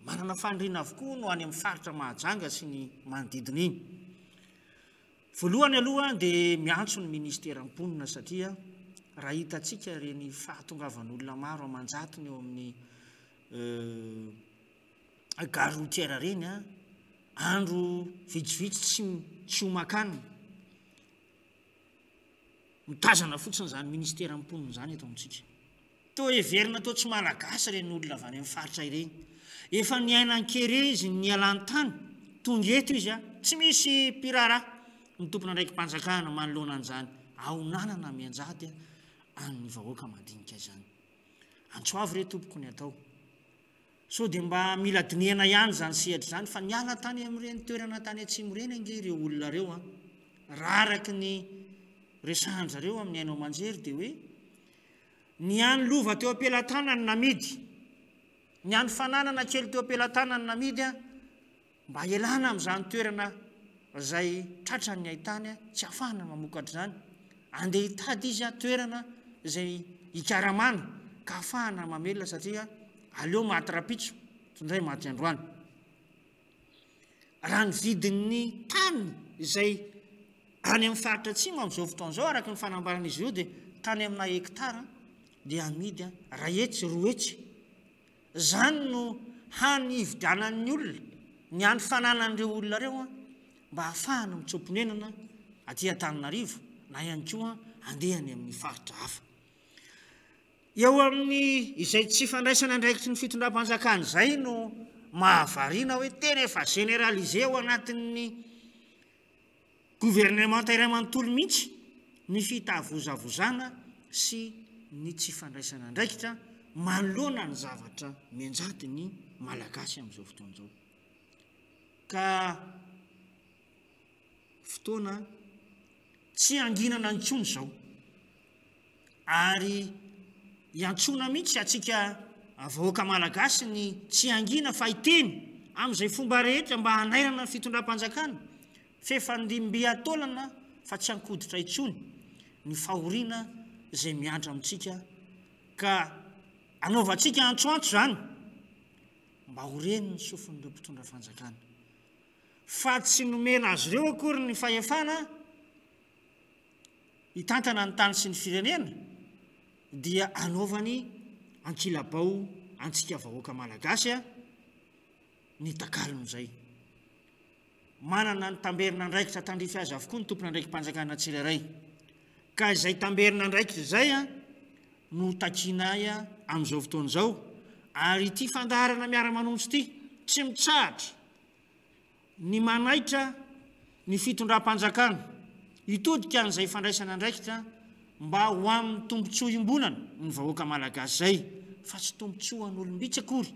manana fandriana avokoa no any amin'ny faritra Mahajanga sy ny manodidina iny voalohany aloha dia miantso ny ministera am-ponina satria raha hitantsika reny fahatongavan'olona maro aman-jatony eo amin'ny gare routière reny a andro vitsivitsy tsy homan-kanina mitazana fotsiny zany ministera am-ponina zany eto amintsika to heverina to tsy malagasy reny olona avy any amin'ny faritra ireny efa niainankere izy ny alantany tonga eto izy a tsy misy pirara ny tompona ndraiky mpanjakana manoloana an'izany aonanana mianjady amin'ny vahoaka mandinika zany antsoavy re tompoko ny atao so dia mba mila dinihana ihany zany sehatra zany fa niala tany amin'ireny toerana tany atsimo reny ange ireo olona reo a raha araky ny resahanjareo amin'ny ainao aman-jery dia hoe ny any lova teo ampelantanany namidy ny any fananana kely teo ampelantanany namidy a mba elana amin'izany toerana zay tratra ny ahitany a tsy ahafahana mamokatra zany andeha hitady izy a toerana zay ikaramana ka ahafahana mamelona satria aleo maty rapitso tondray maty androany raha ny vidin'ny tany izay any amin'ny faritra atsimo amin'izao fotoan'izao araka ny fanambaran'izy ireo dia tany amina hektara dia amidy a raetsy roetsy zany no hany hividianan'ny olona ny any fananan'ireo olona reo a mba ahafahana mitsopinenana aty Antananarivo na ihany koa andehany amin'ny faritra hafa eo amin'ny izay tsy fandraisana ndraikitry ny fitondram-panjakana zay no mahavariana hoe tena efa généralisé ao anatin'ny gouvernement iray manontolo mihitsy ny fitavozavozana sy ny tsy fandraisana ndraikitra manoloana ny zavatra mianjady ny malagasy amin'izao fotoan'izao ka fotoana tsy anginana ntsony zao ary iantsona mihitsy atsika vahoaka malagasy ny tsy angina fa hiteny amin'izay fomba rehetra mba hanairana ny fitondram-panjakana fefandimby atolana fa tsy ankoditra itsony ny fahoriana izay miandra amintsika ka anaovantsika antsoantso zany mba horeny ny sofin'ireo mpitondra fanjakana fa tsy nomena azy ireo akory ny fahefana hitantana ny tany sy ny firenena dia anaovany ankilabao antsika vahoaka malagasy ny takalon'izay manana ny tamberina ndraikitra tandrify azy avokoa ny tompona ndraiky mpanjakana tsirairay ka izay tamberina ndraikitra izay no takinay amin'izao fotoana izao ary ity fandaharana miara-manontsy ity tsy mitsahatra ny manaitra ny fitondram-panjakana hitodika an'izay fandraisana ndraikitra mba ho amin'ny tombontsoa imbonana ny vahoaka malagasy zay fa tsy tombontsoa an'olombitsy akory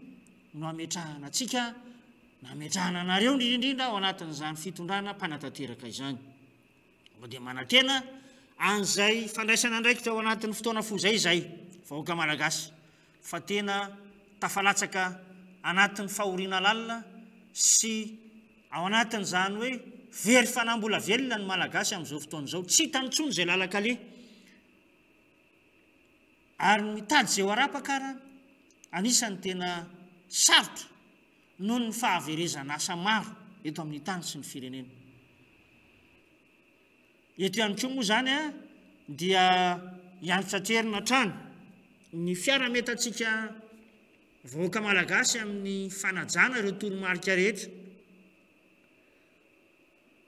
no ametrahana atsika na ametrahana anareo indrindrindrindra ao anatin'izany fitondrana mpanatanteraka izany dia manantena an'izay fandraisana ndraikitra ao anatin'ny fotoana fozay zay vahoaka malagasy fa tena tafalatsaka anatin'ny fahoriana lalina sy ao anatin'izany hoe very fanambola velona ny malagasy amin'izao fotoana izao tsy hitanitsony zay lalakale ary mitady zay ho arapakara anisany tena sarotra noho ny fahaverezana asa maro eto amin'ny tany sy ny firenena eto ihany koa moa zany dia hiantratrerina trano ny fiara-metatsika vahoaka malagasy amin'ny fanajana ireo toromarika rehetra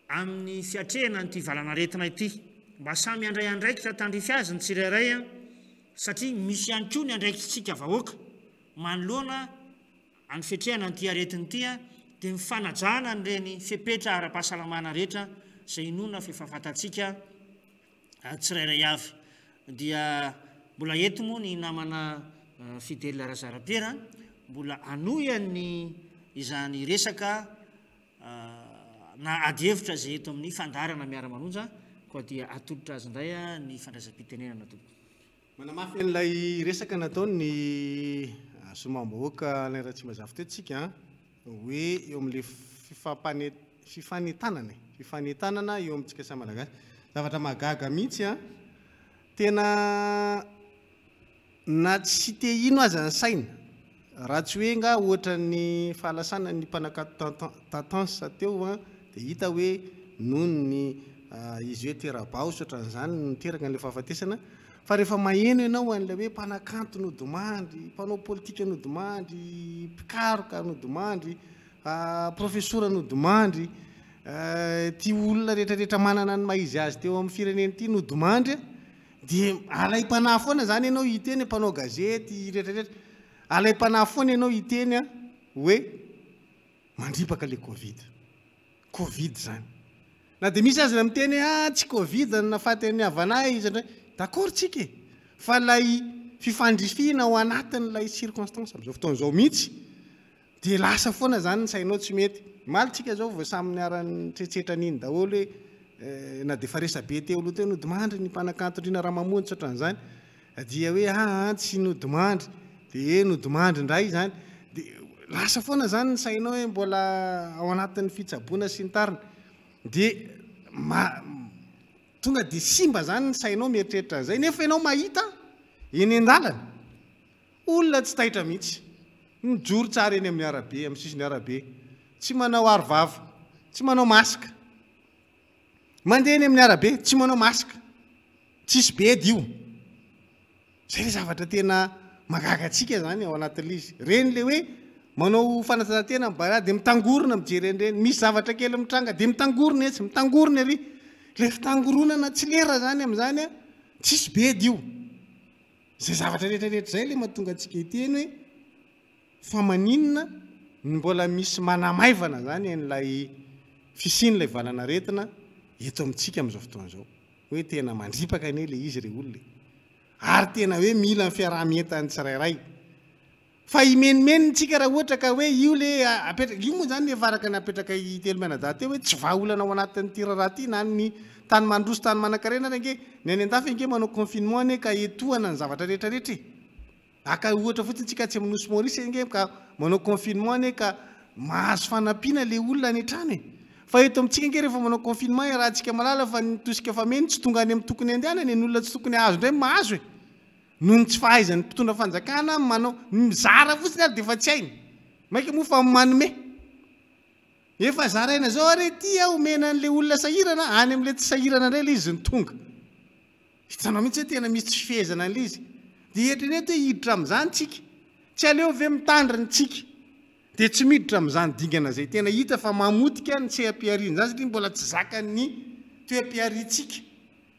amin'ny fiatrehana nyity valanaretina ity mba samy andray andraikitra tandrify azy ny tsirairay satria misy ihany koa ny andraikitsika vahoaka manoloana any fiatrehana nyity aretiny ity dia mifanajana nyreny fepetra ara-pahasalamana rehetra zay inona fifafantatsika tsirairay avy dia mbola eto moa ny namana Fidèle Razarapiera mbola anoyany izany resaka na ady hevitra zay eto amin'ny fandarana miara-manonja koa dia atolotra azy indray ny fandraisam-pitenenana tompoko manamafy an'ilay resaka nataony ny somam-bahoaka ilay raha tsy mazavy teotsika hoe eo amin'le fifanetanana eo amintsika samy malagasy zavatra mahagaga mihitsy tena na tsy te ino azy ny saina raha tsy hoe nga ohatra ny fahalasana ny mpanakato tatansa teo dia hita hoe noho ny izy hoe terabao sotra n'izany niteraka n'ilay fahafatesana fa rehefa maheno ianao an'ilay hoe mpanakanto nodimandry mpanao politika nodimandry mpikaroka nodimandry profesora nodimandry ty olona rehetrarehetra manana ny maizy azy teo amin'ny fireneny ity nodimandry dia alay-panahy foana zany ianao hiteny mpanao gazety rehetrarehetra alay-panahy foana ianao hiteny hoe mandripaka le covid zany na dia misy azy na miteny tsy covid nafaty ny havanay izy ndray d'accord tsika fa lay fifandrifina ao anatin'ilay circonstance amin'izao fotoana izao mihitsy dia lasa foana zany ny sainao tsy mety malitsika zao vao samy niarany tretsetra an'iny daholo hoe na dia faresabe teo aloha teo nodimandry ny mpanakantondrina raha mamoany tsoatran'izany dia hoe tsy nodimandry dia nodimandry indray zany dia lasa foana zany ny sainao hoe mbola ao anatin'ny fitsaboana sy ny tariny dia tonga dia simba zany ny sainao mieritreritra an'izay nefa ianao mahita eny an-dalana olona tsy tahitra mihitsy mijoro tsara eny amin'ny arabe amin'ny sisiny arabe tsy manao arovava tsy manao masika mandeha eny amin'ny arabe tsy manao masika tsisy bedy io zay le zavatra tena magagatsika zany ao anatin'le izy reny le hoe manao fanatanjahantena mba dia mitangorona mijerenyreny misy zavatra kely mitranga dia mitangorona etsy mitangorona ery le fitangoronana tsy lera zany amin'izany tsisy bedy io zay zavatra rehetrarehetra zay le mahatonga atsika hiteny hoe fa maninona mbola misy manamaivana zany n'lay fisin'ilay valana retina eto amintsika amin'izao fotoana izao hoe tena mandripaka ane le izy re olona ary tena hoe mila ny fiaraha-mientany tsirairay fa imenimenitsika raha ohatra ka hoe io le apetraka io moa zany le varaka ny apetraka itelo mianadahy teo hoe tsy vahaolana ao anatin'ny tiraraha ty na ny tany mandroso tany manan-karena nge ny any an-dafy nge manao confinement ane ka etohana ny zavatra rehetrarehetra aka ohatra fotsiny tsika tsy amin'nosy maorisy nge ka manao confinement ane ka mahazo fanampiana le olona any an-trano fa eto amintsika nke rehefa manao confinement raha antsika malala fa nitosika fa meny tsy tonga any amin'ny tokony andehanany ny olona tsy tokony azo ndray mahazo e noho ny tsy fahaizany mpitondra fanjakana manao mizara fotsiny ary dia efa tsy hainy mainka moa fa manome efa zaraina zao ary ty omena an'le olona sahirana any amin'le tsy sahirana indray le izy ny tonga hitanao mihitsy hoe tena misy tsy fihezana an'le izy dia eritrereto hoe hiditra amin'izany tsika tsy aleo ve mitandriny tsika dia tsy miditra amin'izany dingana zay tena hita fa mamotika ny tseam-piariana zany satria mbola tsy zakany toem-piarintsika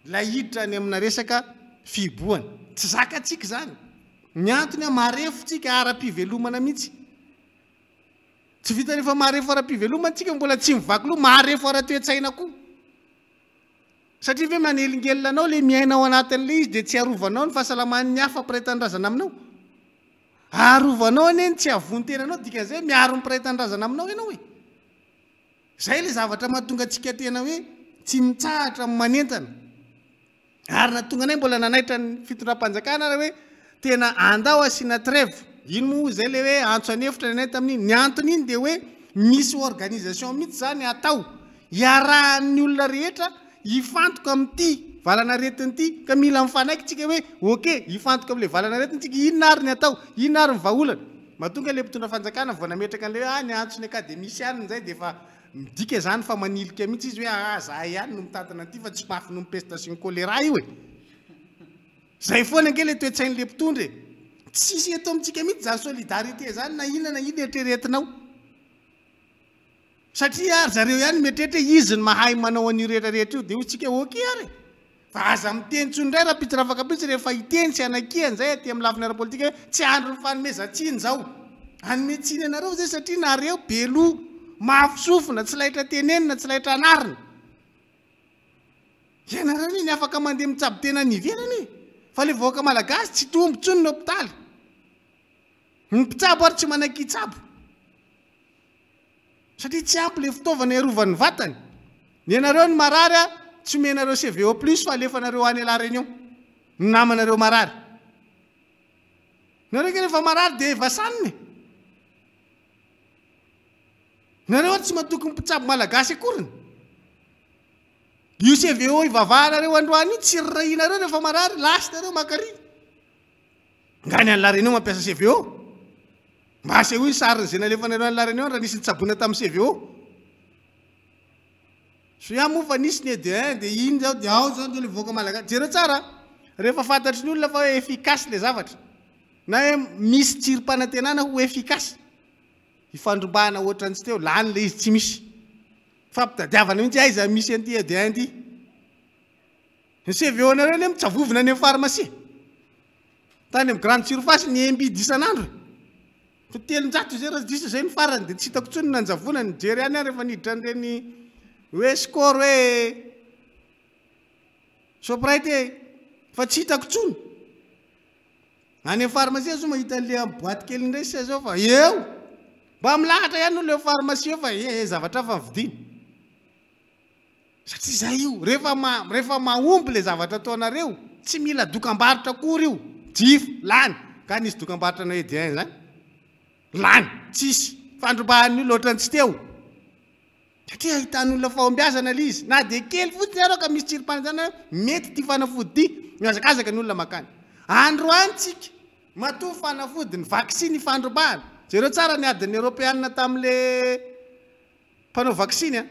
la hiditra any amina resaka fiboana tsy zakatsika zany ny antony maharefotsika ara-pivelomana mihitsy tsy vita rehefa maharefo ara-pivelomana tsika mbola tsy mivaky loha maharefo ara-toetsaina koa satria ve manelingelina anao le miainao anatin'le izy dia tsy arovanao ny fahasalaman'ny hafa mpiray-tandrazana aminao arovanao ane tsy avon-tenanao dikan'izay miaro ny mpiray-tandrazana aminao ianao hoe zay le zavatra mahatonga antsika tena hoe tsy mitsahatra manentana ary natonga anay mbola nanaitra ny fitondram-panjakana raha hoe tena andao asiana trève ino moa zay le hoe antso anefitra nanay tamin'iny ny antony iny dia hoe misy organisation mihitsy zany atao iarahan'ny olona rehetra hifantoka amin'ity valana retin'ity ka mila mifanaiky tsika hoe ok hifantoka amin'le valana retiny tsika inona ary ny atao inona ary ny vahaolana mahatonga le mpitondra fanjakana vao nametraka an'le ny antsony akademisy zay dia efa midika zany fa manilika mihitsy izy hoe zahay ihany no mitantana an'ity fa tsy mafy no mipestation choléra io e zay foana anke le toetsain'le mpitondra tsisy eto amintsika mihitsy zany solidarité zany na inona ino eritreretinao satria ary zareo ihany metrehitra izy ny mahay manao an'io rehetrarehetra io dia ho tsika ok ary fa aza miteny tsony indray raha pitsy rafaka pitsy rehefa hiteny sy anakiany zay aty amin'ny lafiny ara-politika hoe tsy andro ny fanomezantsiny zao anometsiny anareo zay satria nareo belo mahafisofina tsy lahitra tenenina tsy lahitra anarina ianareo ny afaka mandeha mitsabo tena ny ivelany fa le vahoaka malagasy tsy tombotsony ny hopitaly ny mpitsabo ary tsy manakitsabo satria tsy ampy le fitaovana iarovan'ny vatany ny anareo ny marary tsy omenareo CVO plus fa alefanareo any la réunion ny namanareo marary nareo ke rehefa marary dia vasaniny nareo tsy matokony mpitsabo malagasy akoriny io CVO ivavahanareo androany io tsy rirahinareo rehefa marary lasinareo makary ngany any la réunion mampiasa CVO mba aseho iny sariny zay nalefanareo any la réunion raha nisy nitsabona tamin'ny CVO so ia moa fa nisy ny ED1 dia iny zao dia ao zao le voaka malagasy jereo tsara rehefa fantatry ny olona fa hoe efficace le zavatra na hoe misy tsirom-panantenana ho efficace ifandrombahana ohatrantsy teo lany le izy tsy misy fampitadiavana mihitsy aiza misy an'ity ED1 ty ny CVO nareo le mitsavovina any amin'ny pharmacie tany amin'ny grande surface ny embidy isan'andro fa telonjato zay raha disa zay ny farany dia tsy hitako tsony nanjavona ny jery any rehefa niditra an'ireny hoe score hoe soprite fa tsy hitako tsony any amin'ny pharmacie zo mahita an'le amin'ny boîte kely indray sy zao fa eo mba milahatra ihany no le pharmacie fa zavatra fa mividiny satria zay io rehefa mahomby le zavatra ataonareo tsy mila dokam-barotra akory io jifo lany ka nisy dokam-barotra na ED1 zany lany tsisy fandrombahany loatra tsy teo satria ahitan'olona fahombiazana le izy na dia kely fotsiny areo ka misy tsirom-panantenana mety ty fanafody ty miazakazaka ny olona makany androany tsika matoa fanafody ny vaksiny fandrombahana jereo tsara ny adiny européenne tamin'le mpanao vaksiny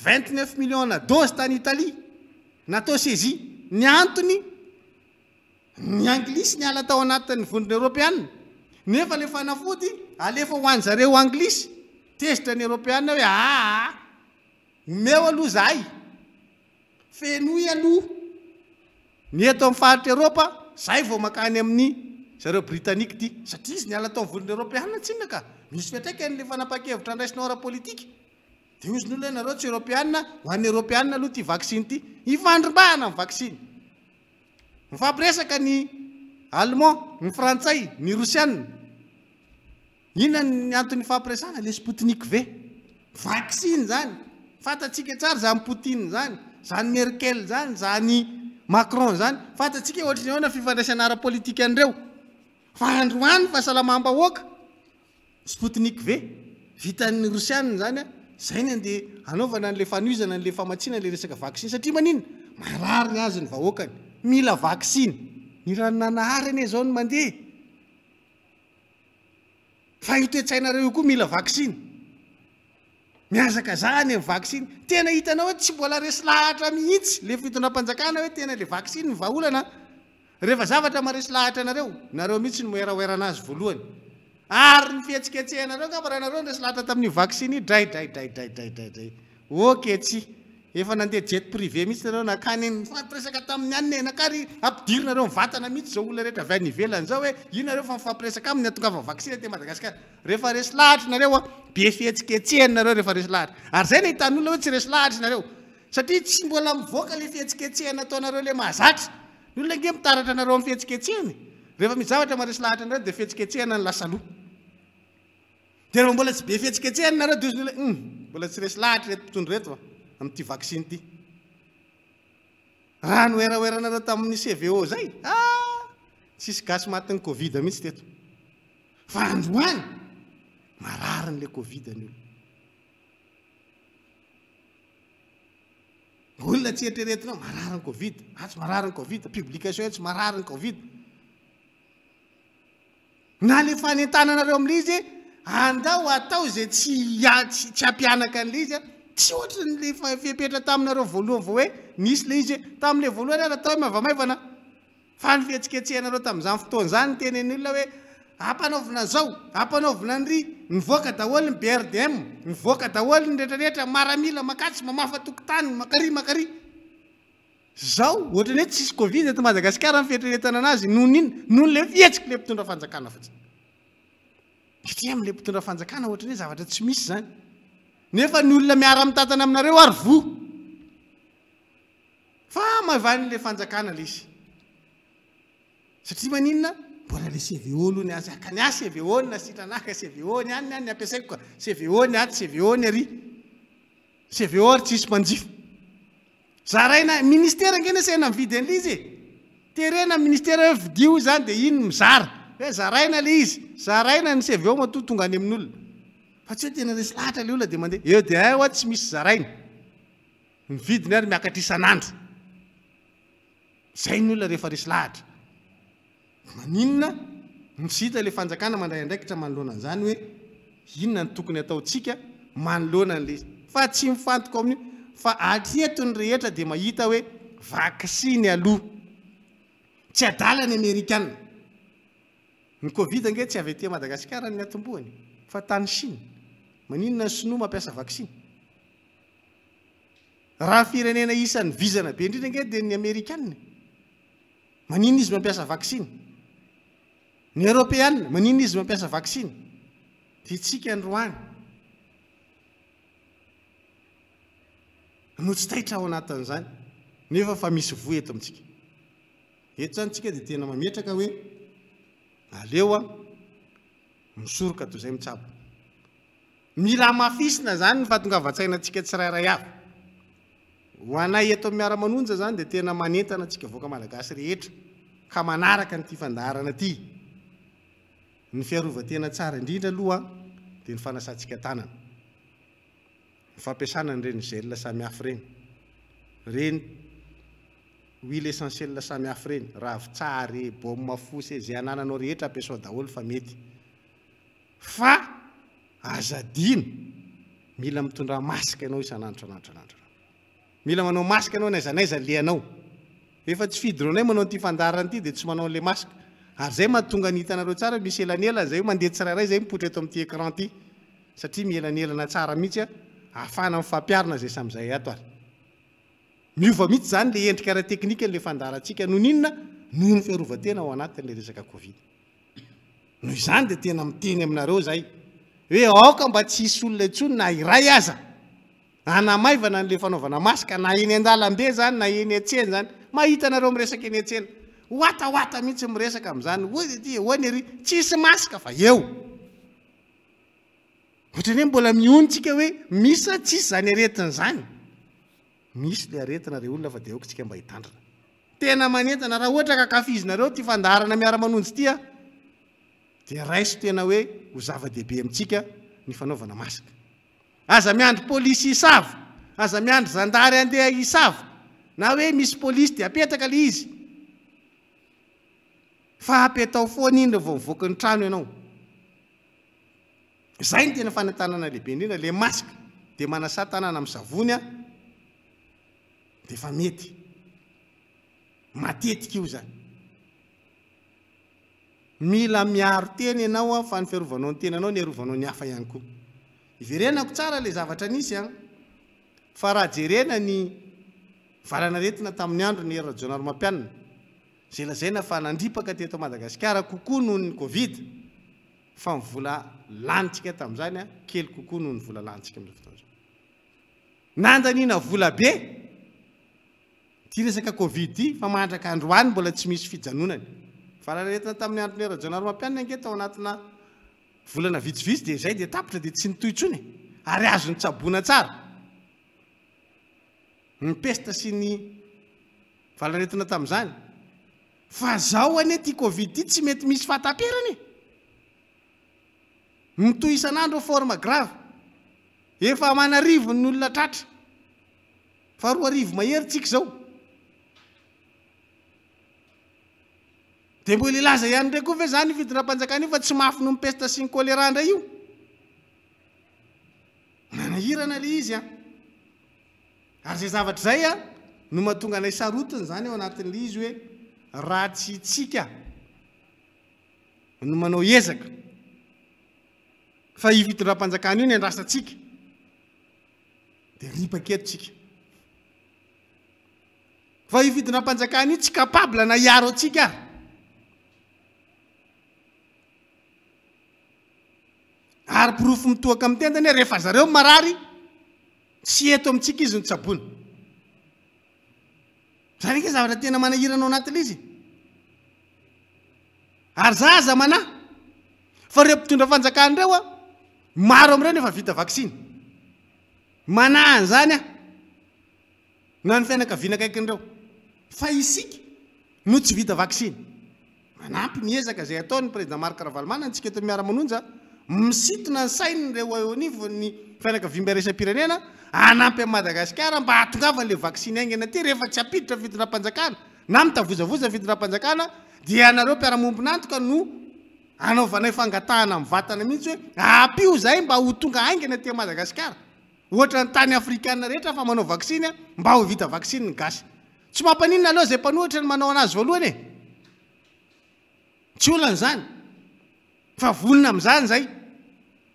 29 millions dose tany Italie natao saisie ny antony ny anglisy ny ala tao anatin'ny vondrona européenne nefa le fanafody alefa ho any zareo anglisy tesitra ny européenne hoe omeo aloha zahay fenoy aloha ny eto amin'ny faritra Eropa zay vao makany amin'ny zareo britannique ty satria izy ny ala tao vondrona européenne tsinona ka misy fiatraikany le fanapa-kevitra andraisinao ara-politika dia ozy n'olona nareo tsy européenne ho an'ny européenne aloha ty vaksiny ty ifandrombahana amin'ny vaksiny mifampiresaka ny allemand ny frantsay ny rosianina inona ny antony fampiresana le Sputnik V vaksiny zany fantatsika tsara zany Poutine zany zany Merkel zany zany Macron zany fantatsika ohatrany ahoana fifandraisana ara-politika an'ireo fa androany fahasalamam-bahoaka Sputnik V vitan'ny rosianina zany zay ny andeha anaovana n'le fanoizana n'le famatsiana le resaka vaksiny satria manina marary ny azy ny vahoakany mila vaksiny ny ranonanahary ane zao ny mandeha fa itoetsainareo koa mila vaksiny miazaka zany ny vaksiny tena hitanao hoe tsy mbola resy lahatra mihitsy le fitondram-panjakana hoe tena le vaksiny ny vahaolana rehefa zavatra maresy lahatra anareo nareo mihitsy ny moeraoerana azy voalohany ary ny fihetsiketsehanareo ka rahanareo resy lahatra tamin'ny vaksiny draydraydraydraydraydray oketsy efa nandeha jet privé mihitsy nareo nakany mifampiresaka tamin'ny anina nakary ampidirinareo mivatana mihitsy zao olona rehetra avy any ivelany zao hoe inareo fa mifampiresaka aminy atongava vaksiny te Madagasikara rehefa resy lahatra nareo a be fihetsikehtsehany nareo rehefa resy lahatra ary zay ny hitany olona hoe tsy resy lahatra nareo satria tsy mbola mivoaka le fihetsikehtsehana ataonareo le mahazatra ny olona nge mitaratra nareo amin'ny fihetsikehtsehany rehefa misy zavatra maresy lahatra nareo dia fihetsikehtsehana ny lasa loha dia rehefa mbola tsy be fihetsikehtsehany nareo dia ozy ny mbola tsy resy lahatra reto mpitondro reto fa amin'ity vaksiny ity raha noeraoeranareo tamin'ny CVO zay tsisy gasy matin'ny Covid mihitsy teto fa androany marary n'le Covid ny olona tsy eritreretinao marary ny Covid tsy marary ny Covid publication tsy marary ny Covid na le fanentananareo amin'le izy andao atao zay tsy ampianaka an'le izy tsy ohatra n'le fipetra taminareo voalohany vao hoe nisy le izy tamin'le voalohany ary atao hoe maivamaivana fa ny fihetsikehtsehanareo tamin'izany fotoana zany ny tenen'ny olona hoe ampanaovina zao ampanaovina ny ry nivoaka daholo ny BRDM nivoaka daholo ny rehetrarehetra maramila makatsy mamafa tokotany makary zao ohatrany hoe tsisy Covid eto Madagasikara ny fihetreretana anazy noho le fihetsiky le mpitondra fanjakana fotsiny satria amin'le mpitondra fanjakana ohatrany hoe zavatra tsy misy zany nefa ny olona miara mitantana aminareo ary vo fa mavan'le fanjakana le izy satria maninona mbola le CVO aloha ny azy akany CVO na sitranaka CVO ny any ny ampiasaiko ka CVO ny aty CVO ny ary CVO ary tsisy manjifa zaraina ministera ngena saina mividy an'le izy terena ministera hoe vidio zany dia iny mizara hoe zaraina le izy zaraina ny CVO matotonga any amin'olona fa tsy hoe tena resy lahatra le olona dia mandeha eo dia ao tsy misy zaraina ny vidiny ary miakatra isan'andro zay ny olona rehefa resy lahatra maninona misita le fanjakana mandray andraikitra manoloana an'izany hoe inona ny tokony ataontsika manoloana an'le fa tsy mifantoko amin'io fa atreto ny rehetra dia mahita hoe vaksiny aloha tsy adala ny Amerikana ny Covid nge tsy avy aty Madagasikara ny atombohany fa tany Chine maninona ny sinoa mampiasa vaksiny raha firenena isan'ny vizana be indrindra nge dia ny Amerikana maninona izy mampiasa vaksiny ny Européenne maninona izy mampiasa vaksiny dia tsika androany no tsy taitra ao anatin'izany nefa fa misy voa eto amintsika eto zany tsika dia tena mametraka hoe aleo a misoroka toy izay mitsabo mila mafisina zany ny fahatongavan-tsainantsika tsirairay avy ho anay eto amin'ny miara-manonja zany dia tena manentana antsika voaka malagasy rehetra ka manaraka nyity fandaharana ity ny fiarovan-tena tsara indrindra aloha dia ny fanasantsika tanana ny fampiasana n'ireny gel samihafa reny huile essentielle samihafa reny ravitsary baume fosy zay anananao rehetra ampiasao daholo fa mety fa azadino mila mitondra masika ianao isan'andro mila manao masika ianao naizanaiza leanao efa tsy fidironay manao ty fandarana ity dia tsy manao le masika ary zay mahatonga ny hitanareo tsara misy elanela zay mandeha tsirairay zay mipotra eto amin'ity écran ity satria mielanelana tsara mihitsy ahafahana mifampiarina zay sam'izay ato ary miova mihitsy zany le endrika ara teknika n'le fandarantsika no ninona noho ny fiarovan-tena ao anatin'le resaka Covid noho izany dia tena miteny aminareo zay hoe aoka mba tsy hisy olona intsony na iray aza anamaivana n'le fanaovana masika na eny an-dalambe zany na eny an-tsena zany mahita anareo miresaka eny an-tsena oataoata mihitsy miresaka amin'izany hoany ry tsisy masika fa eo ohatrany hoe mbola miontsika hoe misy tsisy zany aretina zany misy le aretina re olona fa dia eokotsika mba hitandrina tena manentana raha ohatra ka kafizinareo ty fandaharana miara-manonjy ity a dia raiso tena hoe ho zava-dehibe amintsika ny fanaovana masika aza miandry polisy isavo, aza miandry zandary andeha isavo, na hoe misy polisy dia apetaka le izy fa apetao foana iny vao mivoaka ny trano ianao. Zay ny tena fanantanana lehibe indrindra, le masika dia manasa tanana amin'ny savony a dia efa mety matetika io zany. Mila miaro teny ianao a fa ny fiarovanao ny tenanao ny arovanao ny hafa ihany koa. Iverenako tsara le zavatra nisy a fa raha jerena ny valana retina tamin'ny andro ny era Jonaro Mampianina zay lazaina fa nandripaka teto Madagasikara kokoa noho ny Covid, fa mivola lanitsika tamin'izany a kely kokoa noho ny vola lanitsika amin'izao fotoana izao. Nandaniana vola be ty resaka Covid ty fa mahantraka androany mbola tsy misy fijanonany. Valana retina tamin'ny andro ny era Jonaro Mampianina ange tao anatina volana vitsivitsy dia izay dia tapitra dia tsy nitoy intsony ary azo ny tsaboana tsara ny pesta sy ny valaretina tamin'izany. Fa zao anie ty Covid ty tsy mety misy fahataperany, mitoy isan'andro forme grave, efa manarivo ny olona tratra fa 2 arivo mahery tsika zao. Dia mbola ilaza ihany ndray koa ve zany fidinam-panjakana io fa tsy mafy no mipesta sy ny choléra ndray io, nanahirana le izy a. Ary zay zavatra zay a no mahatonga anay sarotiny zany eo anatin'le izy hoe raha tsy tsika no manao ezaka fa io fitondram-panjakana io ny andrasantsika dia ripa-keto tsika, fa io fitondram-panjakana io tsy capable na hiaro atsika ary pirofo mitoaka amin'ny tendany rehefa zareo marary tsy eto amintsika izy ny tsaboana. Zany ke zavatra tena manahiranao anatin'le izy. Ary zaza mana fa reo mpitondra fanjakana reo a maro amin'ireo efa vita vaksiny, manahany zany a na ny fianakaviana akaikin'ireo, fa isika no tsy vita vaksiny. Manampy ny ezaka zay ataony président Marc Ravalomanana antsika eto miara-manonja misintona ny sainy reo eo anivon'ny fianakaviam-pirenena anampy amin'ny Madagasikara mba hahatongavan'le vaksiny aingana ty rehefa tsy apiditra fitondram-panjakana na mitavozavoza fitondram-panjakana dia anareo mpiara-mombonantoka no anaovanay fangatahana amin'ny vatana mihitsy hoe apio zay mba ho tonga aingana ty Madagasikara. Ohatra ny tany afrikana rehetra fa manao vaksiny mba ho vita vaksiny ny gasy. Tsy mampaninona aloha zay mpanohitra ny manao anazy voalohany e, tsy olana zany fa vonona amin'izany zay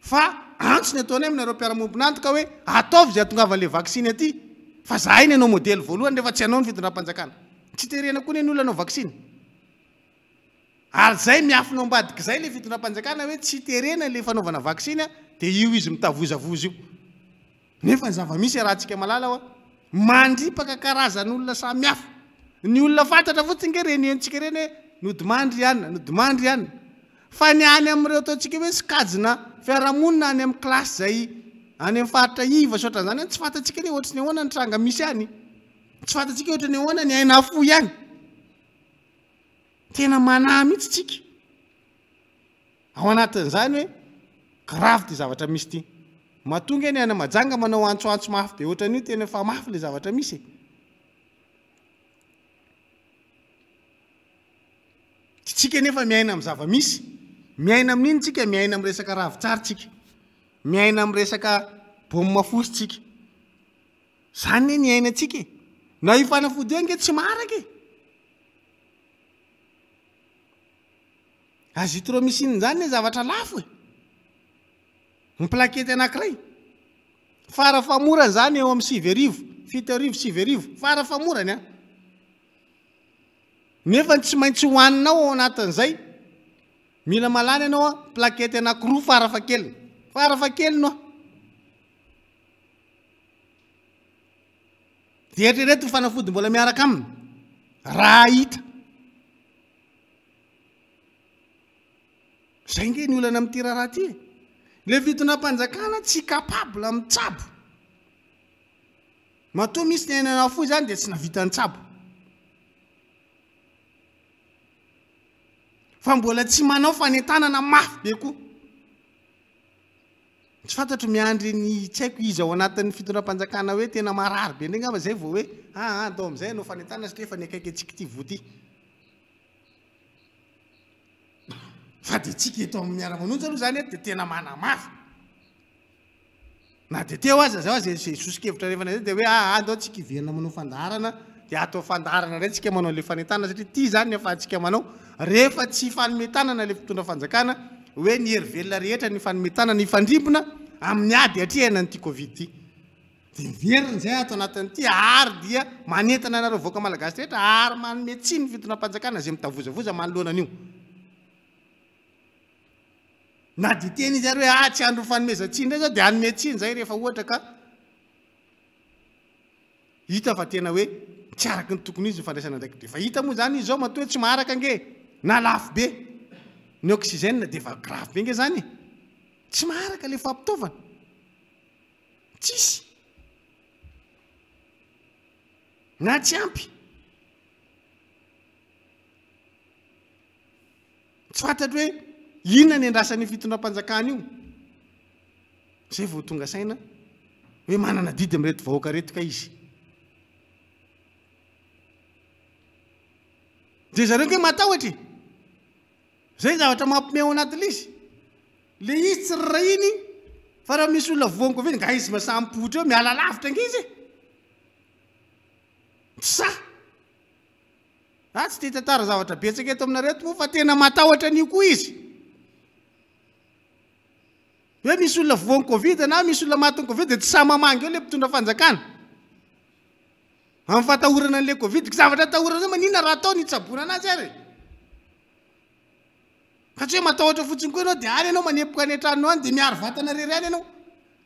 fa antsony ataonay aminareo mpiara-mombonantoka hoe ataovy zay atongavan'le vaksiny aty fa zahay ny anao modely voalohany rehefa tsy anao ny fitondram-panjakana. Tsy terena koa ny olona anao vaksiny. Ary zay miafinao ambadika zay le fitondram-panjakana hoe tsy terena le fanaovana vaksiny dia io izy mitavozavoza io. Nefa ny zava-misy rahantsika malala hoa mandripaka karazan'olona samy hafa. Ny olona fantatra fotsiny nge reny entsika reny hoe nodimandry ihany nodimandry ihany, fa ny any amin'ireo ataontsika hoe sikajina fiarahamonina any amin'ny klasy zay any amin'ny faritra iva sotra zany tsy fantatsika hoe ohatrany ahoana ny tranga misy any, tsy fantatsika ohatrany ahoana ny aina fo ihany. Tena manahy mihitsy tsika ao anatin'izany hoe grave ty zavatra misy ty. Mahatonga ny ana majanga manao antsoantso mafy be ohatran'io tena efa mafy le zavatra misy. Tsika nefa miaina amin'ny zava-misy, miaina amin'iny tsika, miaina amin'ny resaka ravitsara tsika, miaina amin'ny resaka bomy mafosy tsika. Zany ny aina tsika na io fanafody io nge tsy maraka e. Azithromycine zany zavatra lafo e, ny plakety anankiray fara famorany zany eo amin'ny 7 arivo 7 arivo 7 arivo fara famorany a. Nefa tsy maintsy hoaninao ao anatin'izay mila malany ianao a plakety anankiroa farafakeliny no dia eritrereto ny fanafody mbola miaraka aminy raha hita. Zay nge ny olana amin'ity raha ty le fitondram-panjakana tsy capable amin'ny tsabo. Matoa misy ny ainana foy zany dia tsy navita ny tsabo, fa mbola tsy manao fanentanana mafy be koa. tsy fantatro miandry ny tsy haiko izy ao anatin'ny fitondram-panjakana hoe tena marary be ndray ngamba zay vao hoe andao am'izay no fanentana satria efa ny akaiky antsika ty voty fa de tsika eto amin'ny miara-manonjy aloha zany de tena manamafy na de teo aza zao zay sosikevitra rehefana zay de hoe andao tsika iverina manao fandarana de atao fandarana ndray tsika manao le fanentana satria ty zany efa atsika manao rehefa tsy fanometanana le fitondra fanjakana hoe ny hery velona rehetra ny fanometana ny fandrimbona amin'ny ady atriana nyty covid ty de miverina zay atao anatin'ity ary dia manentana anareo voaka malagasy rehetra ary manome tsiny ny fitondram-panjakana zay mitavozavoza manoloana an'io na de teny izy ary hoe tsy andro fanomezan-tsiny ndray zao de anome tsiny zay rehefa ohatra ka hita fa tena hoe tsy araky ny tokony izy ny fandraisana ndraiky de fa hita moa zany izy zao matoa tsy maharaka nge na lafo be ny oxygène de fa grave be nge zany tsy maharaka le fampitaovana tsisy na tsy ampy tsy fantatro hoe inona ny andrasan'ny fitondram-panjakana io zay vao tonga saina hoe manana didy am'reto vahoaka reto ka izy de zareo nge matahotra zay zavatra mampimeo anatin'le izy le izy tsy rarahiny fa raha misy olona voany covid nga izy masampotra eo miala lavitra nge izy sa tsy te tantara zavatra betsaka eto aminareto moa fa tena matahotra an'io koa izy hoe misy olona voany covid na misy olona matiny covid de tsy sa mamangy eo le mpitondra fanjakana amin'ny fatahorana an'le covid ka zavatra tahorana zay maninona raha atao nitsabona anazy ary ka tsy hoe matahotra fotsiny koa ianao de any ianao manepoka any an-tranonao any de miaro vatana rery any ianao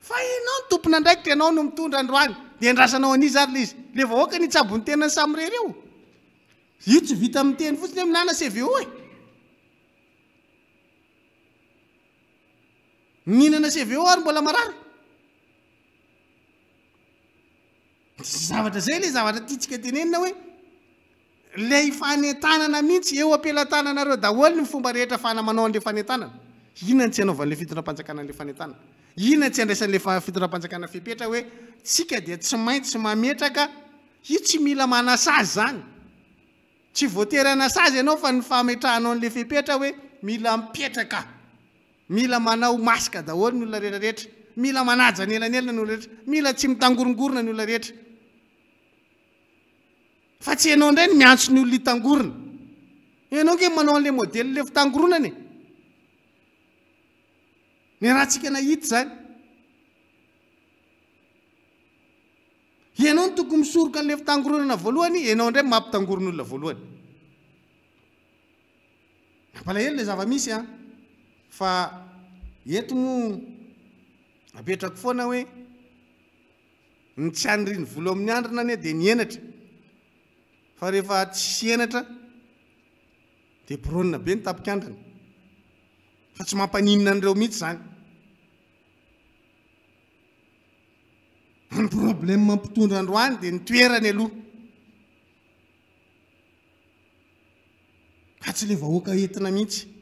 fa ianao ny tompona andraikitra ianao no mitondra androany de andrasanao an'izy ary le izy le vahoaka nitsabony tenany samy rery eo io tsy vita amin'ny teny fotsiny hoe minana CVO e mihinana CVO ary mbola marary zavatra zay le zavatra tiatsika tenenina hoe le fanentanana mihitsy eo ampelatananareo daholo ny fomba rehetra fanamanao an'le fanentanana inona tsy anaovan'le fitondram-panjakana an'le fanentanana inona tsy andraisan'le fitondram-panjakana fipetra hoe tsika dia tsy maintsy mametraka io tsy mila manasazy zany tsy voatery anasazy ianao fa ny fametrahanao an'le fipetra hoe mila mipetraka mila manao masika daholo ny olona rehetrarehetra mila manaja ny elanelana ny olona rehetra mila tsy mitangorongorona ny olona rehetra fa tsy ianao indray ny miantso ny olona hitangorona ianao nge manao an'le modely le fitangoronany ny raha tsika nahita zany ianao ny tokony misoroka an'le fitangoronana voalohany ianao indray mampitangorona olona voalohany mampalahelo le zava-misy fa eto moa apetrako foana hoe ny tsy anyriny volo amin'ny andrina ane de ny enatra fa rehefa tsy enatra de bronina be ny tapik'andrana fa tsy mampaninina an'ireo mihitsy zany ny problème mampitondra androany de ny toerany aloha ka tsy le vahoaka entina mihitsy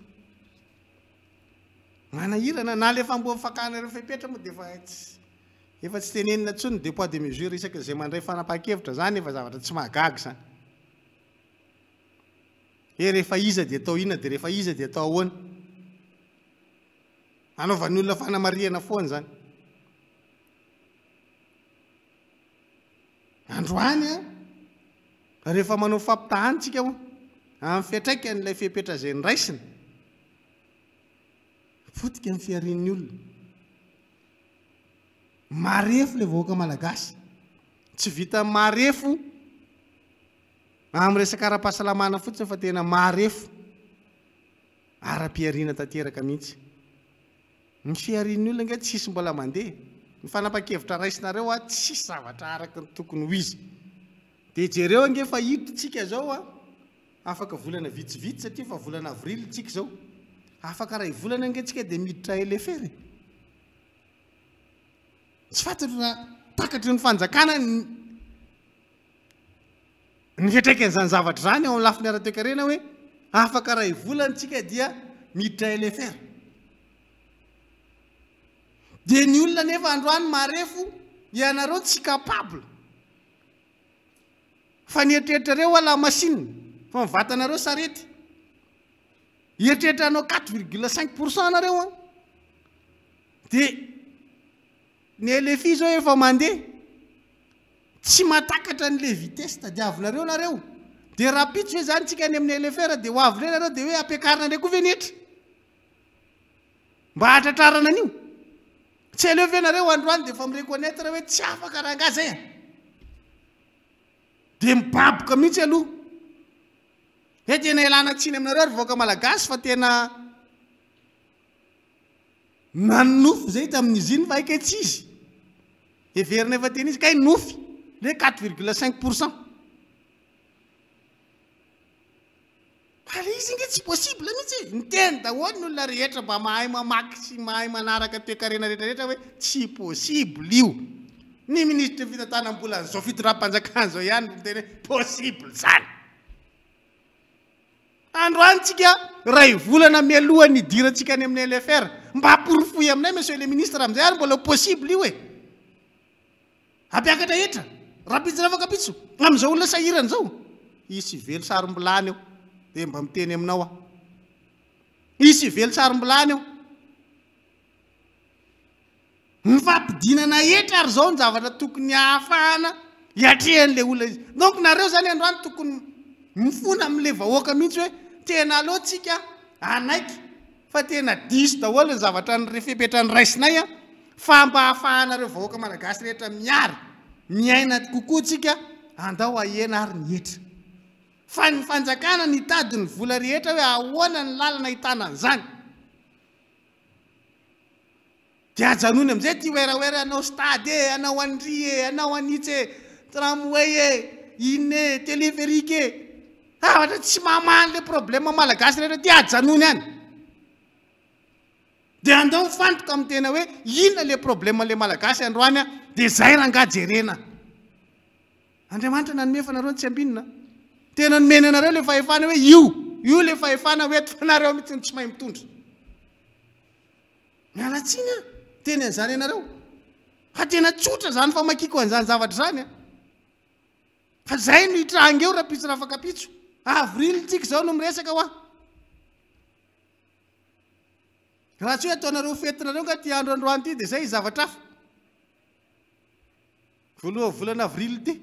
manahirana na le famboa fakana ireo fepetra moa de efa tsy tenenina tsony de poids de mesure isaka zay mandray fanapahan-kevitra zany efa zavatra tsy mahagaga zany rehefa iza de atao inona de rehefa iza de atao ahoana anaovan'ny olona fanamariana foana zany androany rehefa manao fampitahantsika moa amin'ny fiatraika an'ilay fepetra zay nraisina fotika amin'ny fiarin'ny olona marefo le vahoaka malagasy tsy vita marefo amin'ny resaka ara-pahasalamana fotsiny fa tena marefo ara-piariana tanteraka mihitsy ny fiarin'ny olona nge tsisy mbola mandeha ny fanapahan-kevitra raisinareo tsisy zavatra araka ny tokony ho izy de jereo ange fa hitotsika zao afaka volana vitsivitsy satria fa volana avrily tsika zao afaka raha ivolana ange tsika de miditra elefery tsy fantatro raha takatry ny fanjakana ny fiatraikan'izany zavatra zany ao amin'ny lafiny ara-toe-karena hoe afaka raha ivolana tsika dia miditra elefery dia ny olona nefa androany marefo ianareo tsy capable fa nieritreritranareo ala machine fa mivatanareo sarety eritreritranao 4,5% nareo a dia ny elefi zao efa mandeha tsy matakatra n'le vitesse tadiavinareo nareo dia rapitso hoe zany tsika any amin'ny elefera dia ho avy nareo dia hoe ampiakarina ndray koa venetra mba hatratrarana an'io tsy aleo ve nareo androany dia efa mireconnaître hoe tsy afaka raha nga zay a dia mibaboka mihitsy aloha hoe tena ilana tsiny aminareo ary voaka malagasy fa tena nanofo zay tamin'izy iny fa aika tsy izy everina efa tena izy kay nofy le 4,5%. Ala izy nge tsy possible mihitsy ny teny daholo ny olona rehetra mba mahay mamaky sy mahay manaraka toe-karena rehetrarehetra hoe tsy possible io ny ministre fitantanam-bola zao fitondram-panjakana zao ihany no tena possible zany androany tsika ray volana mialoha ny idirantsika any amin'ny LFR mba hamporofoy aminay monsieur le ministre amin'izay ary mbola possible io e ampiakatra etra rapitso rafakapitso amin'izao olona sahirana zao isy velo sarom-bilany eo dia mba miteny aminao a isy velo sarom-bilany eo mifampidinana etra ary zao ny zavatra tokony hahafahana hiatrehan'le olona izy donc nareo zany androany tokony mifona amin'le vahoaka mihitsy hoe tena alohantsika anaiky fa tena diso daholo ny zavatra ny refepetra ny raisinay a fa mba hahafahanareo vahoaka malagasy rehetra miary miaina kokoa tsika andao ahena ary ny etra fa ny fanjakana ny tady ny vola rehetra hoe ahoana ny lalana hitana an'izany dia ajanony amin'izay ty oeraoera anao stade e anao andry e anao anitsy e tramway e ine téléphérique e zavatra tsy mamany le problème malagasy rehetra ty ajanony any dia andao mifantoka amin'ny tena hoe inona le problème le malagasy androany a dia zay raha ngajerena Andriamanitra nanome fanareo tsy ambinina tena nomeny anareo le fahefana hoe io le fahefana hoe fanareo mihitsy tsy mahay mitondra mialatsiny a teny an'izany ianareo fa tena tsotra zany famakiko an'izany zavatra zany a fa zay no hitranga eo rapitso rafakapitso avril tsika zao no miresaka ho a raha tsy hoe ataonareo fetinareo ka ty andro androany ty dia zay zavatra hafa voaloha volana avril ty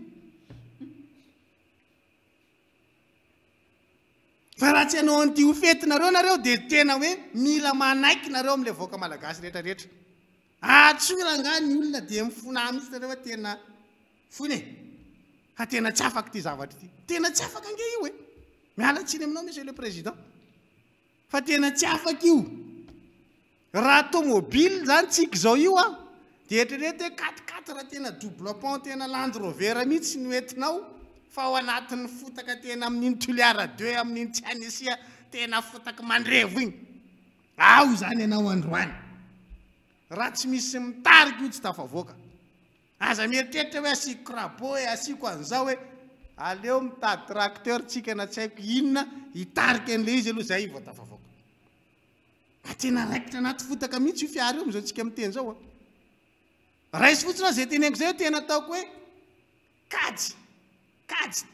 fa raha tsy hanao an'ity ho fetinareo nareo dia tena hoe mila manaiky nareo amin'le voaka malagasy rehetrarehetra atsoy raha nga ny olona dia mifona mihitsy nareo hoe tena fony e fa tena tsy afaka ty zavatra ity tena tsy afaka ange io e miala tsiny aminao monsieur le président fa tena tsy afaka io raha tomobile zany tsika zao io a dia eritrereto hoe 4x4 raha tena double pont tena Land Rover mihitsy no entinao fa ao anatin'ny fotaka tena amin'iny Tuliara 2 amin'iny tsy anesia tena fotaka mandrevo igny ao zany ianao androany raha tsy misy mitarika io tsy tafavoaka aza mieritreritra hoe asiko crabo e asiko an'izao hoe aleo mitady tracteur tsika na tsy haiko inona hitarika an'le izy aloha zay vao tafavoaka tena raikitra anaty fotaka mihitsy io fiara io am'izao tsika miteny zao a raha izy fotsiny zay teneniko zay tena ataoko hoe kajy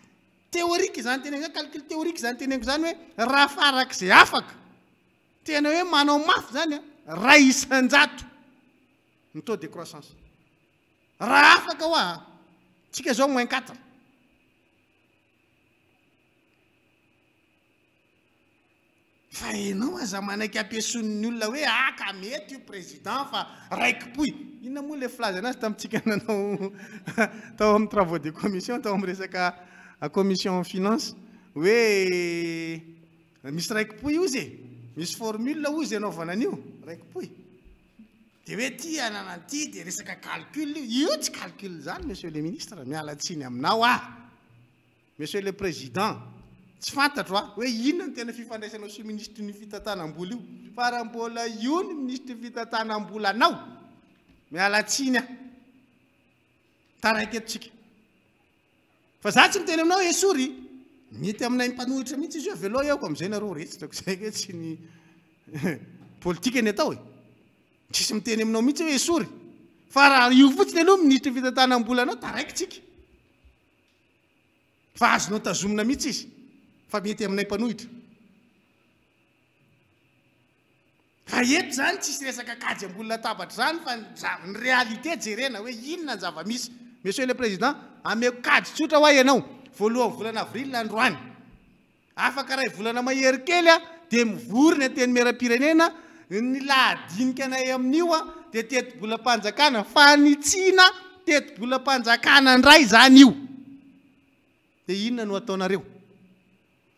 théorique zany teneniko zany calcul théorique zany teneniko zany hoe raha farak'izay afaka tena hoe manao mafy zany a raha isan-jato ny taux de croissance raha afaka ho a tsika zao -4 fa enao aza manaiky ampiason'ny olona hoe aka mety io président fa raiky poy inona moa le filaza anazy tamintsika nanao tao amin'ny travaux de commission tao amin'ny resaka commission finance hoe misy raiky poy io ze misy formule ozy anaovana an'io raiky poy dia hoe ty anananty dia resaka calcul io tsy calcul zany monsieur le ministre miala tsiny aminao monsieur le président tsy fantatro hoe inona ny tena fifandraisanao sy ministre ny fitantanam-bola io fa raha mbola io ny ministre fitantanam-bola anao miala tsiny taraiky etotsika fa za tsy miteny aminao esory mety aminay mpanohitra mihitsy izy hoe veloha eko amin'izay nareo retsitrako zay ke tsy ny politika ny atao e tsisy miteny aminao mihitsy hoe esory fa raha io fotsiny aloha ministra fitantanam-bolanao taraikitsika fa azonao tazomina mihitsy izy fa mety aminay mpanohitra fa eto zany tsisy resaka kajy ambolona tabatra zany fa ny réalité jerena hoe inona ny zava-misy monsieur le président ameko kajy tsotra ho ianao voalohan'ny volana avril androany afaka raha volana mahery kely a dia mivorona teny mera-pirenena ny lahadinika anay amin'io a dia teti-bolam-panjakana fanitsina teti-bolam-panjakana indray zany io dia inona no ataonareo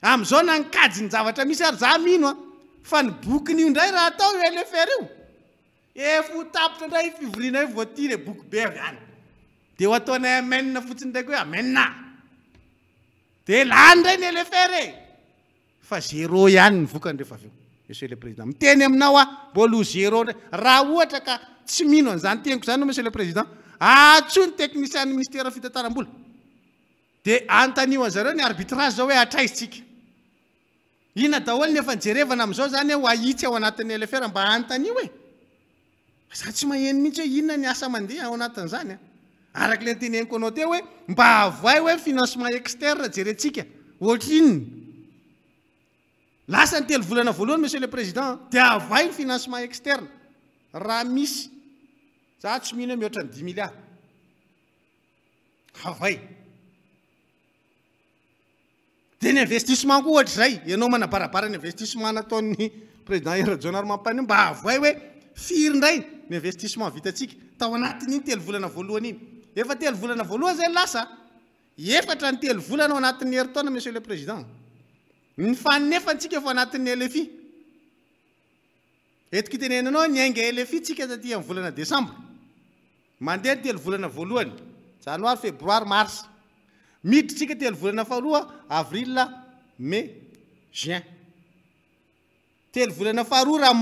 amin'izao na nikajy ny zavatra misy ary za mino a fa ny bokiny io indray raha atao io LFR io efo tapitra indray fivoriana hoe voatire boky be avy any dia ho ataonay amenina fotsiny ndraiky hoe amenina dia lany indray ny LFR e fa zéro ihany ny vokany rehefa avy eo monsieur le président miteny aminao a mbola zéro ndray raha ohatra ka tsy mino an'izany teniko zany monsieur le président atsony technicien ny ministère fitantaram-bola dia antanio an'zareo ny arbitrage zao hoe atraizitsika inona daholo nefa nijerevana amin'izao zany ho ahitsy ao anatin'ny LFR mba antanio e za tsy maheno mihitsy hoe inona ny asa mandeha ao anatin'izany a araka le teneniko anao teo hoe mba avoay hoe financement externe jerentsika ohatra inony lasa ny telo volana voalohany monsieur le président dia avoay ny financement externe raha misy za tsy mino hoe mihoatra ny 10 milliards avoay dia ny investissement koa ohatra zay ianao manabarabara ny investissement nataon'ny président Erajonary Mampany mba avoay hoe firy indray ny investissement vitatsika tao anatin'iny telo volana voalohany iny efa telo volana voalohany zay lasa efatra ny telo volana ao anatin'ny herintaona monsieur le président ny fanefantsika efa anatin'ny LFI etiko itenenanao ny ainga LFI tsika taty amin'ny volana décembre mandeha ny telo volana voalohany janoary febroary mars miditsika telo volana faharoa avril mai juin telo volana faharoa raha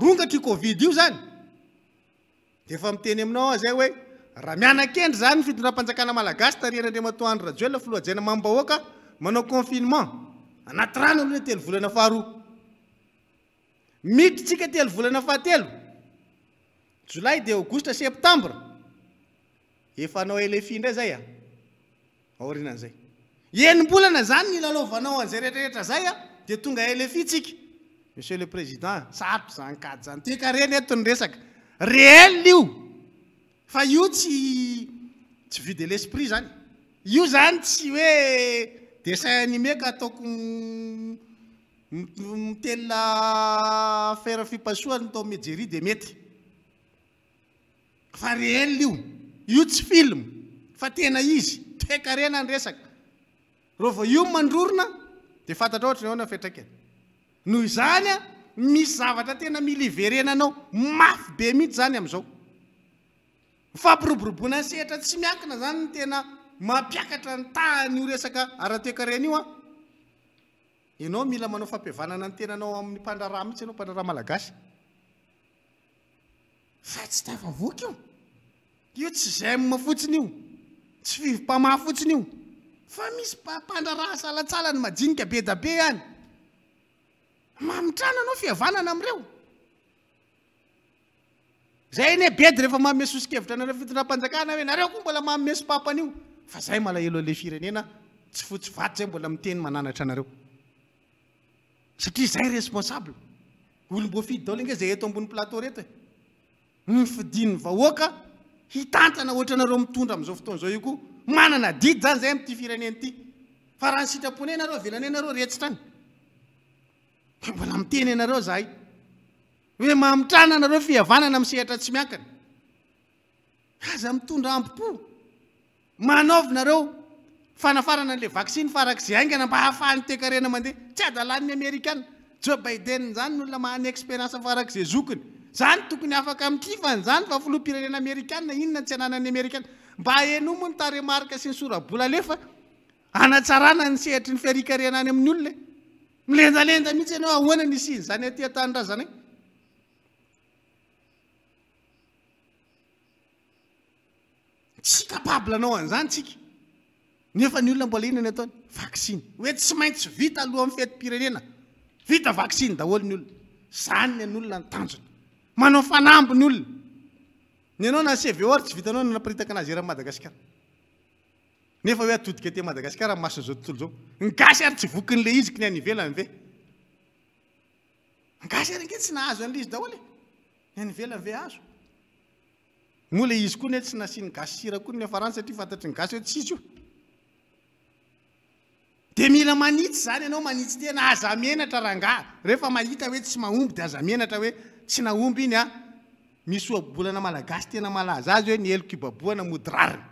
rongatra covid io zany dia efa miteny aminao zay hoe raha mianakendry zany fitondram-panjakana malagasy tarian'Andriamatoandro Rajoelina filohajaina mambahoaka manao confinement anaty rano aloha telo volana faharoa miditsika telo volana fahatelo jolay dia aogostra septambra efa anao LFI indray zay a aorinan'izay enim-bolana zany ny lalovanao an'izay rehetrarehetra zay a dia tonga LFI tsika monsieur le président sarotra zany kady zany teka reny eto ny resaka réel io fa io tsy vue de l'esprit zany io zany tsy hoe dessin animé ka ataoko mitela fera fipasohany tao mijery dia mety fa réel io tsy film fa tena izy tekarena ny resaka rova io mandrorona dia fantatra ohatra ny ao na fetraikany noho izany a misy zavatra tena miliverenanao mafy be mihitsy zany amin'izao fampiroboroboana ny sehatra tsy miankina zany ny tena mampiakatra ny tahany io resaka ara-tekarena io a ianao mila manao fampihavanana ny tenanao amin'ny mpandraraha mihitsy ianao mpandraraha malagasy fa tsy tafavoky io tsy zay fotsiny io tsy fivimpamaha fotsiny io fa misy mpandraraha salatsala ny majinika be da be ihany mamitrana anao fihavanana am'ireo zay ne bedy rehefa mamesosikevitra anareo fitondram-panjakana hoe nareo koa mbola mameso papan'io fa zay malahelo le firenena tsy fotsy vaty zay mbola miteny mananatra anareo satria zay responsable olom-boafidy daholo inge zay eto ambony plateau reto ny fidin'ny vahoaka hitantana ohatra anareo mitondra amin'izao fotoana zao io koa manana didy zany zay am'ty fireneny ity fa raha ny sitrapony anareo velany anareo retsitra any mbola miteny anareo zahay hoe mamitrana anareo fihavanana misehatra tsy miankana aza mitondra ampo manaovinareo fanafarana an'le vaksiny farak'izay aingana mba hahafahany tekarena mandeha tsy adalan'ny Amerikana Joe Biden zany olona mahany expérience farak'izay zokiny zany tokony afaka mitifany zany fa filoham-pirenena Amerikana inona tsy ananan'ny Amerikana mba haenomo ny taremarika sy ny sora-bola lefa anatsarana ny sehatry ny fiarikarenany amin'ny olona milendalenda mihitsy ianao ahoana ny isiny zany aty atanyrazanay tsy capable anao an'izany tsika nefa ny olona mbola inona ny ataony vaksiny hoe tsy maintsy vita aloha amin'ny fety-pirenena vita vaksiny daholo ny olona zany ny an'olona ny tanjona manao fanambo ny olona ny anao na CV tsy vitanao naparitaka anazy era Madagasikara nefa hoe atodika te Madagasikara masina zao tontolo zao ngasy ary tsy vokin'le izy kny any ivelany ve ngasy ary nge tsy nahazo an'le izy daholo ny any ivelany ve azo moa le izy koa ne tsy nasiny gasy sira koa ny Faransa satria fantatry ny gasy hoe tsisy io de mila manitsy zany ianao manitsy tena aza menatra rangaha rehefa mahita hoe tsy mahomby de aza menatra hoe tsy nahomby iny misy oabolana malagasy tena malaza azy hoe ny eloko ibaboana mody rariny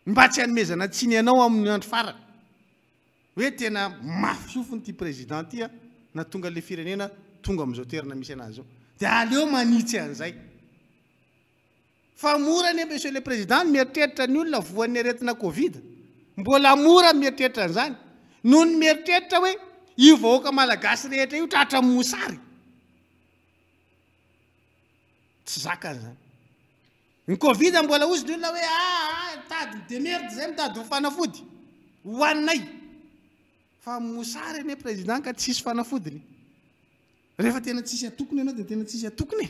mba tsy hanomezana tsiny ianao amin'ny andro farany hoe tena mafisofony ty président ty na tonga le firenena tonga am'izao toerana misy anazy zao de aleo manitsy an'izay fa mora ne monsieur le président mieritreritra ny olona voan'ny aretina covid mbola mora mieritreritra an'izany noho ny mieritreritra hoe io vahoaka malagasy rehetra io tratra mosary tsy zakan'izany ny covid mbola ozy ny olona hoe tady de merde zay mitady ho fanafody hoaninay fa mosary ne président ka tsisy fanafodiny rehefa tena tsisy atokony ianao de tena tsisy atokony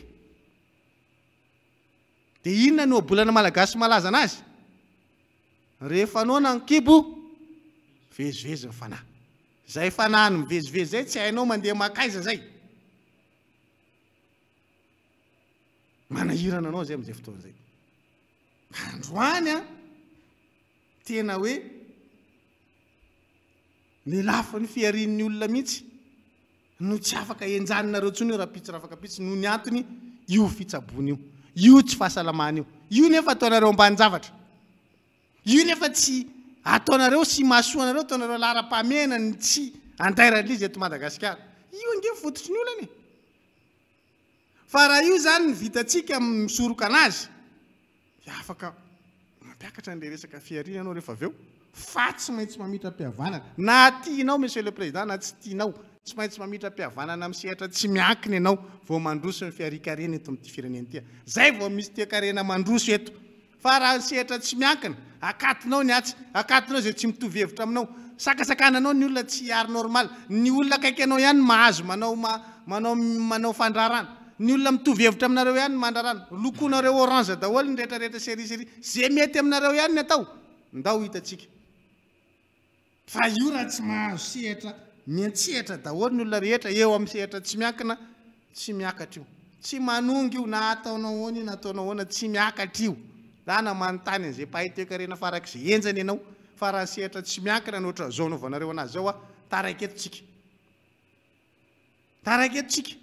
de inona no obolana malagasy malaza anazy rehefa anao nankibo vezivezy ny fanahy zay fanahy ny mivezivezy zay tsy hainao mandeha makaiza zay manahirana anao zay am'izay fotoana zay androany tena hoe le lafa ny fiarin'ny olona mihitsy no tsy afaka enjaninareo tsony io raha pitsy raha afaka pitsy no ny antony io fitsabony io tsy fahasalamana io nefa ataonareo ambany zavatra io nefa tsy ataonareo sy mahasoanareo ataonareo lara-pamena ny tsy andairalizy eto Madagasikara io nge fototry ny olany fa raha io zany ny vitatsika misoroka anazy de afaka mampiakatra n'le resaka fiarina anao rehefa aveo fa tsy maintsy mamitra-pihavanana na tianao monsieur le président na tsy tianao tsy maintsy mamitra-pihavanana amin'ny sehatra tsy miankiny ianao vao mandroso ny fiarikarena eto amin'ity firenena ity zay vao misy toekarena mandroso eto fa raha sehatra tsy miankina akatinao ny atsy akatinao zay tsy mitovy hevitra aminao sakasakananao ny olona tsy ary normal ny olona akaiky anao ihany mahazo manao fandrarana ny olona mitovy hevitra aminareo ihany mandrarana lokonareo orange daholo ny rehetrarehetra série zay mety aminareo ihany ny atao ndao hitatsika fa io raha tsy mahazo sehatra miantsehatra daholo ny olona rehetra eo amin'ny sehatra tsy miankina tsy miakatra io tsy manongy io na ataonao hoany na ataonao hoana tsy miakatra io lana manontany an'izay mpahay toekarena farak'izay enjany ianao fa raha sehatra tsy miankina ny oatra zao naovanareo anazy zao taraiketotsika taraiketotsika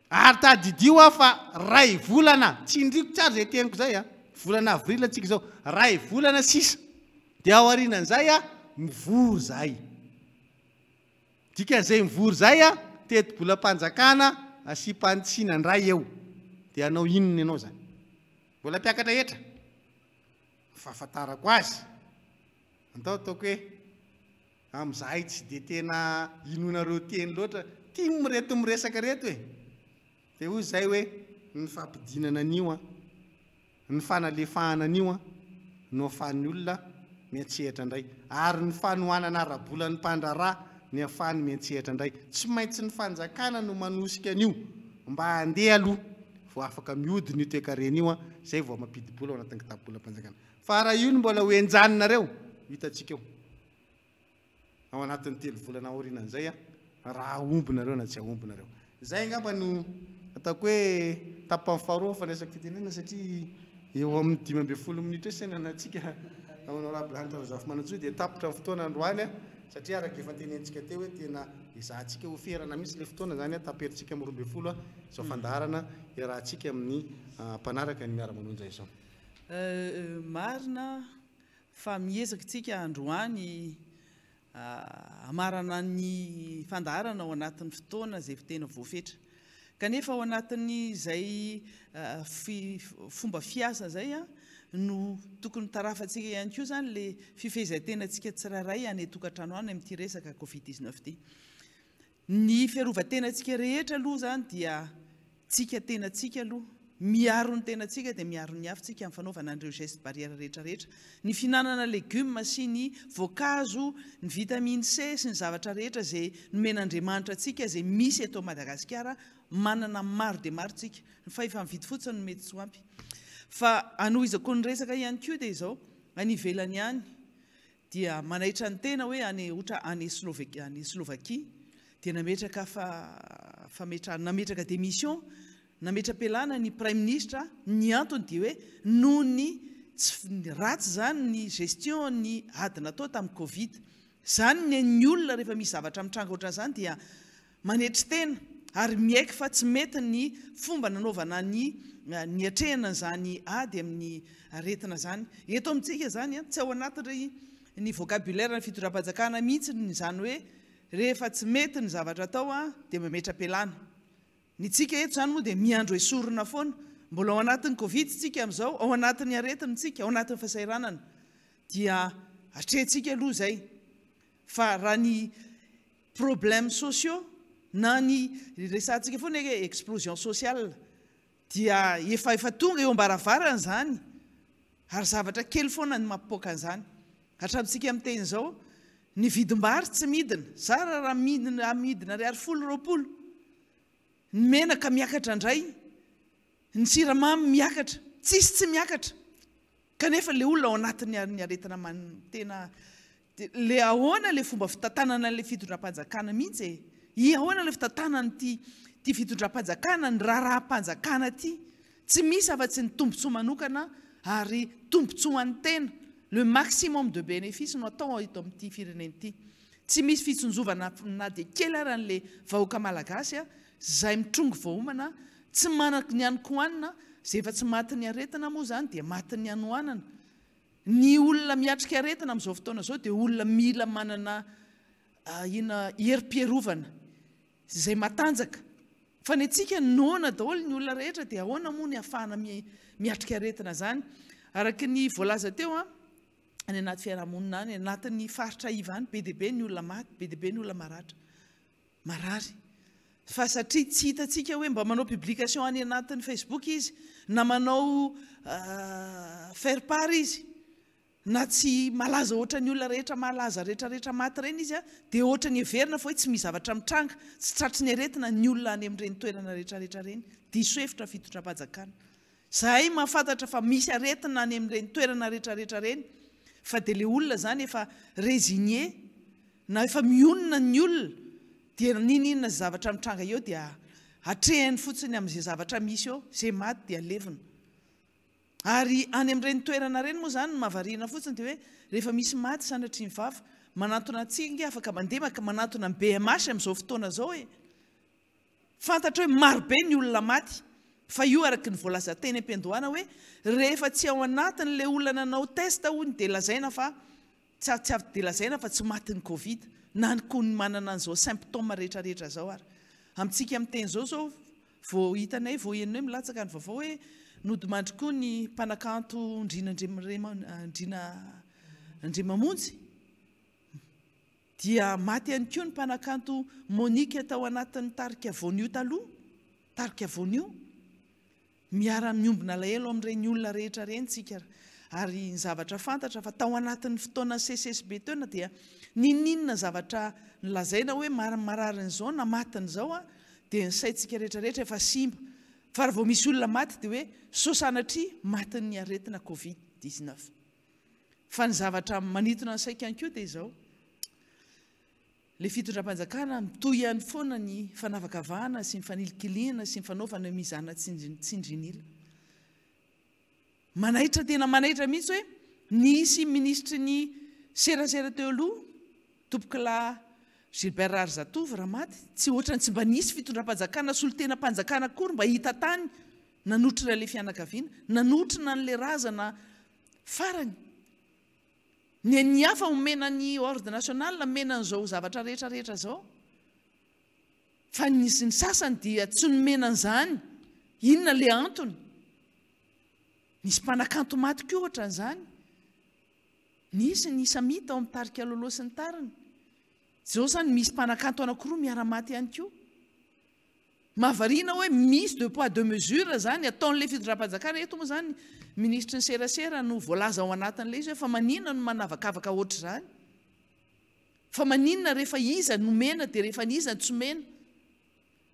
ary tadidio fa ray volana tsy indriko tsara zay teniko zay volana avril atsika zao ray volana sisa de ao arinan'izay mivory zay dikan'izay mivory zay teti-bolam-panjakana asy-panitsina ndray eo de anao inona ianao zany mbola mpiakatra etra fahafantarako azy antao ataoko hoe am'zahay tsy de tena inonareo teny loatra tia mireto miresaka reto hoe de hoy zay hoe ny fampidinana an'io ny fanalefahana an'io no ahafahan'ny olona miantsehatra indray ary ny fanohanana arabolan'ny mpandrarà ny ahafahany miantsehatra indray tsy maintsy ny fanjakana no manosika an'io mba handeha aloha vao afaka miodiny io toekarena io zay vao mampidibola ao anatin'ny kitabolam-panjakana fa raha io no mbola hoenjaninareo hitatsika eo ao anatin'ny 3 volana aorinan'izay raha ombinareo na tsy aombinareo zay ngamba no ataoko hoe tapany faharoa fanesaka fitenena satria eo amin'ny 12 minitra hoe sainanatsika honorable Antoine Joseph Manantsoa de tapitra ny fotoana androany satria araka efa tenentsika teo hoe tena izahantsika oferana mihitsy le fotoana zany taperitsika amin'ny 12 zao fandaharana iarahantsika amin'ny mpanaraka ny miara-manonja izao marina fa miezaka tsika androany amarana ny fandaharana ao anatin'ny fotoana zay tena voafetra kanefa ao anatin'ny zay fomba fiasa zay no tokony tarafatsika ihany koa zany le fifehezan-tenantsika tsirairay any tokantrano any amin'ity resaka covid-19 ty ny fiarovan-tenantsika rehetra aloha zany dia tsika tenatsika aloha miaro ny tenantsika dia miaro ny hafintsika amin'ny fanaovana an'ireo geste barrière rehetrarehetra. Ny finanana legioma sy ny voankazo, ny vitamine C sy ny zavatra rehetra izay nomen'Andriamanitra antsika izay misy eto Madagasikara, manana maro dia maro tsika. Fa efa mividy fotsiny no mety tsy ho ampy. Fa anohizako ny resaka ihany koa dia izao, any ivelany ihany dia manaitra ny tena hoe any Slovaquie dia nametraka démission, nametra-pialana ny Prime Ministre. Ny antony dia hoe noho ny ratsy zany ny gestion ny ady natao tamin'ny Covid. Zany ny olona rehefa misy zavatra mitranga ohatran'izany dia manetry tena ary miaiky fa tsy mety ny fomba nanaovana ny atrehana izany ady amin'ny aretina zany. Eto amintsika zany tsy ao anaty ny vocabulaire ny fitondram-panjakana mihitsy izany hoe rehefa tsy mety ny zavatra atao dia mametra-pialana. Ny tsika eto zany moa dia miandro esorina foana, mbola ao anatin'ny Covid tsika amin'izao, ao anatin'ny aretina tsika, ao anatin'ny fahasahiranana dia atrehantsika aloha zay. Fa raha ny problème sociaux na ny resantsika foana hoe explosion sociale dia efa tonga eo ambaravarana zany, ary zavatra kely foana ny mampipoaka an'izany. Hatramintsika amin'ny teny izao, ny vidim-bary tsy midina, zara raha midina 220. Ny menaka miakatra indray, ny siramamy miakatra, tsisy tsy miakatra. Kanefa le olona ao anatin'ny aretina tena le ahoana le fomba fitantanana le fitondram-panjakana mihitsy ahoana le fitantanana ty fitondram-panjakana ny raharaha-panjakana ty tsy misy afa-tsy ny tombontsoa manokana ary tombontsoa an'ny tena. Le maximum de bénéfice no atao eto amin'ity firenena ity. Tsy misy fitsonjovana na dia kely ary an'le vahoaka malagasy izay mitrongo vahoamana, tsy manana ny hanokohanina, izay efa tsy maty ny aretina moa zany dia maty ny hanohanana. Ny olona miatrika aretina amin'izao fotoana izao dia olona mila manana herim-piarovana izay matanjaka. Fa ny antsika noana daholo ny olona rehetra dia ahoana moa ny ahafahana miatrika aretina zany. Araka ny voalaza teo any anaty fiarahamonina any, anatin'ny faritra iva any, be dia be ny olona maty, be dia be ny olona marary. Fa satria tsy hitantsika hoe mba manao publication any anatin'ny Facebook izy, na manao faire part izy, na tsy malaza ohatra ny olona rehetra malaza rehetrarehetra maty ireny izy dia ohatra ny heverina fa hoe tsy misy zavatra mitranga, tsy tratry ny aretina ny olona any amin'ireny toerana rehetrarehetra ireny. Diso hevitra fitondram-panjakana. Zahay mahafantatra fa misy aretina any amin'ireny toerana rehetrarehetra ireny, fa dia le olona zany efa résigné na efa mionona ny olona dia ninona zavatra mitranga eo dia atrehany fotsiny amin'izay zavatra misy eo, izay maty dia alevina. Ary any amin'ireny toerana ireny moa zany mahavariana fotsiny dia hoe rehefa misy maty sanatry ny vava, manatona antsika afaka mandeha manatona ny BMH amin'izao fotoana izao fantatra hoe marobe ny olona maty. Fa io araka ny voalaza teny am-piandohana hoe rehefa tsy ao anatin'le olona nanao test hono dia lazaina fa tsy avy dia lazaina fa tsy maty ny Covid, na koa ny manana an'izao symptôme rehetrarehetra zao ary. Amintsika amin'ny teny zao vao hitanay vao henonay milatsaka ny vaovao hoe nodimandry koa ny mpanakanto Ndrimamonjy dia maty ihany koa ny mpanakanto Monique tao anatin'ny tarika vonio taloha, tarika vonio. Miara-miombona lahelo amin'ireny olona rehetra ireny tsika. Ary ny zavatra fantatra fa tao anatin'ny fotoana CCSB teo dia ninona zavatra nilazaina hoe mararin'izao na matin'izao dia ny saintsika rehetrarehetra efa simba. Fa raha vao misy olona maty dia hoe sosanatria matin'ny aretina Covid-19. Fa ny zavatra manitona ny saika ihany koa dia izao. Le fitondram-panjakana mitohy ihany foana ny fanavakavahana sy ny fanilikiliana sy ny fanaovana mizana tsindrinila. Manaitra tena manaitra mihitsy hoe nisy ministry ny serasera teo aloha, Topoklahy Gilbert Rarzatovo raha maty, tsy ohatrany tsy mba nisy fitondram-panjakana solotena mpanjakana akory mba hita tany nanotrina le fianakaviana, nanotrina n'le razana farany. Ny hafa omena ny ordre national mena an'izao zavatra rehetrarehetra zao. Fa ny sasany dia tsy nomena an'izany. Inona le antony? Nisy mpanakanto maty koa ohatran'izany. Nisy ny samita ao amin'ny tarika lolo sy ny tariny. Zao zany misy mpanakanto anankiroa miara-maty ihany koa. mahavariana hoe misy deux poids deux mesures zany ataon'le fitondram-panjakana eto moa zany ministry ny serasera no voalaza ao anatin'le izy hoe fa maninona no manavakavaka oatra zany fa maninona rehefa iza nomena dia rehefa iza ntsomena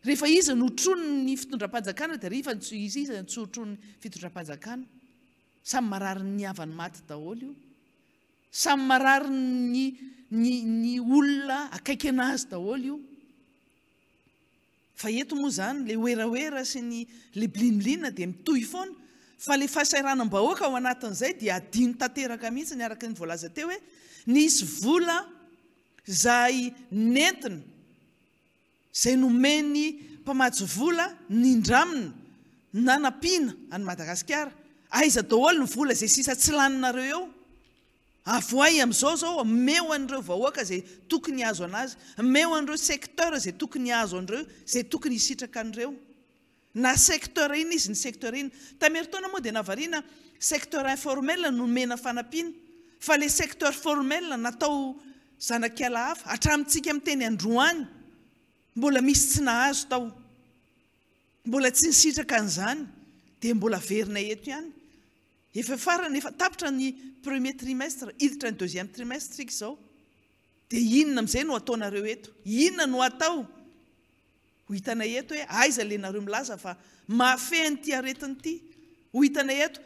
rehefa iza notrony ny fitondram-panjakana dia rehefa iza ntsotrony fitondram-panjakana samy marary ny havany maty daholo io samy marary ny olona akaiky anazy daholo io fa eto moa zany le oeraoera sy ny le bilinilina dia mitohy foana fa le fahasairanam-bahoaka ao anatin'izay dia adino tanteraka mihitsy ny araka ny voalaza teo hoe nisy vola zay nentina zay nomeny mpamatsy vola nindramina nanampiana any Madagasikara aiza daholo ny vola zay sisa tsy laninareo eo avoay amin'izao zao meo an'ireo vahoaka zay tokony azo anazy meo an'ireo secteur zay tokony azo an'ireo zay tokony hisitraka an'ireo na secteur iny izy ny secteur iny tameritaona moa dia nahavariana secteur informel no mena fanampiana fa le secteur formel natao zanak'ala hafa hatramintsika miteny androany mbola misy tsy nahazo tao mbola tsy nisitraka an'izany dia mbola verina eto ihany efa farany efa tapitra ny premier trimestre hiditra ny deuxième trimestre tsika izao dia inona amin'izay no ataonareo eto inona no atao ho hitana eto hoe aiza lenareo milaza fa mahafehany ty aretiny ity ho hitana eto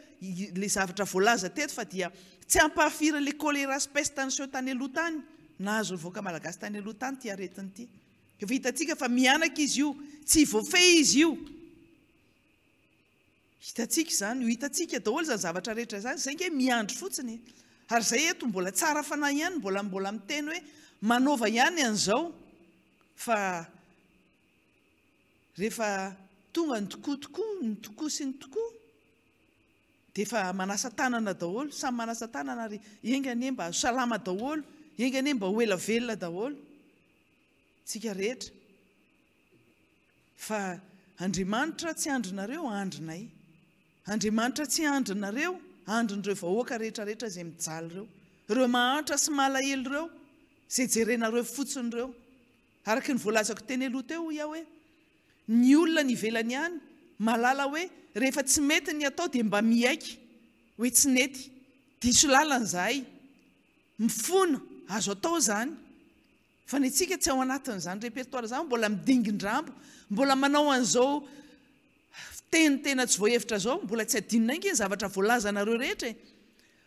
le zavatra voalaza teto fa dia tsy ampahafira le choléra spèce tany seo tany aloha tany nahazo nyvoaka malagasy tany aloha tany ty aretiny ity efa hitantsika fa mianaka izy io tsy voafeh izy io hitantsika zany ho hitantsika daholo zany zavatra rehetra zany zay nge miandry fotsiny ary zay eto mbola tsara fanahy ihany mbola miteny hoe manova ihany an'izao fa rehefa tonga ny tokoa sy ny tokoa dia efa manasa tanana daholo samy manasa tanana ary engane mba salama daholo engane mba ho ela velona daholo tsika rehetra fa Andriamanitra tsy andrinareo andrinay Andriamanitra tsy andrinareo andrin'ireo vahoaka rehetrarehetra zay mijaly ireo mahantra sy malahelo ireo zay jerenareo fotsiny ireo araka ny voalazako teny aloha teo ia hoe ny olona ny ivelany ihany malala hoe rehefa tsy mety ny atao dia mba miaiky hoe tsy nety diso lalan'izahay mifona azo atao zany fa ny antsika tsy ao anatin'izany repertoire zany mbola midingin-drambo mbola manao an'izao teny tena tsy voahevitra zao mbola tsy adinina inge zavatra voalazanareo rehetra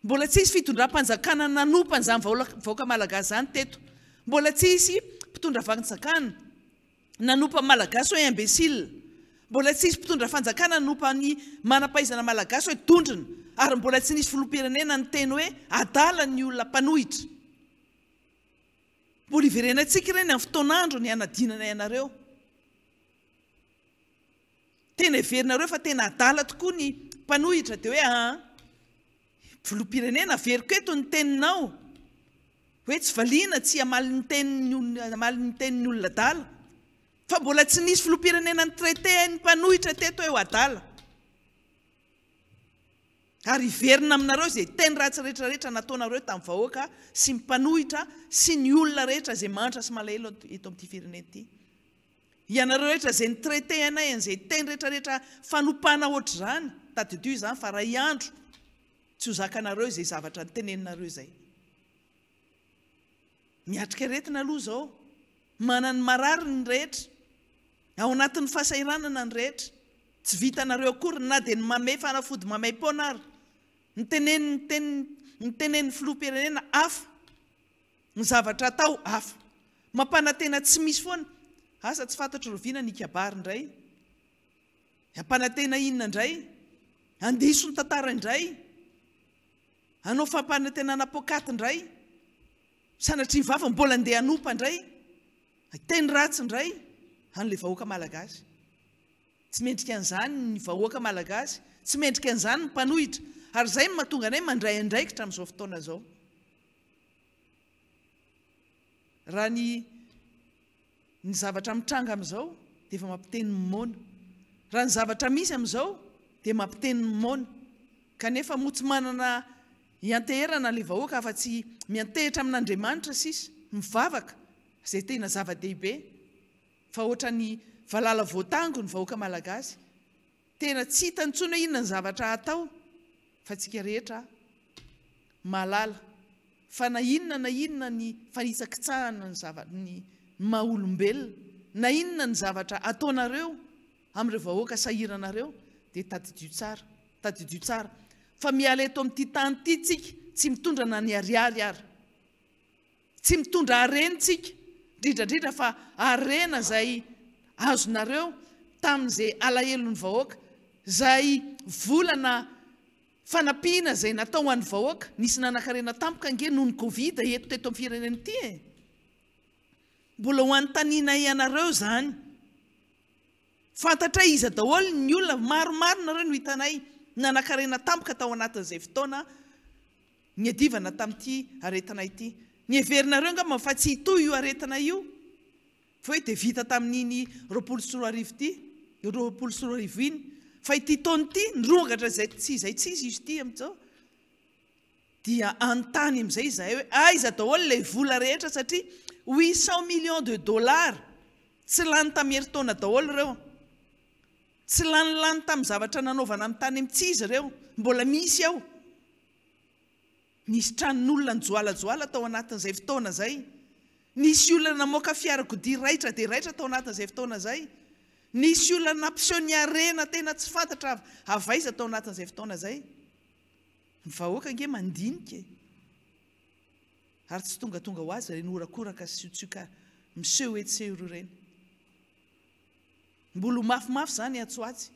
mbola tsy isy fitondram-panjakana nanompa an'izany vahoaka malagasy zany teto mbola tsy isy mpitondra fanjakana nanompa malagasy hoe imbécile mbola tsy isy mpitondra fanjakana nanompa ny manam-pahaizana malagasy hoe tondrina ary mbola tsy nisy filoham-pirenena ny teny hoe adala ny olona mpanohitra mbola iverenantsika ireny amin'ny fotoan'andro ny anadinana ianareo tena iverinareo fa tena adala tokoa ny mpanohitra dia hoe filoham-pirenena veriko eto ny teninao hoe tsy valiana tsy amaly ny tenin'ny olona adala fa mbola tsy nisy filoham-pirenena ny traité ny mpanohitra teto hoe ho adala ary iverina aminareo zay teny ratsy rehetrarehetra nataonareo tamin'ny vahoaka sy mpanohitra sy ny olona rehetra zay mantra sy malahelo eto amin'ity firenena ity ianareo rehetra zay ny traité anay an'izay teny rehetrarehetra fanompana ohatr' zany tadidio izany fa ray andro tsy ho zakanareo zay zavatra ny teneninareo zay miatrika retina aloha zao manany marary ny rehetra ao anatin'ny fahasairanana ny rehetra tsy vitanareo akory na dia ny mamay fanafody mamay ponary ny tenen'ny filoham-pirenena hafa ny zavatra atao hafa mampanantena tsy misy foana asa tsy fantatro roviana ny kabary indray ampanantena inona indray andiso ny tantara indray anao fampanantenana pokaty indray sanatria vava mbola andeha hanompa indray teny ratsy indray an'ilay vahoaka malagasy tsy mendrika an'izany ny vahoaka malagasy tsy mendrika an'izany ny mpanohitra ary zay mahatonga anay mandray andraikitra amin'izao fotoana zao raha ny zavatra mitranga amin'izao dia efa mampiteny mimoana raha ny zavatra misy amin'izao dia mampiteny mimoana kanefa moa tsy manana ianteherana ilay vahoaka afa-tsy miantehitra amin'Andriamanitra sisa mivavaka zay tena zava-dehibe fa ohatra ny valala voatango ny vahoaka malagasy tena tsy hitantsona hoe inona ny zavatra atao fa tsika rehetra malala fa na inona ny fanisakitsahana ny maha-olombelona na inona ny zavatra ataonareo amin'ireo vahoaka sahiranareo dia tadidio tsara fa miala eto amin'ity tany ity tsika tsy mitondra na ny ariary ary tsy mitondra harenitsika indrindrandrindra fa arena zay azonareo tamin'izay alahelon'ny vahoaka zay volana fanampiana zay natao ho an'ny vahoaka nisy nanankarena tampoka ange noho ny covid eto teto amin'ny firenena ity mbola ho an'ny tanina ianareo zany fantatra iza daholo ny olona maromaro nareo no hitanay nanankarena tampoka tao anatin'izay fotoana ny adivana tamin'ity aretina ity ny heverinareo angamba fa tsy hitoy io aretina io fa hoe dia vita tamin'iny 24 ity 24 iny fa ity taona ity nyrongatra zay tsisy izy ity amin'izao dia antany amin'izay izahay hoe aiza daholo ilay vola rehetra satria 800 millions de dollars tsy lany tamin'ny herintaona daholo ireo tsy lany tamin'ny zavatra nanaovana amin'ny tany amin'tsy izy ireo mbola misy ao nisy tranon'olona ny joalajoala tao anatin'izay fotoana zay nisy olona namoaka fiarakodia raitra dia raitra tao anatin'izay fotoana zay nisy olona nampiseho ny arena tena tsy fantatra avaiza tao anatin'izay fotoana zay ny vahoaka nge mandinika ary tsy tongatonga ho azy reny orakoraka sy tsioka miseho etseo ireo reny mbola mafimafy zany atsoatsy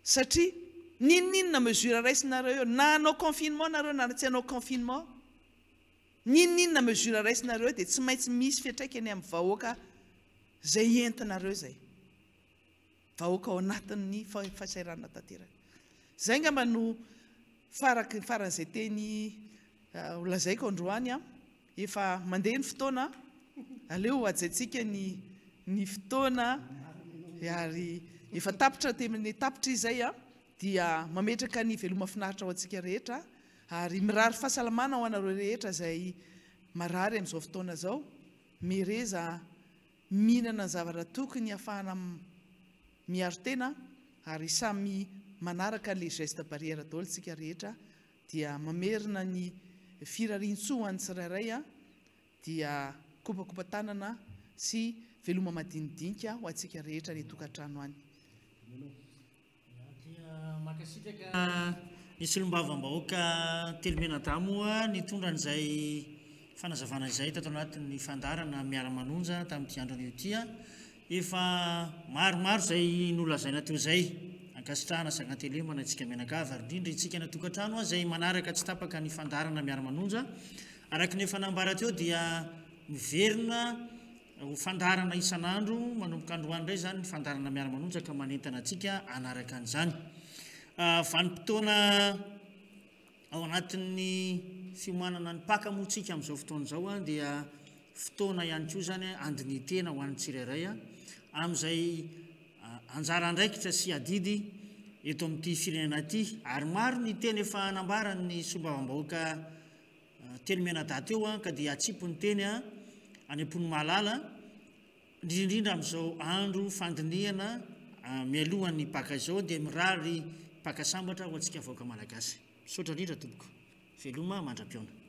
satria ninona mesure raisinareo eo na anao confinement nareo na tsy anao confinement ninona mesure raisinareo dia tsy maintsy misy fiatraikany amin'ny vahoaka zay entinareo zay vahoaka ao anatin'ny fahasairana tanteraka zay ngamba no faran'izay teny olazaiko androany efa mandeha ny fotoana aleo ajaitsika ny fotoana ary efa tapitra teminy tapitra izay dia mametraka ny veloma finaritra ho antsika rehetra ary mirary fahasalamana ho anareo rehetra zay marary amin'izao fotoana zao mereza mihinana ny zavatra tokony ahafahana miaro tena ary samy manaraka le geste barrière daholo tsika rehetra dia mamerina ny firarintsoa ho an'ny tsirairay dia kopakopa-tanana sy veloma madinidinika ho antsika rehetra ny tokantrano any makasitraka nisy olombavambahoaka telomenadamoa nitondra n'izay fanazavana izay tato anatin'ny fandarana miara-manonja tamin'ity andro an'iotia efa maromaro zay nolazaina teo zay ankasitrahana sagantele manantsika menakava ary indrindra itsika natokantrano zay manaraka tsy tapaka ny fandarana miara-manonja araka ny fanambara teo dia miverina ho fandarana isan'andro manomboka androany indray zany ny fandarana miara-manonja ka manentana atsika anaraka an'izany vanim-potoana ao anatin'ny fiomanana ny pakamotsika amin'izao fotoana zao dia fotoana ihany koa zany andiny tena ho an'ny tsirairay amin'izay anjara andraikitra sy adidy eto amin'ity firenena ity ary maro ny teny efa nambarany sombavambahoaka telomena-da teo ka dia atsipo ny teny any am-pony malala indrindrindra amin'izao andro fandiniana mialohan'ny paka izao dia mirary pakasambatra ho antsika vahoaka malagasy misaotra indrindra tompoko veloma mandram-piona